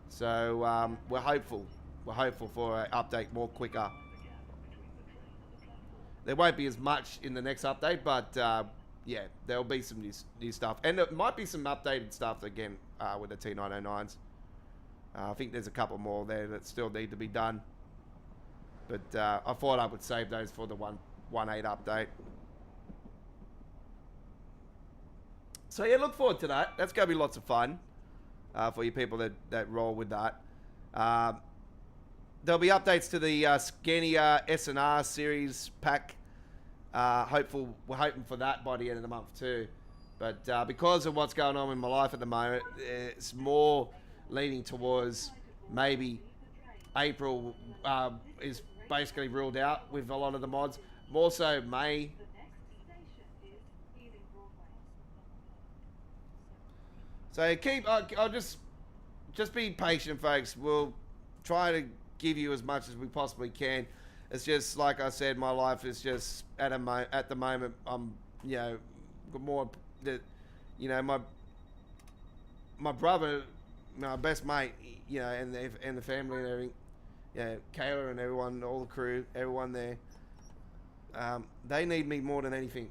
So we're hopeful. We're hopeful for an update more quicker. There won't be as much in the next update, but yeah, there'll be some new stuff. And it might be some updated stuff again with the T909s. I think there's a couple more there that still need to be done. But I thought I would save those for the 1.8 update. So yeah, look forward to that. That's going to be lots of fun for you people that roll with that. There'll be updates to the Scania S&R series pack. We're hoping for that by the end of the month too. But because of what's going on in my life at the moment, it's more leaning towards maybe April is basically ruled out with a lot of the mods. More so May. So I'll just be patient, folks. We'll try to give you as much as we possibly can. It's just like I said, my life is just at the moment. I'm more that my brother, my best mate, and the family and everything. Kayla and everyone, all the crew, everyone there. They need me more than anything.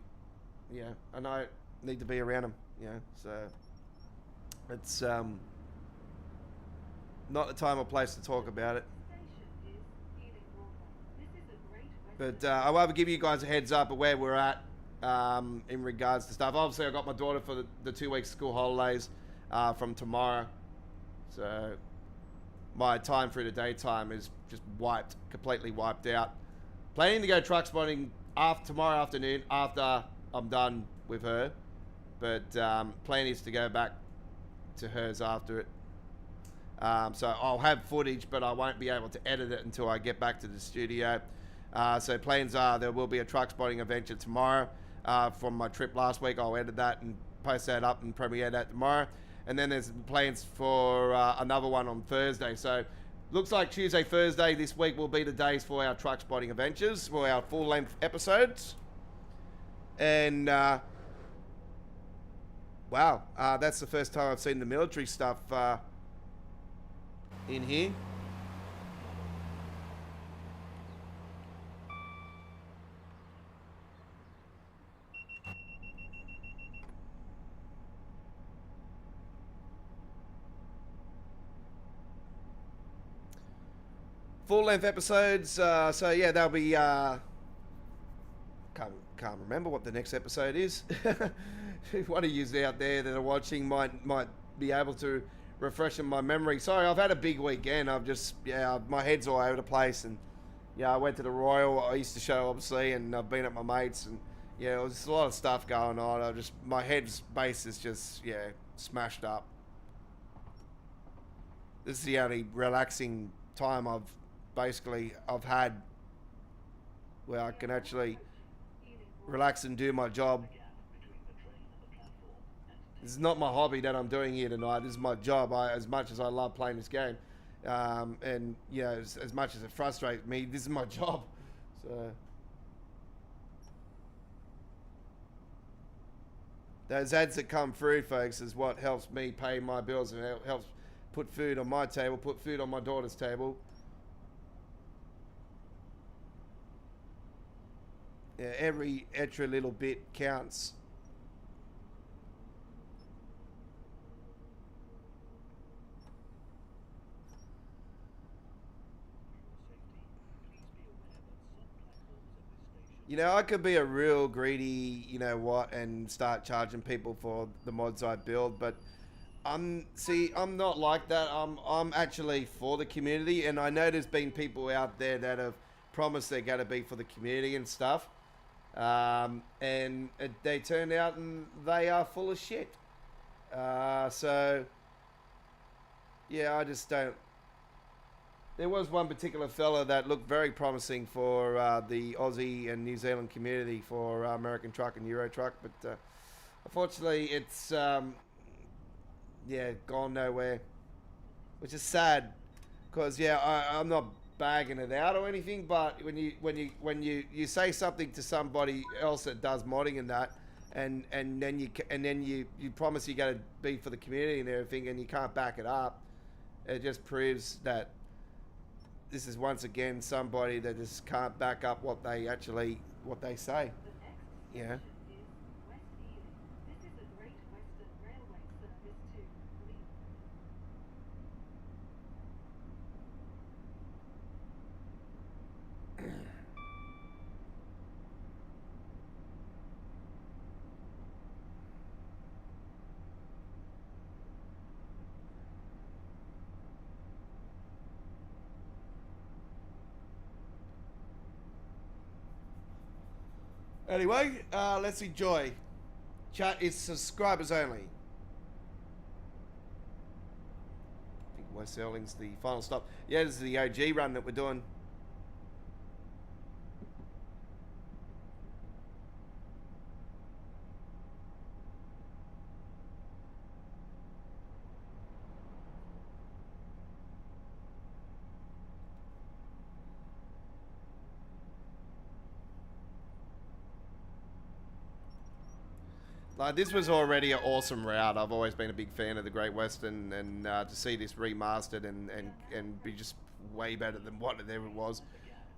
And I need to be around them. So it's not the time or place to talk about it. But I will give you guys a heads up of where we're at in regards to stuff. Obviously, I got my daughter for the 2 week school holidays from tomorrow. So my time through the daytime is just completely wiped out. Planning to go truck spotting tomorrow afternoon after I'm done with her. But plan is to go back to hers after it. So I'll have footage, but I won't be able to edit it until I get back to the studio. So plans are there will be a truck spotting adventure tomorrow from my trip last week. I'll edit that and post that up and premiere that tomorrow. And then there's plans for another one on Thursday. So looks like Tuesday, Thursday this week will be the days for our truck spotting adventures, for our full-length episodes. And wow, that's the first time I've seen the military stuff in here. Full-length episodes, so yeah, they'll be, can't remember what the next episode is. One of yous out there that are watching might be able to refresh my memory. Sorry, I've had a big weekend. I've just, my head's all over the place, and I went to the Royal Easter show, obviously, and I've been at my mates, and it was a lot of stuff going on. My head's base is just, smashed up. This is the only relaxing time I've had where I can actually relax and do my job. This is not my hobby that I'm doing here tonight. This is my job. As much as I love playing this game, and as much as it frustrates me, this is my job. So those ads that come through, folks, is what helps me pay my bills and helps put food on my table, put food on my daughter's table. Every extra little bit counts. I could be a real greedy, and start charging people for the mods I build, but I'm not like that. I'm actually for the community, and I know there's been people out there that have promised they're going to be for the community and stuff. And they turned out and they are full of shit. So, I just don't. There was one particular fella that looked very promising for the Aussie and New Zealand community for American Truck and Euro Truck, but unfortunately it's gone nowhere, which is sad because I'm not bagging it out or anything, but when you say something to somebody else that does modding and that, and then you promise you're going to be for the community and everything, and you can't back it up, it just proves that this is once again somebody that just can't back up what they say. Yeah. Anyway, let's enjoy. Chat is subscribers only. I think West Erling's the final stop. Yeah, this is the OG run that we're doing. Like, this was already an awesome route. I've always been a big fan of the Great Western, and to see this remastered and be just way better than what it ever was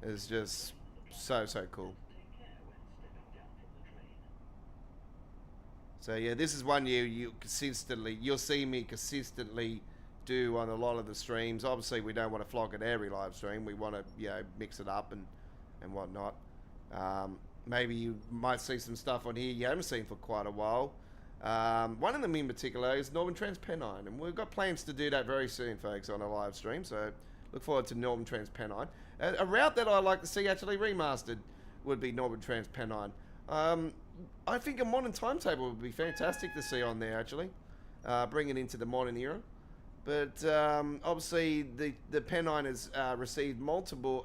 is just so cool. So yeah, this is one you'll see me consistently do on a lot of the streams. Obviously, we don't want to flog it every live stream. We want to mix it up and whatnot. Maybe you might see some stuff on here you haven't seen for quite a while. One of them in particular is Northern Trans-Pennine, and we've got plans to do that very soon, folks, on a live stream. So look forward to Northern Trans-Pennine. A route that I'd like to see actually remastered would be Northern Trans-Pennine. I think a modern timetable would be fantastic to see on there, actually, bring it into the modern era. But obviously, the Pennine has received multiple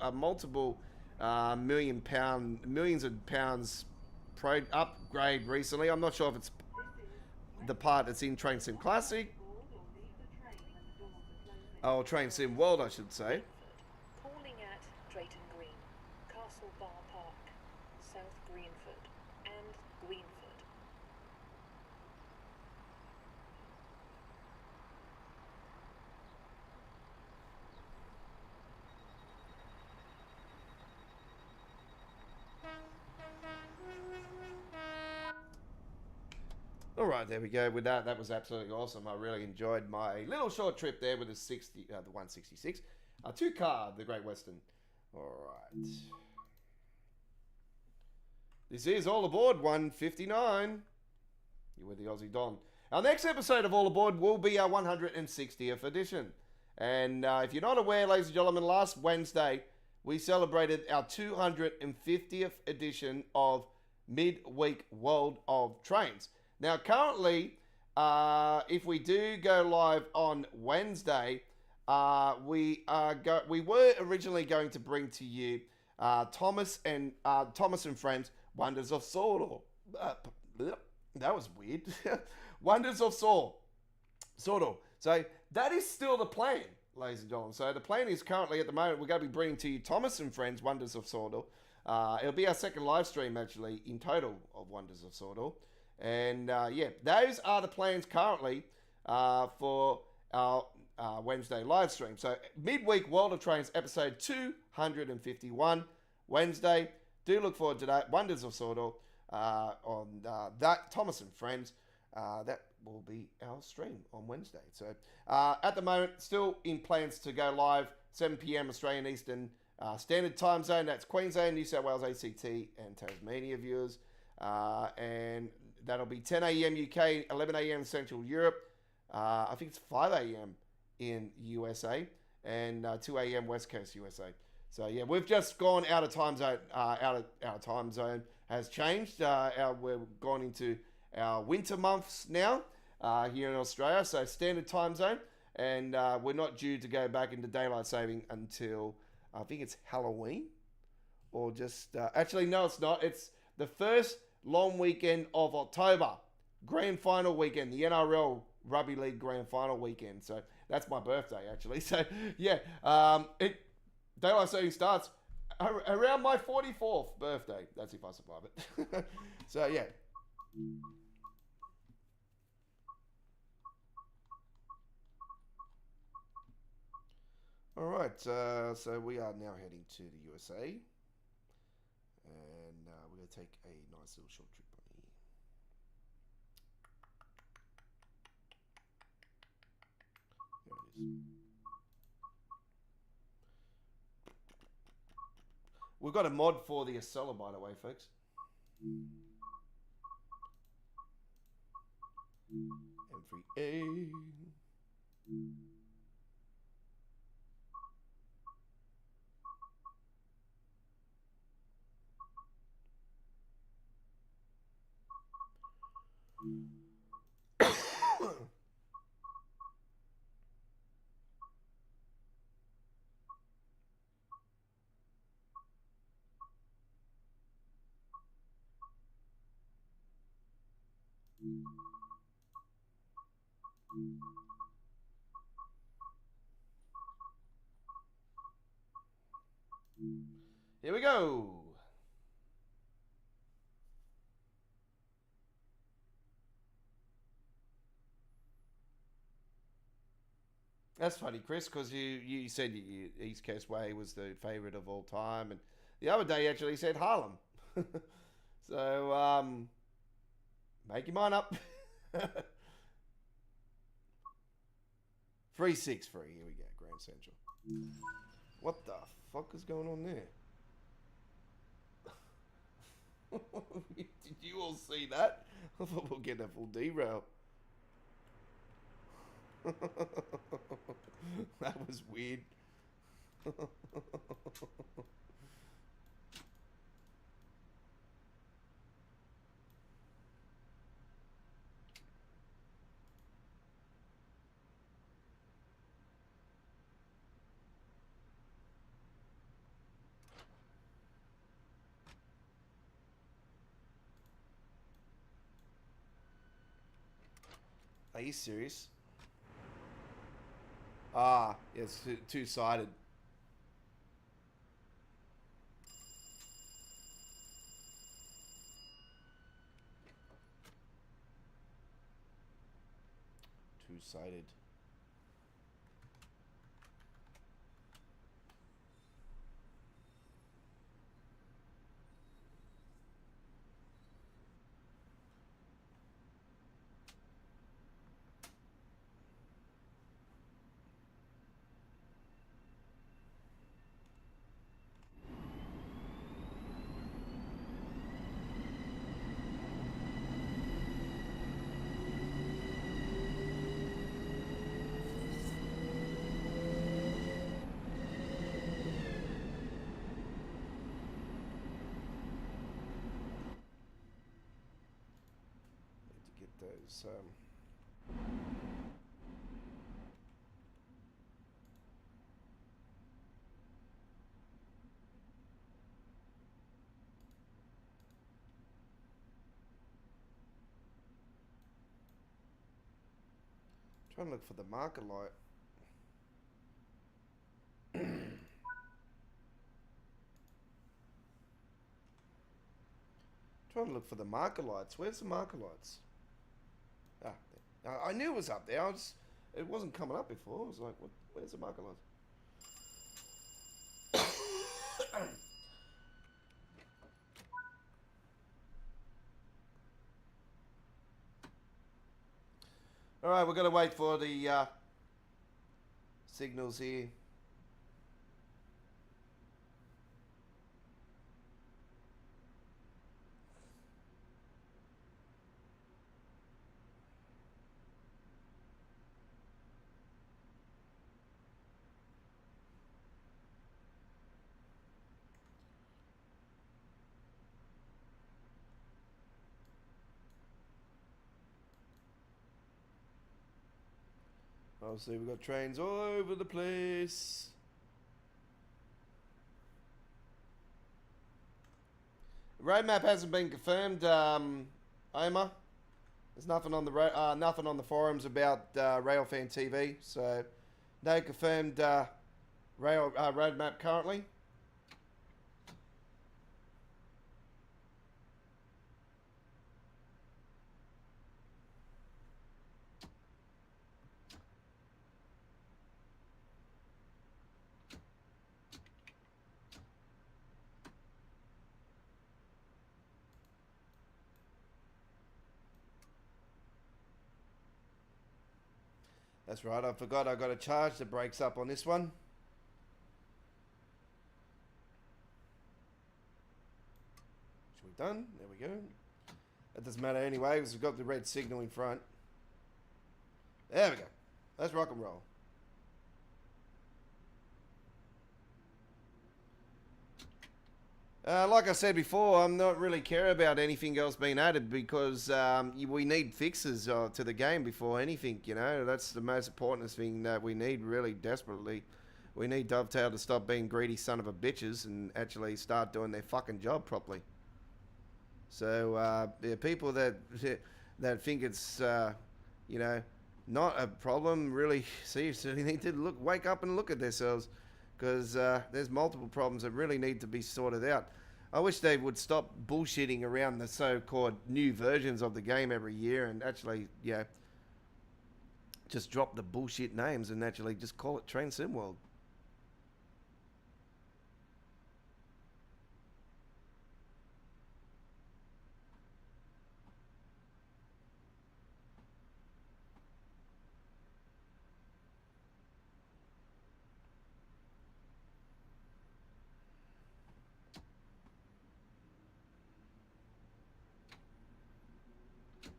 millions of pounds upgrade recently. I'm not sure if it's the part that's in Train Sim Classic. Oh, Train Sim World, I should say. Calling at Drayton Green, Castle Bar Park, South Greenford, and Greenford. All right, there we go. With that, that was absolutely awesome. I really enjoyed my little short trip there with the 166, two-car, the Great Western. All right. This is All Aboard 159. You're with the Aussie Don. Our next episode of All Aboard will be our 160th edition. And if you're not aware, ladies and gentlemen, last Wednesday we celebrated our 250th edition of Midweek World of Trains. Now, currently, if we do go live on Wednesday, we were originally going to bring to you Thomas and Friends Wonders of Sordor. That was weird. Wonders of Sordor. So that is still the plan, ladies and gentlemen. So the plan is currently at the moment we're going to be bringing to you Thomas and Friends Wonders of Sordor. It'll be our second live stream actually in total of Wonders of Sordor. And yeah, those are the plans currently for our Wednesday live stream. So Midweek World of Trains episode 251 Wednesday. Do look forward to that. Wonders of Sordor on that Thomas and Friends. That will be our stream on Wednesday. So at the moment, still in plans to go live 7 p.m. Australian Eastern Standard Time Zone. That's Queensland, New South Wales, ACT, and Tasmania viewers. And that'll be 10 a.m. UK, 11 a.m. Central Europe. I think it's 5 a.m. in USA and 2 a.m. West Coast USA. So yeah, we've just gone out of time zone. Our time zone has changed. We've gone into our winter months now here in Australia. So standard time zone, and we're not due to go back into daylight saving until I think it's Halloween, or just actually no, it's not. It's the first long weekend of October, grand final weekend, the NRL Rugby League grand final weekend. So that's my birthday actually. So yeah, Daylight saving starts around my 44th birthday. That's if I survive it. So, yeah. All right, so we are now heading to the USA. And we're going to take a nice little short trip on here. There it is. We've got a mod for the Acela, by the way, folks. M3A. Here we go. That's funny, Chris, because you said East Coast Way was the favourite of all time, and the other day you actually said Harlem. So, make your mind up. 363, here we go, Grand Central. What the fuck is going on there? Did you all see that? I thought we'll get a full derail. That was weird. Are you serious? Ah, it's two-sided. Two-sided. Those trying to look for the marker light. Trying to look for the marker lights. Where's the marker lights? Ah, I knew it was up there. It wasn't coming up before. I was like, what? Where's the marker lights? All right, we're going to wait for the signals here. Obviously, we've got trains all over the place. The road map hasn't been confirmed, Omar. There's nothing on the forums about Railfan TV, so no confirmed roadmap currently. That's right, I forgot I got to charge the brakes up on this one. Should we done? There we go. That doesn't matter anyway because we've got the red signal in front. There we go. Let's rock and roll. Like I said before, I'm not really care about anything else being added because we need fixes to the game before anything, you know. That's the most important thing that we need really desperately. We need Dovetail to stop being greedy son of a bitches and actually start doing their fucking job properly. So, the people that think it's, you know, not a problem, really seriously need to wake up and look at themselves. Because there's multiple problems that really need to be sorted out. I wish they would stop bullshitting around the so-called new versions of the game every year and actually, you know, just drop the bullshit names and actually just call it Train Sim World.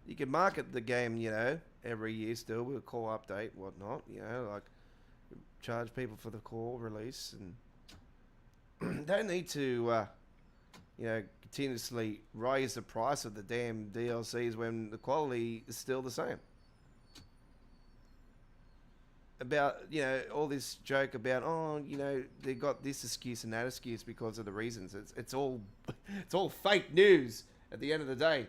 You can market the game, you know, every year still with a core update, whatnot, you know, like charge people for the core release and don't need to, you know, continuously raise the price of the damn DLCs when the quality is still the same. About, you know, all this joke about, oh, you know, they got this excuse and that excuse because of the reasons. It's all fake news at the end of the day.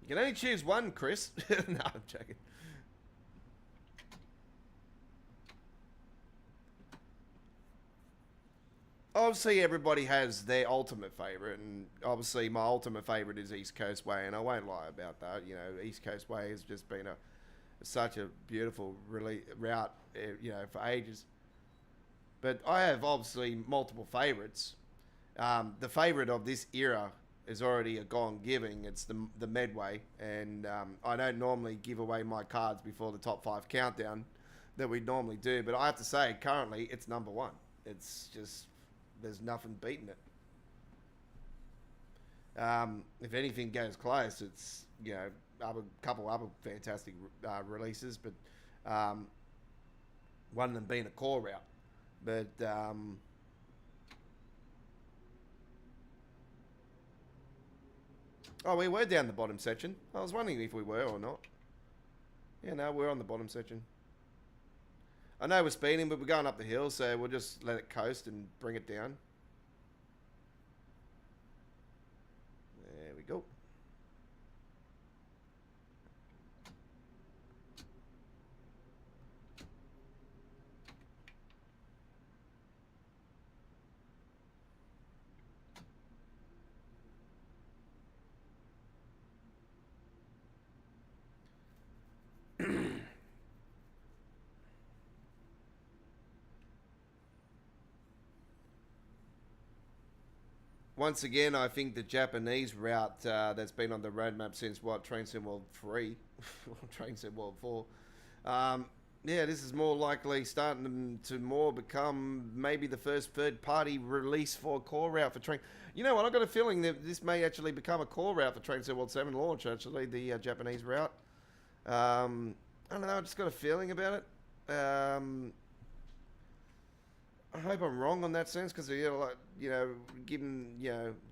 You can only choose one, Chris. No, I'm joking. Obviously, everybody has their ultimate favourite, and obviously my ultimate favourite is East Coast Way, and I won't lie about that. You know, East Coast Way has just been such a beautiful route, you know, for ages. But I have obviously multiple favourites. The favourite of this era is already a gone giving. It's the Medway, and I don't normally give away my cards before the top 5 countdown that we normally do. But I have to say, currently, it's number 1. It's just, there's nothing beating it. If anything goes close, it's, you know, a couple other fantastic releases, but one of them being a core route. But oh, we were down the bottom section. I was wondering if we were or not. Yeah, no, we're on the bottom section. I know we're speeding, but we're going up the hill, so we'll just let it coast and bring it down. There we go. Once again, I think the Japanese route that's been on the roadmap since, what, Train Sim World 3? Train Sim World 4. Yeah, this is more likely starting to more become maybe the first third-party release for a core route for Train... You know what, I've got a feeling that this may actually become a core route for Train Sim World 7 launch, actually, the Japanese route. I don't know. I just got a feeling about it. I hope I'm wrong on that sense because given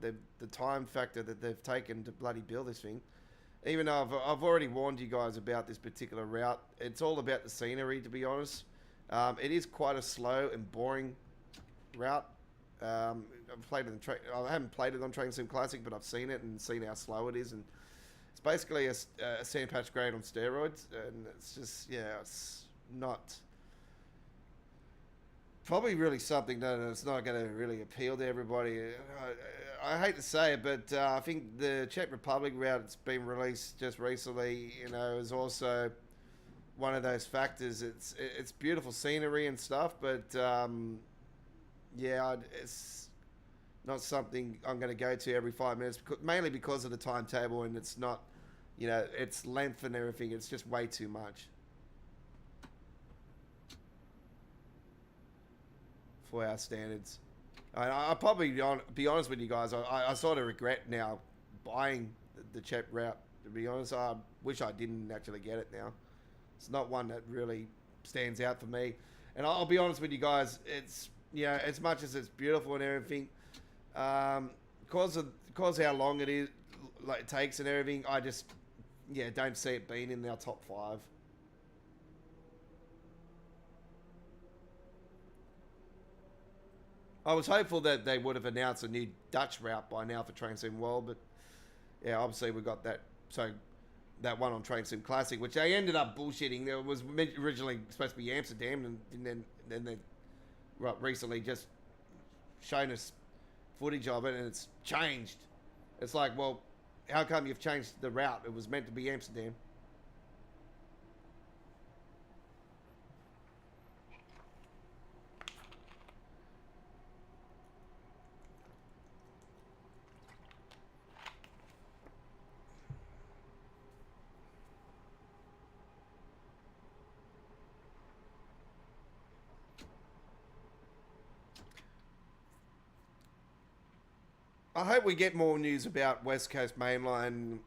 the time factor that they've taken to bloody build this thing. Even though I've already warned you guys about this particular route, it's all about the scenery, to be honest. It is quite a slow and boring route. I've played it I haven't played it on Train Sim Classic, but I've seen it and seen how slow it is, and it's basically a sand patch grade on steroids, and it's just it's not probably really something that it's not going to really appeal to everybody. I hate to say it, but I think the Czech Republic route that's been released just recently, is also one of those factors. It's beautiful scenery and stuff, but it's not something I'm going to go to every 5 minutes, mainly because of the timetable, and it's not, its length and everything. It's just way too much for our standards. I'll probably be honest with you guys. I sort of regret now buying the Czech route. To be honest, I wish I didn't actually get it now. It's not one that really stands out for me. And I'll be honest with you guys. It's as much as it's beautiful and everything, because how long it is, like it takes and everything. I just don't see it being in our top 5. I was hopeful that they would have announced a new Dutch route by now for Train Sim World, but obviously we got that. So that one on Train Sim Classic, which they ended up bullshitting. It was originally supposed to be Amsterdam, and then they recently just shown us footage of it, and it's changed. It's like, well, how come you've changed the route? It was meant to be Amsterdam. I hope we get more news about West Coast Mainline.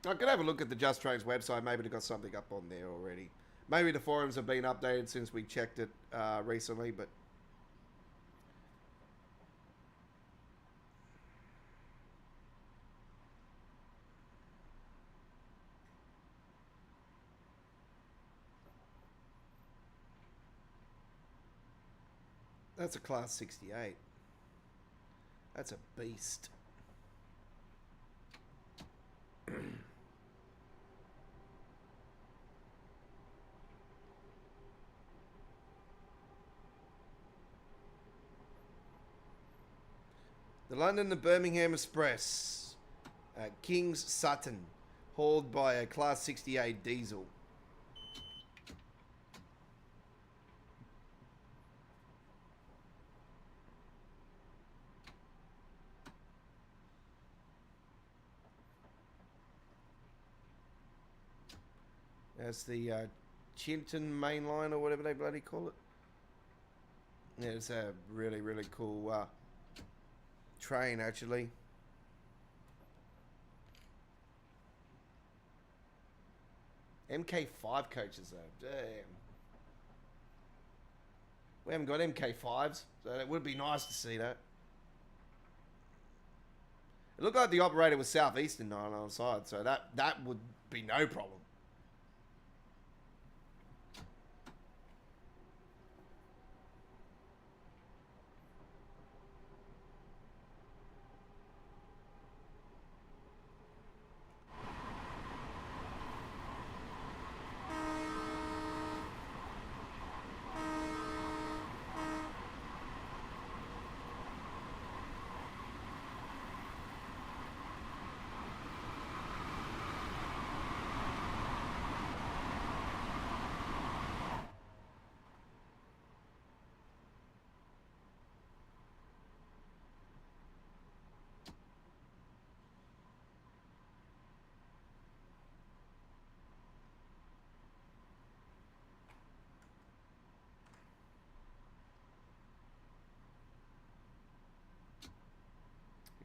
I could have a look at the Just Trains website. Maybe they got something up on there already. Maybe the forums have been updated since we checked it recently, but that's a Class 68. That's a beast. The London to Birmingham Express, King's Sutton, hauled by a Class 68 diesel. That's the Chinton main line or whatever they bloody call it. Yeah, it's a really, really cool train, actually. MK5 coaches, though. Damn. We haven't got MK5s, so it would be nice to see that. It looked like the operator was Southeastern on our side, so that would be no problem.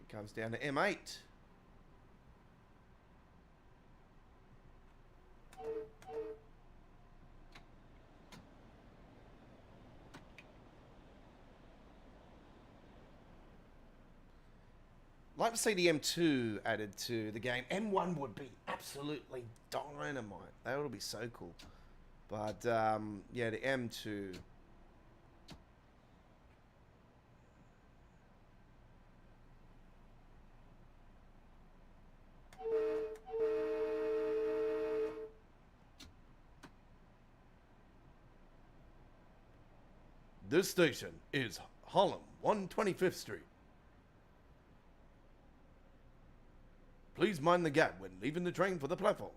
Comes down to M8. like to see the M2 added to the game. M1 would be absolutely dynamite. That would be so cool. But yeah, the M2. This station is Harlem, 125th Street. Please mind the gap when leaving the train for the platform.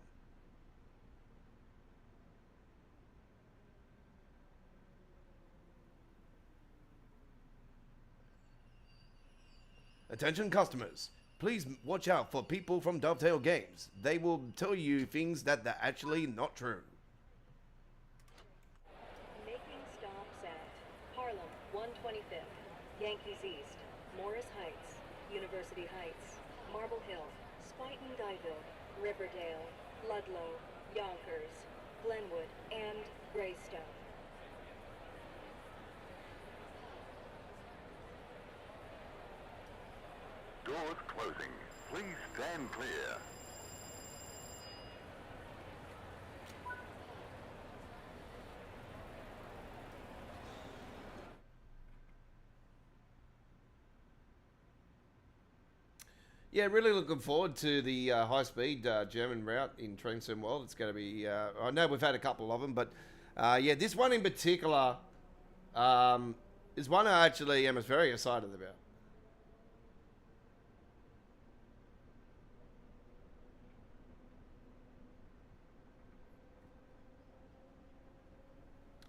Attention customers, please watch out for people from Dovetail Games. They will tell you things that are actually not true. Making stops at Harlem, 125th, Yankees East, Morris Heights, University Heights, Marble Hill, Spuyten Duyvil, Riverdale, Ludlow, Yonkers, Glenwood, and Greystone. Doors closing. Please stand clear. Yeah, really looking forward to the high-speed German route in Train Sim World. It's going to be... I know we've had a couple of them, but yeah, this one in particular is one I actually am very excited about.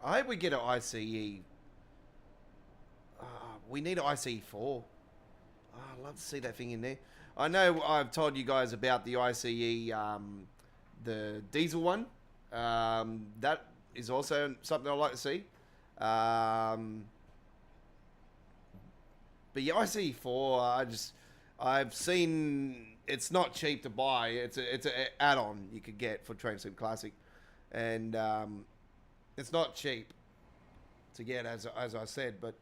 I hope we get an ICE. We need an ICE 4. Oh, I'd love to see that thing in there. I know I've told you guys about the ICE, the diesel one. That is also something I'd like to see. But yeah, ICE 4, I've seen it's not cheap to buy. It's an add-on you could get for Train Sim Classic, and it's not cheap to get, as I said, but.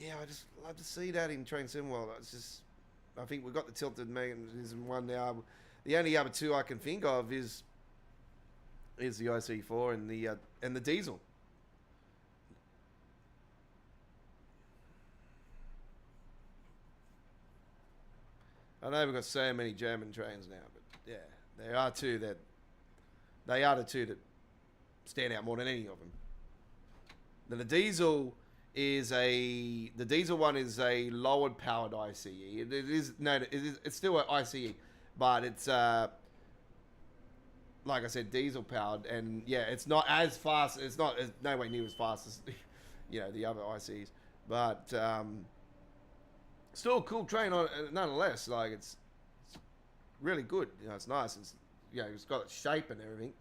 Yeah, I just love to see that in Train Sim World. It's just, I think we've got the tilted mechanism one now. The only other two I can think of is the IC4 and the diesel. I know we've got so many German trains now, but yeah, they are the two that stand out more than any of them. Then the diesel one is a lowered powered ICE. It's still an ICE, but it's like I said, diesel powered, and yeah, it's not as fast. It's nowhere near as fast as the other ICEs, but still a cool train nonetheless. Like it's really good. It's nice. It's got its shape and everything.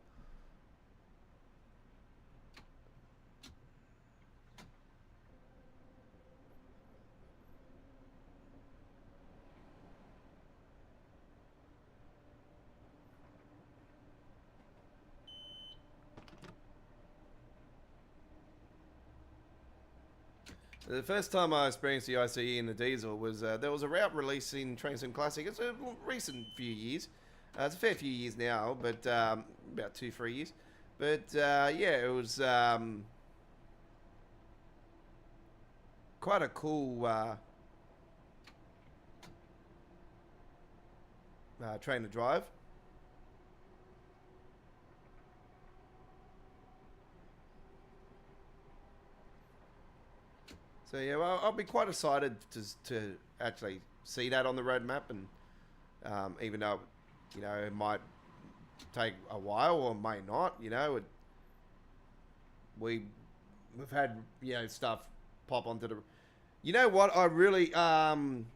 The first time I experienced the ICE in the diesel was there was a route release in Train Sim Classic. It's a recent few years. It's a fair few years now, but about 2-3 years. But yeah, it was quite a cool train to drive. So yeah, well, I'll be quite excited to actually see that on the roadmap, and even though it might take a while or may not, we've had stuff pop onto the. You know what? I really when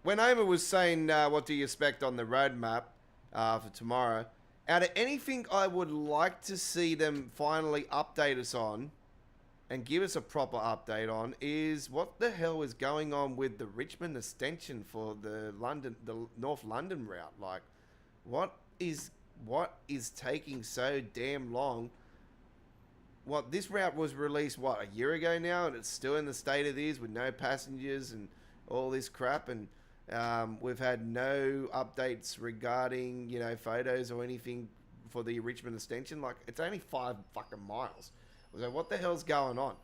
Omer was saying what do you expect on the roadmap for tomorrow, out of anything I would like to see them finally update us on. And give us a proper update on is what the hell is going on with the Richmond extension for the North London route? Like, what is taking so damn long? This route was released a year ago now, and it's still in the state it is with no passengers, and all this crap, and we've had no updates regarding, you know, photos or anything for the Richmond extension. Like, it's only 5 fucking miles. So what the hell's going on?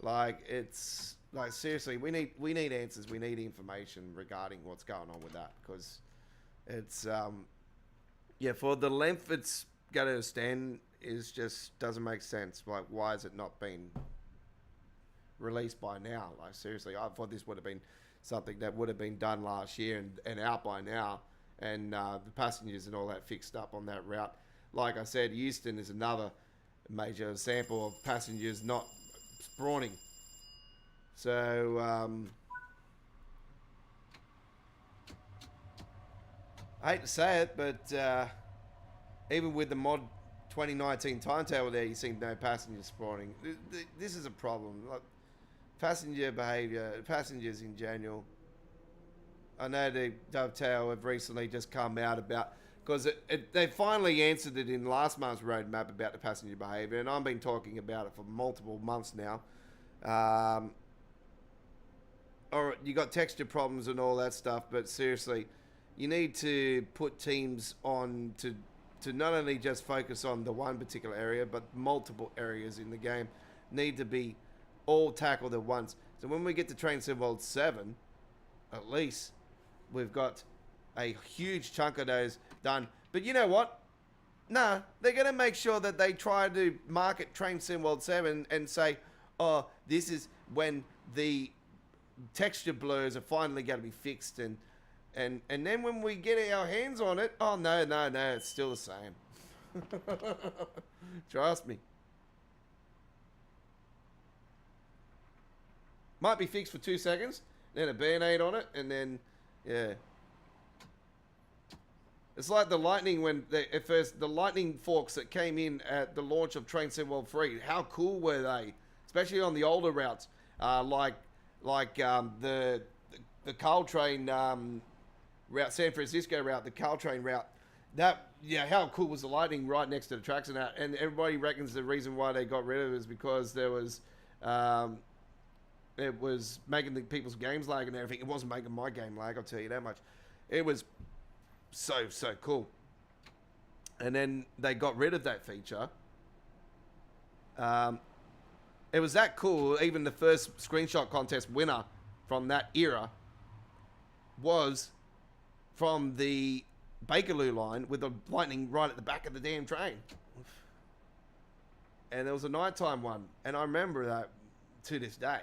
Like, it's like, seriously, we need answers. We need information regarding what's going on with that, because it's yeah, for the length it's going to stand is just doesn't make sense. Like, why has it not been released by now? Like, seriously, I thought this would have been something that would have been done last year and out by now, and the passengers and all that fixed up on that route. Like I said, Euston is another major sample of passengers not spawning. So I hate to say it, but even with the mod 2019 timetable there, you see no passengers spawning. This is a problem. Like, passenger behaviour, passengers in general. I know the Dovetail have recently just come out about, because they finally answered it in last month's roadmap about the passenger behaviour, and I've been talking about it for multiple months now. Or you got texture problems and all that stuff, but seriously, you need to put teams on to not only just focus on the one particular area, but multiple areas in the game need to be all tackled at once. So when we get to Train Sim World 7, at least we've got a huge chunk of those done. But you know what? Nah, they're going to make sure that they try to market Train Sim World 7 and say, oh, this is when the texture blurs are finally going to be fixed, and then when we get our hands on it, oh no, it's still the same. Trust me. Might be fixed for 2 seconds, then a band-aid on it, and then, yeah. It's like the lightning at first, the lightning forks that came in at the launch of Train Sim World 3. How cool were they? Especially on the older routes, like the Caltrain route, San Francisco route, the Caltrain route. That, yeah, how cool was the lightning right next to the tracks and that? And everybody reckons the reason why they got rid of it is because there was, it was making the people's games lag and everything. It wasn't making my game lag, I'll tell you that much. It was so cool. And then they got rid of that feature. It was that cool. Even the first screenshot contest winner from that era was from the Bakerloo line with the lightning right at the back of the damn train. And there was a nighttime one. And I remember that to this day.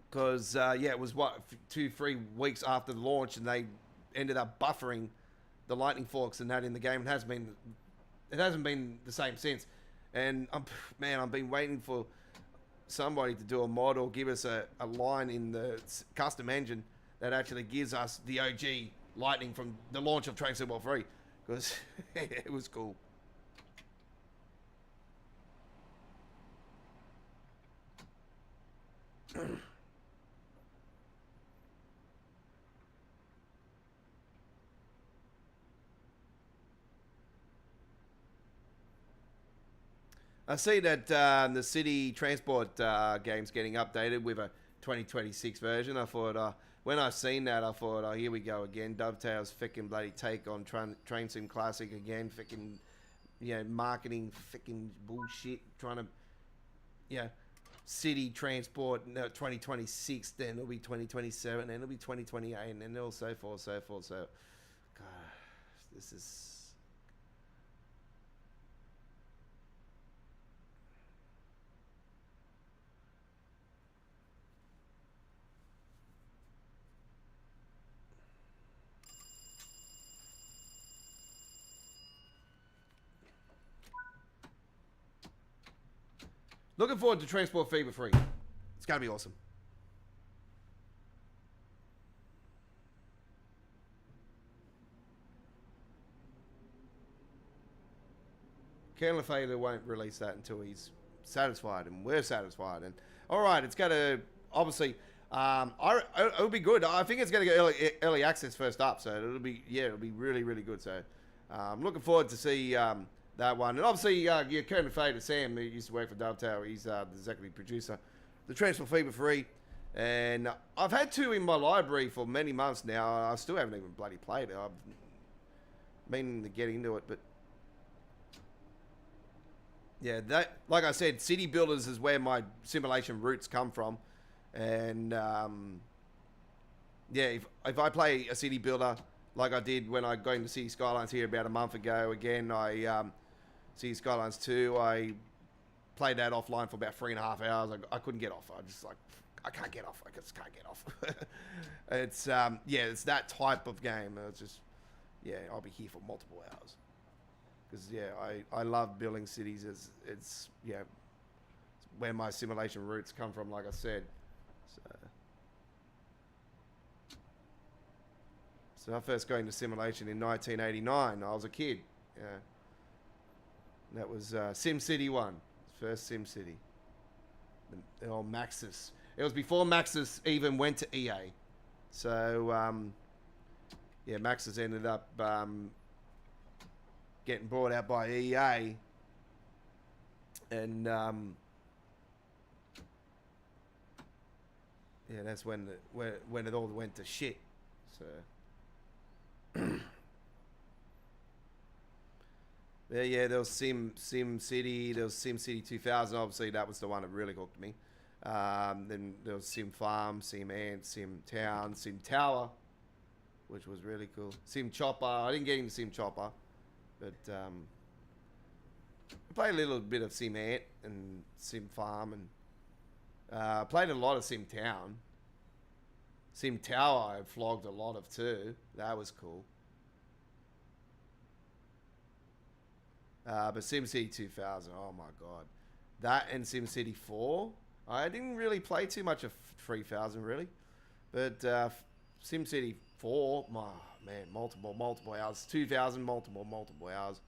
Because, yeah, it was, 2-3 weeks after the launch, and they ended up buffering the lightning forks and that in the game. It hasn't been the same since. And, I've been waiting for somebody to do a mod or give us a line in the custom engine that actually gives us the OG lightning from the launch of Train Sim World 3. Because it was cool. I see that the city transport game's getting updated with a 2026 version. I thought, when I seen that, I thought, oh, here we go again. Dovetail's ficking bloody take on Train Sim Classic again. Ficking, marketing ficking bullshit. Trying to, city transport, no, 2026, then it'll be 2027, then it'll be 2028, and then all so forth. So, God, this is... Looking forward to Transport Fever 3. It's going to be awesome. Candler Fader won't release that until he's satisfied, and we're satisfied. And all right, it's going to obviously. It'll be good. I think it's going to get early access first up, so it'll be really good. So I'm looking forward to see that one. And obviously, your current fader Sam, who used to work for Dovetail, he's the executive producer. The Transport Fever 3 And I've had 2 in my library for many months now. I still haven't even bloody played it. I've meaning to get into it, but yeah, that, like I said, City Builders is where my simulation roots come from. And yeah, if I play a city builder like I did when I got into City Skylines here about a month ago, again, City Skylines 2, I played that offline for about 3.5 hours. I couldn't get off. I can't get off. I just can't get off. It's yeah, it's that type of game. It's just, yeah, I'll be here for multiple hours. Because yeah, I love building cities. It's yeah, it's where my simulation roots come from, like I said. So I first got into simulation in 1989. I was a kid. Yeah, and that was SimCity 1, first SimCity. The old Maxis. It was before Maxis even went to EA. So yeah, Maxis ended up getting bought out by EA, and yeah, that's when it all went to shit. So there was SimCity, there was SimCity 2000. Obviously, that was the one that really hooked me. Then there was Sim Farm, Sim Ant, Sim Town, Sim Tower, which was really cool. Sim Chopper. I didn't get into Sim Chopper, but I played a little bit of Sim Ant and Sim Farm, and played a lot of Sim Town. Sim Tower I flogged a lot of too. That was cool. But SimCity 2000, oh my god. That and SimCity 4. I didn't really play too much of 3000 really. But SimCity 4, oh man, multiple hours. 2000, multiple hours.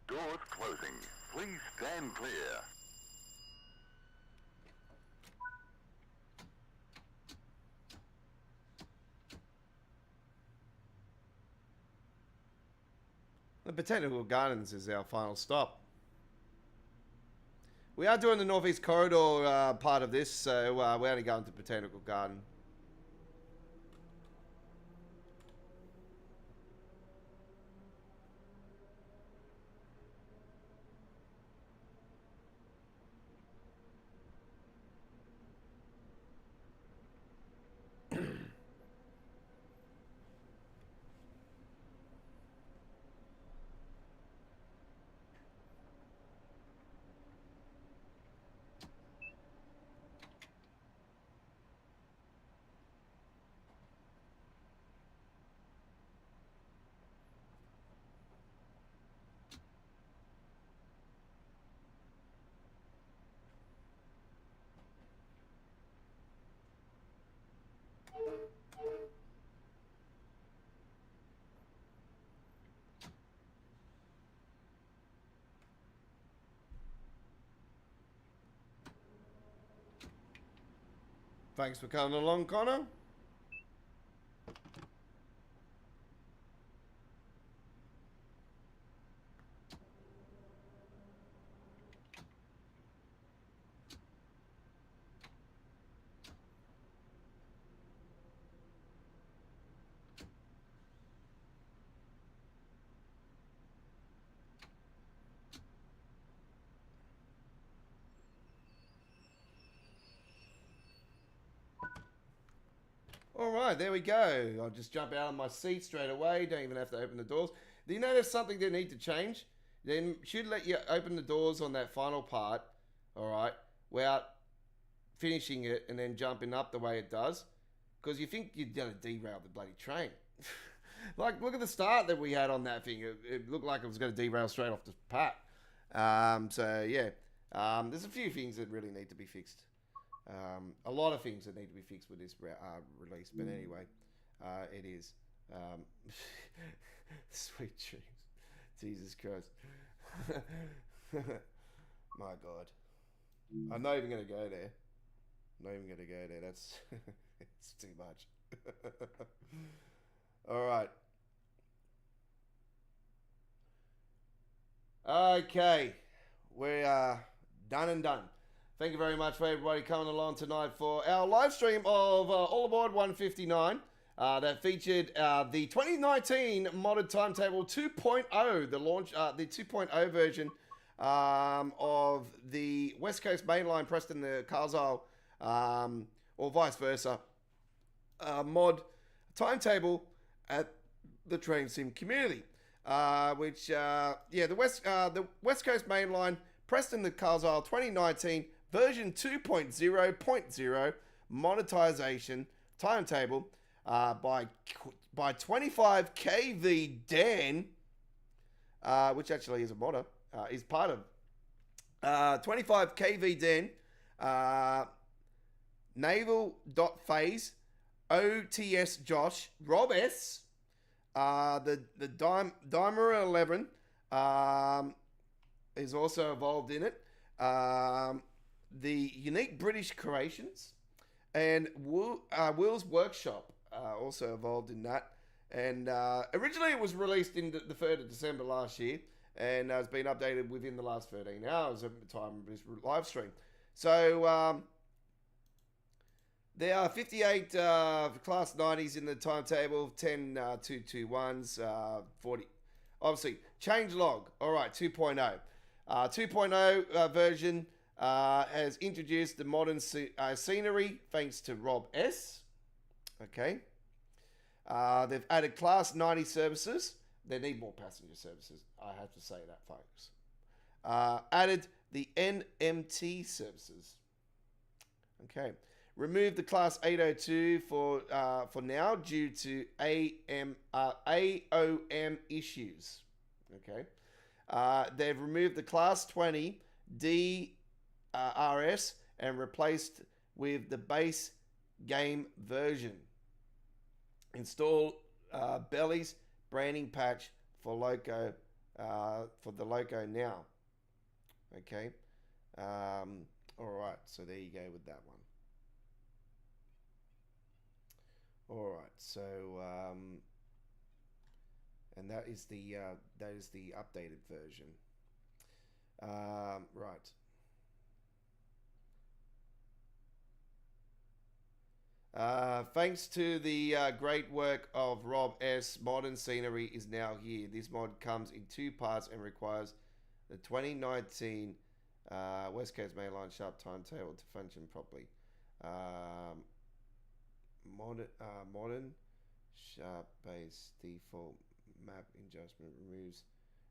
Doors closing. Please stand clear. The Botanical Gardens is our final stop. We are doing the Northeast Corridor part of this, so we're only going to Botanical Garden. Thanks for coming along, Connor. Alright, there we go. I'll just jump out of my seat straight away. Don't even have to open the doors. Do you notice something they need to change? Then should let you open the doors on that final part, alright, without finishing it and then jumping up the way it does. Because you think you're going to derail the bloody train. Like, look at the start that we had on that thing. It looked like it was going to derail straight off the pat. So, yeah. There's a few things that really need to be fixed. A lot of things that need to be fixed with this release, but anyway, it is. Sweet dreams. Jesus Christ. My God. I'm not even going to go there. Not even going to go there. That's it's too much. All right. Okay. We are done and done. Thank you very much for everybody coming along tonight for our live stream of All Aboard 159 that featured the 2019 modded timetable 2.0, the launch, the 2.0 version of the West Coast Mainline Preston the Carlisle, or vice versa, mod timetable at the Train Sim community, which the West Coast Mainline Preston the Carlisle 2019 version 2.0.0 monetization timetable by 25KV Dan, which actually is a modder, is part of 25KV Dan, Naval.Phase, OTS Josh, Rob S, the Dimer 11 is also involved in it. The Unique British Creations and Will's Workshop also involved in that. And originally it was released in the 3rd of December last year and has been updated within the last 13 hours at the time of this live stream. So there are 58 Class 90s in the timetable, 10 221s, 40. Obviously, change log. All right, 2.0. 2.0 version has introduced the modern scenery thanks to Rob S. Okay. They've added Class 90 services. They need more passenger services. I have to say that, folks. Added the NMT services. Okay. Removed the Class 802 for now due to AOM issues. Okay. They've removed the Class 20 DRS and replaced with the base game version. Install Belly's branding patch for Loco for the Loco now. Okay. All right. So there you go with that one. All right. So and that is the updated version. Right. Thanks to the great work of Rob S, modern scenery is now here. This mod comes in 2 parts and requires the 2019 West Coast Mainline sharp timetable to function properly. Modern sharp base default map adjustment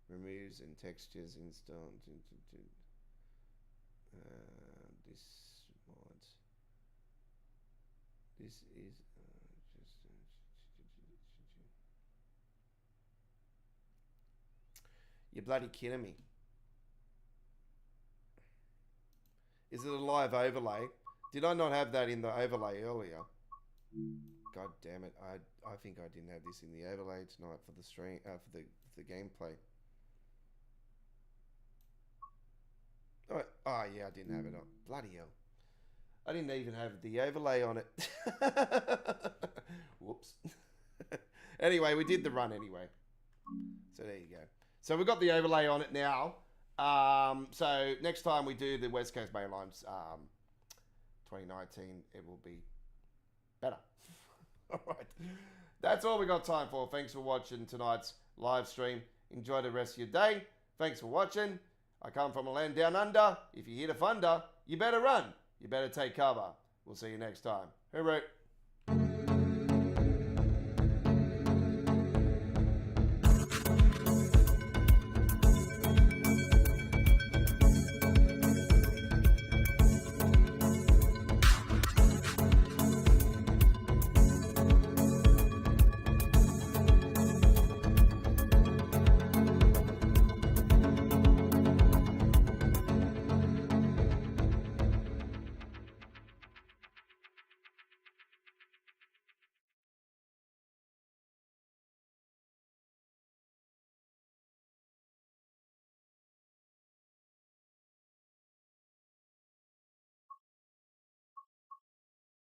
removes and textures installed. This mod. This is just. You're bloody kidding me. Is it a live overlay? Did I not have that in the overlay earlier? God damn it! I think I didn't have this in the overlay tonight for the stream for the gameplay. Oh yeah, I didn't have it up. Bloody hell! I didn't even have the overlay on it. Whoops. Anyway, we did the run anyway. So there you go. So we've got the overlay on it now. So next time we do the West Coast Mainlines 2019, it will be better. All right. That's all we got time for. Thanks for watching tonight's live stream. Enjoy the rest of your day. Thanks for watching. I come from a land down under. If you hear the thunder, you better run. You better take cover. We'll see you next time. Hooroo.